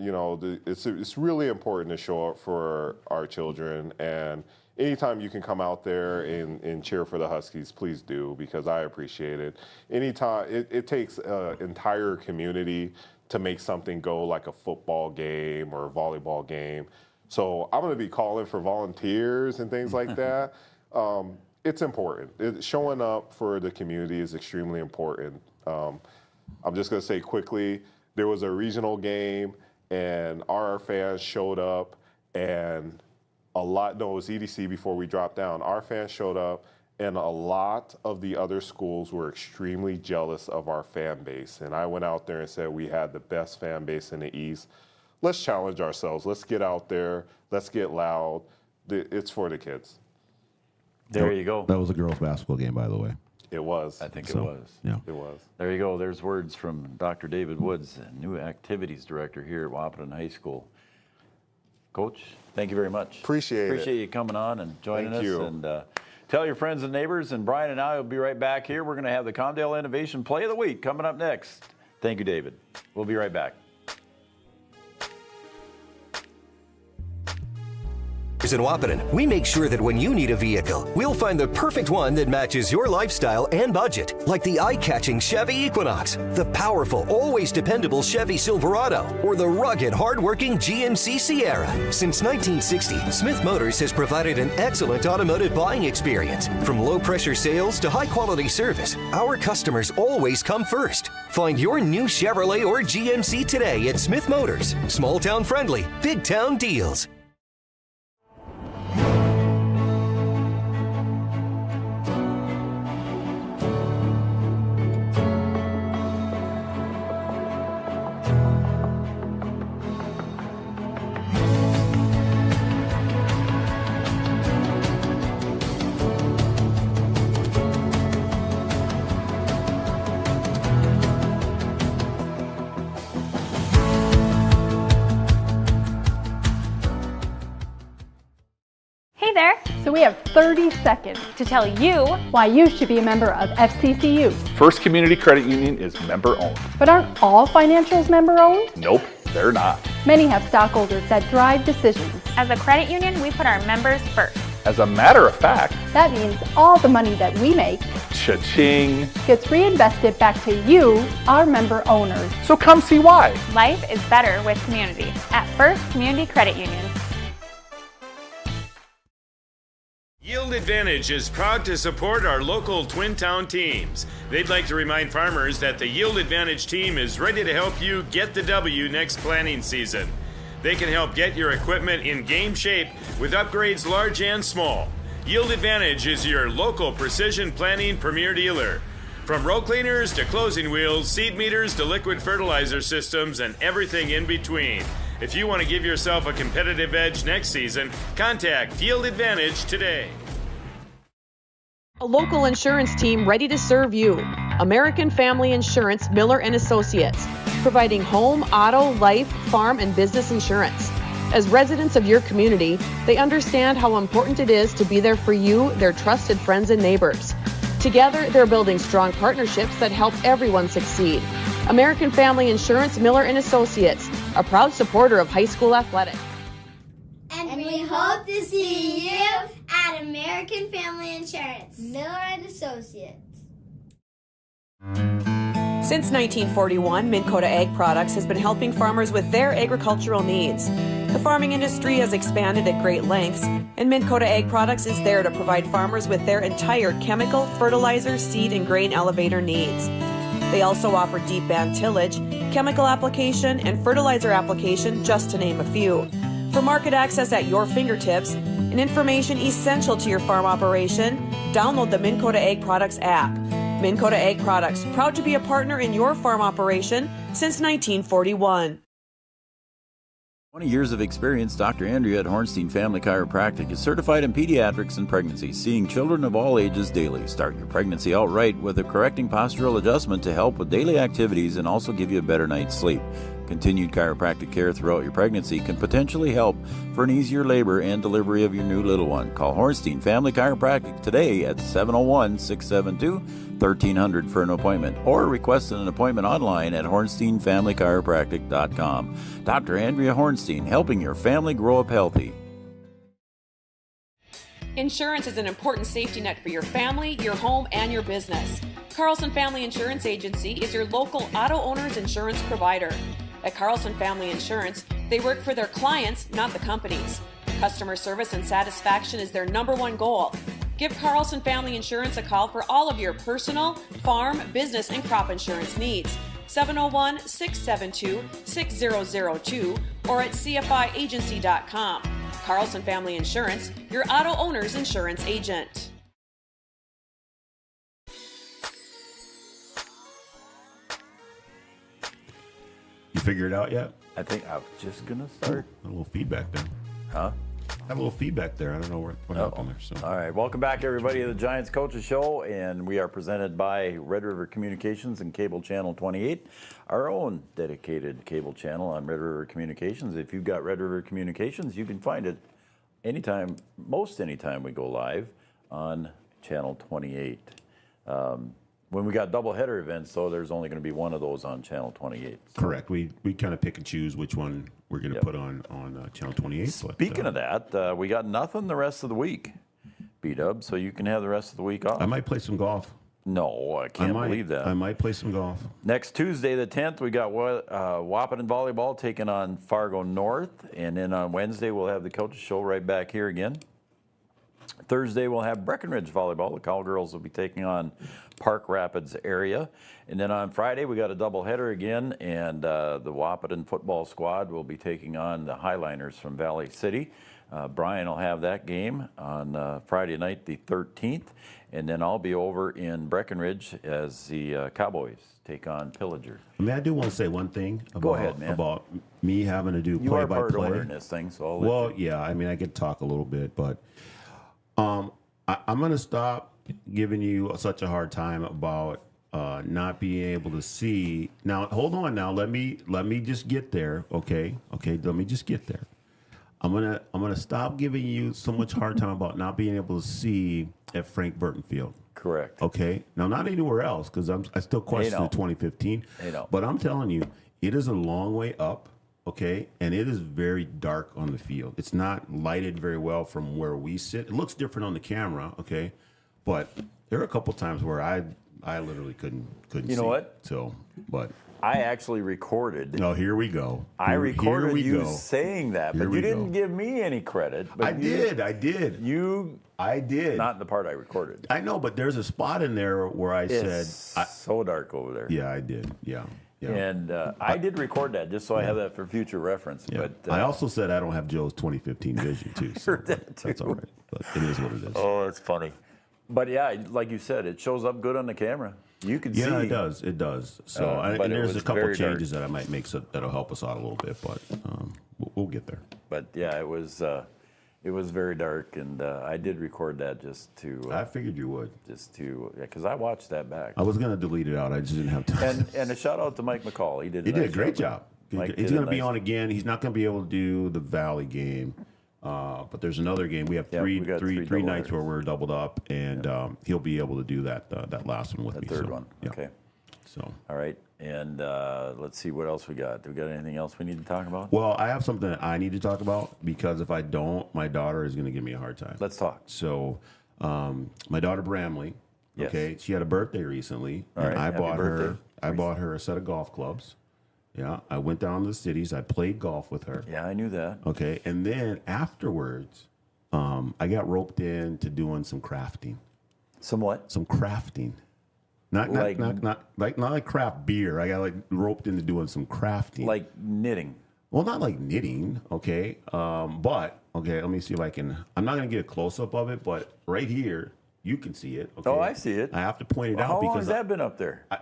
It's really important to show up for our children. And anytime you can come out there and cheer for the Huskies, please do, because I appreciate it. Anytime, it takes an entire community to make something go, like a football game or a volleyball game. So I'm going to be calling for volunteers and things like that. It's important. Showing up for the community is extremely important. I'm just going to say quickly, there was a regional game, and our fans showed up, and it was EDC before we dropped down. Our fans showed up, and a lot of the other schools were extremely jealous of our fan base. And I went out there and said we had the best fan base in the East. Let's challenge ourselves. Let's get out there. Let's get loud. It's for the kids. There you go. That was a girls' basketball game, by the way. It was. I think it was. Yeah. It was. There you go. There's words from Dr. David Woods, new activities director here at Wahpeton High School. Coach, thank you very much. Appreciate you coming on and joining Thank us. you. And tell your friends and neighbors. And Brian and I will be right back here. We're going to have the Condale Innovation Play of the Week coming up next. Thank you, David. We'll be right back. In Wahpeton, we make sure that when you need a vehicle, we'll find the perfect one that matches your lifestyle and budget, like the eye-catching Chevy Equinox, the powerful, always dependable Chevy Silverado, or the rugged, hard-working GMC Sierra. Since 1960, Smith Motors has provided an excellent automotive buying experience. From low-pressure sales to high-quality service, our customers always come first. Find your new Chevrolet or GMC today at Smith Motors. Small-town friendly, big-town deals. Hey there! So we have 30 seconds to tell you why you should be a member of FCCU. First Community Credit Union is member-owned. But aren't all financials member-owned? Nope, they're not. Many have stockholders that drive decisions. As a credit union, we put our members first. As a matter of fact, that means all the money that we make, cha-ching, gets reinvested back to you, our member owners. So come see why. Life is better with community at First Community Credit Union. Yield Advantage is proud to support our local Twin Town teams. They'd like to remind farmers that the Yield Advantage team is ready to help you get the W next planting season. They can help get your equipment in game shape with upgrades large and small. Yield Advantage is your local precision planting premier dealer. From row cleaners to closing wheels, seed meters to liquid fertilizer systems, and everything in between. If you want to give yourself a competitive edge next season, contact Yield Advantage today. A local insurance team ready to serve you. American Family Insurance Miller & Associates, providing home, auto, life, farm, and business insurance. As residents of your community, they understand how important it is to be there for you, their trusted friends and neighbors. Together, they're building strong partnerships that help everyone succeed. American Family Insurance Miller & Associates, a proud supporter of high school athletics. And we hope to see you at American Family Insurance, Miller & Associates. Since 1941, Minn Kota Ag Products has been helping farmers with their agricultural needs. The farming industry has expanded at great lengths, and Minn Kota Ag Products is there to provide farmers with their entire chemical, fertilizer, seed, and grain elevator needs. They also offer deep band tillage, chemical application, and fertilizer application, just to name a few. For market access at your fingertips and information essential to your farm operation, download the Minn Kota Ag Products app. Minn Kota Ag Products, proud to be a partner in your farm operation since 1941. 20 years of experience, Dr. Andrea at Hornstein Family Chiropractic is certified in pediatrics and pregnancy, seeing children of all ages daily. Start your pregnancy out right with a correcting postural adjustment to help with daily activities and also give you a better night's sleep. Continued chiropractic care throughout your pregnancy can potentially help for an easier labor and delivery of your new little one. Call Hornstein Family Chiropractic today at 701-672-1300 for an appointment, or request an appointment online at hornsteinfamilychiropractic.com. Dr. Andrea Hornstein, helping your family grow up healthy. Insurance is an important safety net for your family, your home, and your business. Carlson Family Insurance Agency is your local auto owner's insurance provider. At Carlson Family Insurance, they work for their clients, not the companies. Customer service and satisfaction is their #1 goal. Give Carlson Family Insurance a call for all of your personal, farm, business, and crop insurance needs. 701-672-6002 or at cfiagency.com. Carlson Family Insurance, your auto owner's insurance agent. You figure it out yet? I think I was just going to start. A little feedback there. Huh? Have a little feedback there. I don't know what happened there. So. All right. Welcome back, everybody, to the Giants Coaches Show. And we are presented by Red River Communications and Cable Channel 28, our own dedicated cable channel on Red River Communications. If you've got Red River Communications, you can find it anytime, most anytime we go live on Channel 28. When we got doubleheader events, though, there's only going to be one of those on Channel 28. So. Correct. We kind of pick and choose which one we're going to put on Channel 28. Speaking of that, we got nothing the rest of the week, B-Dub, so you can have the rest of the week off. I might play some golf. No, I can't believe that. I might play some golf. Next Tuesday, the 10th, we got Wahpeton Volleyball taking on Fargo North. And then on Wednesday, we'll have the Coaches Show right back here again. Thursday, we'll have Breckenridge Volleyball. The Cowgirls will be taking on Park Rapids area. And then on Friday, we got a doubleheader again, and the Wahpeton football squad will be taking on the Highliners from Valley City. Brian will have that game on Friday night, the 13th. And then I'll be over in Breckenridge as the Cowboys take on Pillager. I mean, I do want to say one thing about, Go ahead, man. About me having to do You are part play-by-play. owner in this thing, so I'll let you. Yeah, I mean, I could talk a little bit, but I'm going to stop giving you such a hard time about not being able to see. Now, hold on. Now, let me just get there. Okay. Let me just get there. I'm gonna stop giving you so much hard time about not being able to see at Frank Burton Field. Correct. Okay. Now, not anywhere else, because I still question the 2015. But I'm telling you, it is a long way up. Okay, and it is very dark on the field. It's not lighted very well from where we sit. It looks different on the camera. Okay, but there are a couple times where I literally couldn't see. You know what? So, but I actually recorded. No, here we go. I recorded you go. saying that, but you didn't give me any credit. But I did. I did. Not in the part I recorded. I know, but there's a spot in there where I said, so dark over there. Yeah, I did. Yeah. And I did record that just so I have that for future reference. Yeah. But I also said I don't have Joe's 2015 vision too. So that's all right. But it is what it is. Oh, it's funny. But yeah, like you said, it shows up good on the camera. You can see. Yeah, it does. It does. So and there's a couple changes that I might make that'll help us out a little bit, but we'll get there. But yeah, it was very dark, and I did record that just to. I figured you would. Just to, because I watched that back. I was gonna delete it out. I just didn't have time. And a shout out to Mike McCall. He did a great job. He's going to be nice on again. He's not going to be able to do the Valley game, but there's another game. We have three nights where we're doubled up, and he'll be able to do that last one with me. The third one. Yeah. Okay. So. All right. And let's see what else we got. Do we got anything else we need to talk about? Well, I have something that I need to talk about, because if I don't, my daughter is going to give me a hard time. Let's talk. So, my daughter Bramley, okay, she had a birthday recently, and I bought her a set of golf clubs. Yeah, I went down to the cities. I played golf with her. Yeah, I knew that. Okay, and then afterwards, I got roped into doing some crafting. Some what? Some crafting. Not like craft beer. I got roped into doing some crafting. Like knitting. Well, not like knitting, okay. But okay, let me see if I can. I'm not gonna get a close up of it, but right here you can see it. Okay? Oh, I see it. I have to point it out how because long has that been up there? I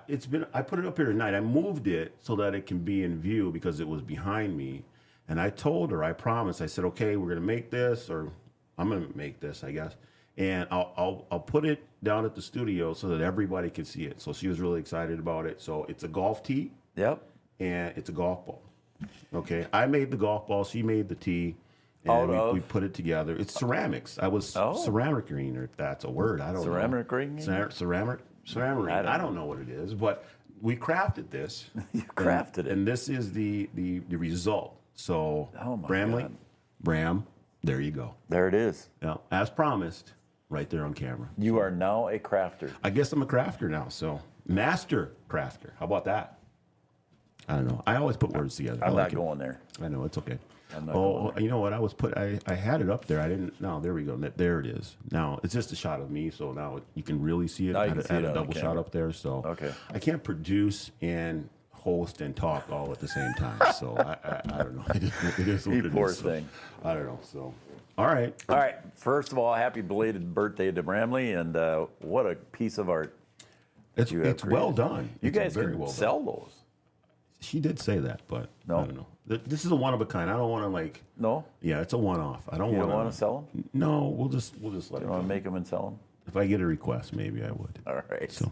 put it up here tonight. I moved it so that it can be in view because it was behind me. And I told her, I promised. I said, okay, we're gonna make this, or I'm gonna make this, I guess. And I'll put it down at the studio so that everybody can see it. So she was really excited about it. So it's a golf tee. Yep. And it's a golf ball. Okay, I made the golf ball. She made the tee. And we put it together. It's ceramics. I was ceramic ring, or if that's a word. I don't know. Ceramic ring? Ceramic ring. I don't know what it is, but we crafted this. You crafted it. And this is the result. So, Bramley, Bram, there you go. There it is. Yeah, as promised, right there on camera. You are now a crafter. I guess I'm a crafter now. So, master crafter. How about that? I don't know. I always put words together. I'm not going there. I know, it's okay. Oh, you know what? I had it up there. I didn't. No, there we go. There it is. Now it's just a shot of me, so now you can really see it. Now you I can had see it a on double the shot camera. up there, so Okay. I can't produce and host and talk all at the same time. So I don't know. It is what You it poor is. thing. So, I don't know. So all right. All right. First of all, happy belated birthday to Bramley, and what a piece of art. It's well done. You It's guys very can well sell done. those. She did say that, but No. I don't know. This is a one of a kind. I don't want to like. No. Yeah, it's a one-off. I don't You want don't want to sell them? No, we'll just let You it want go. to make them and sell them? If I get a request, maybe I would. All right. So,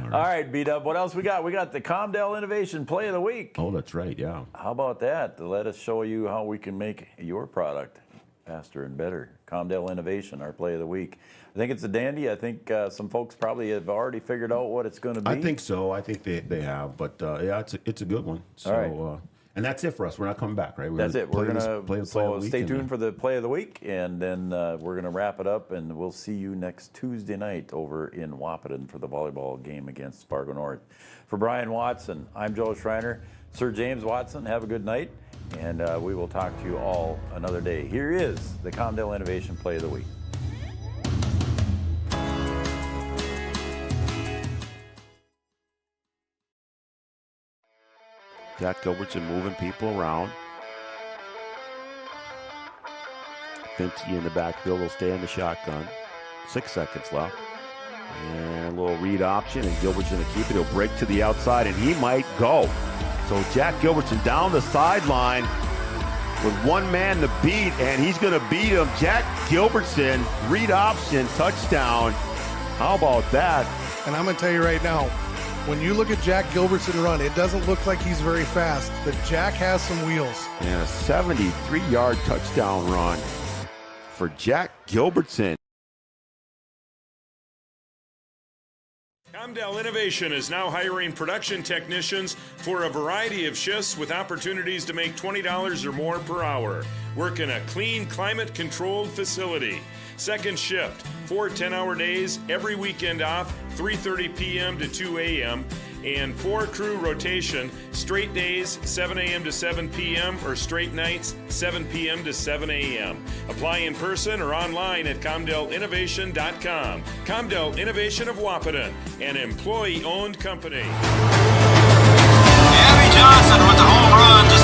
All right, B-Dub. What else we got? We got the Comdale Innovation Play of the Week. Oh, that's right. Yeah. How about that? To let us show you how we can make your product faster and better. Comdale Innovation, our Play of the Week. I think it's a dandy. I think some folks probably have already figured out what it's going to be. I think so. I think they have, but yeah, it's a good one. So, All right. And that's it for us. We're not coming back, right? That's it. We're play going this- to play the week stay and tuned then- for the Play of the Week, and then we're going to wrap it up, and we'll see you next Tuesday night over in Wahpeton for the volleyball game against Fargo North. For Brian Watson, I'm Joe Schreiner. Sir James Watson, have a good night, and we will talk to you all another day. Here is the Comdale Innovation Play of the Week. Jack Gilbertson moving people around. Finsky in the backfield will stay in the shotgun. 6 seconds left. And a little read option, and Gilbert's going to keep it. He'll break to the outside, and he might go. So Jack Gilbertson down the sideline with one man to beat, and he's going to beat him. Jack Gilbertson, read option, touchdown. How about that? And I'm going to tell you right now, when you look at Jack Gilbertson run, it doesn't look like he's very fast, but Jack has some wheels. And a 73-yard touchdown run for Jack Gilbertson. Comdale Innovation is now hiring production technicians for a variety of shifts with opportunities to make $20 or more per hour. Work in a clean, climate-controlled facility. Second shift, 4 10-hour days, every weekend off, 3:30 p.m. to 2 a.m., and 4-crew rotation, straight days, 7 a.m. to 7 p.m., or straight nights, 7 p.m. to 7 a.m. Apply in person or online at ComdaleInnovation.com. Comdale Innovation of Wahpeton, an employee-owned company. Abby Johnson with the home run, just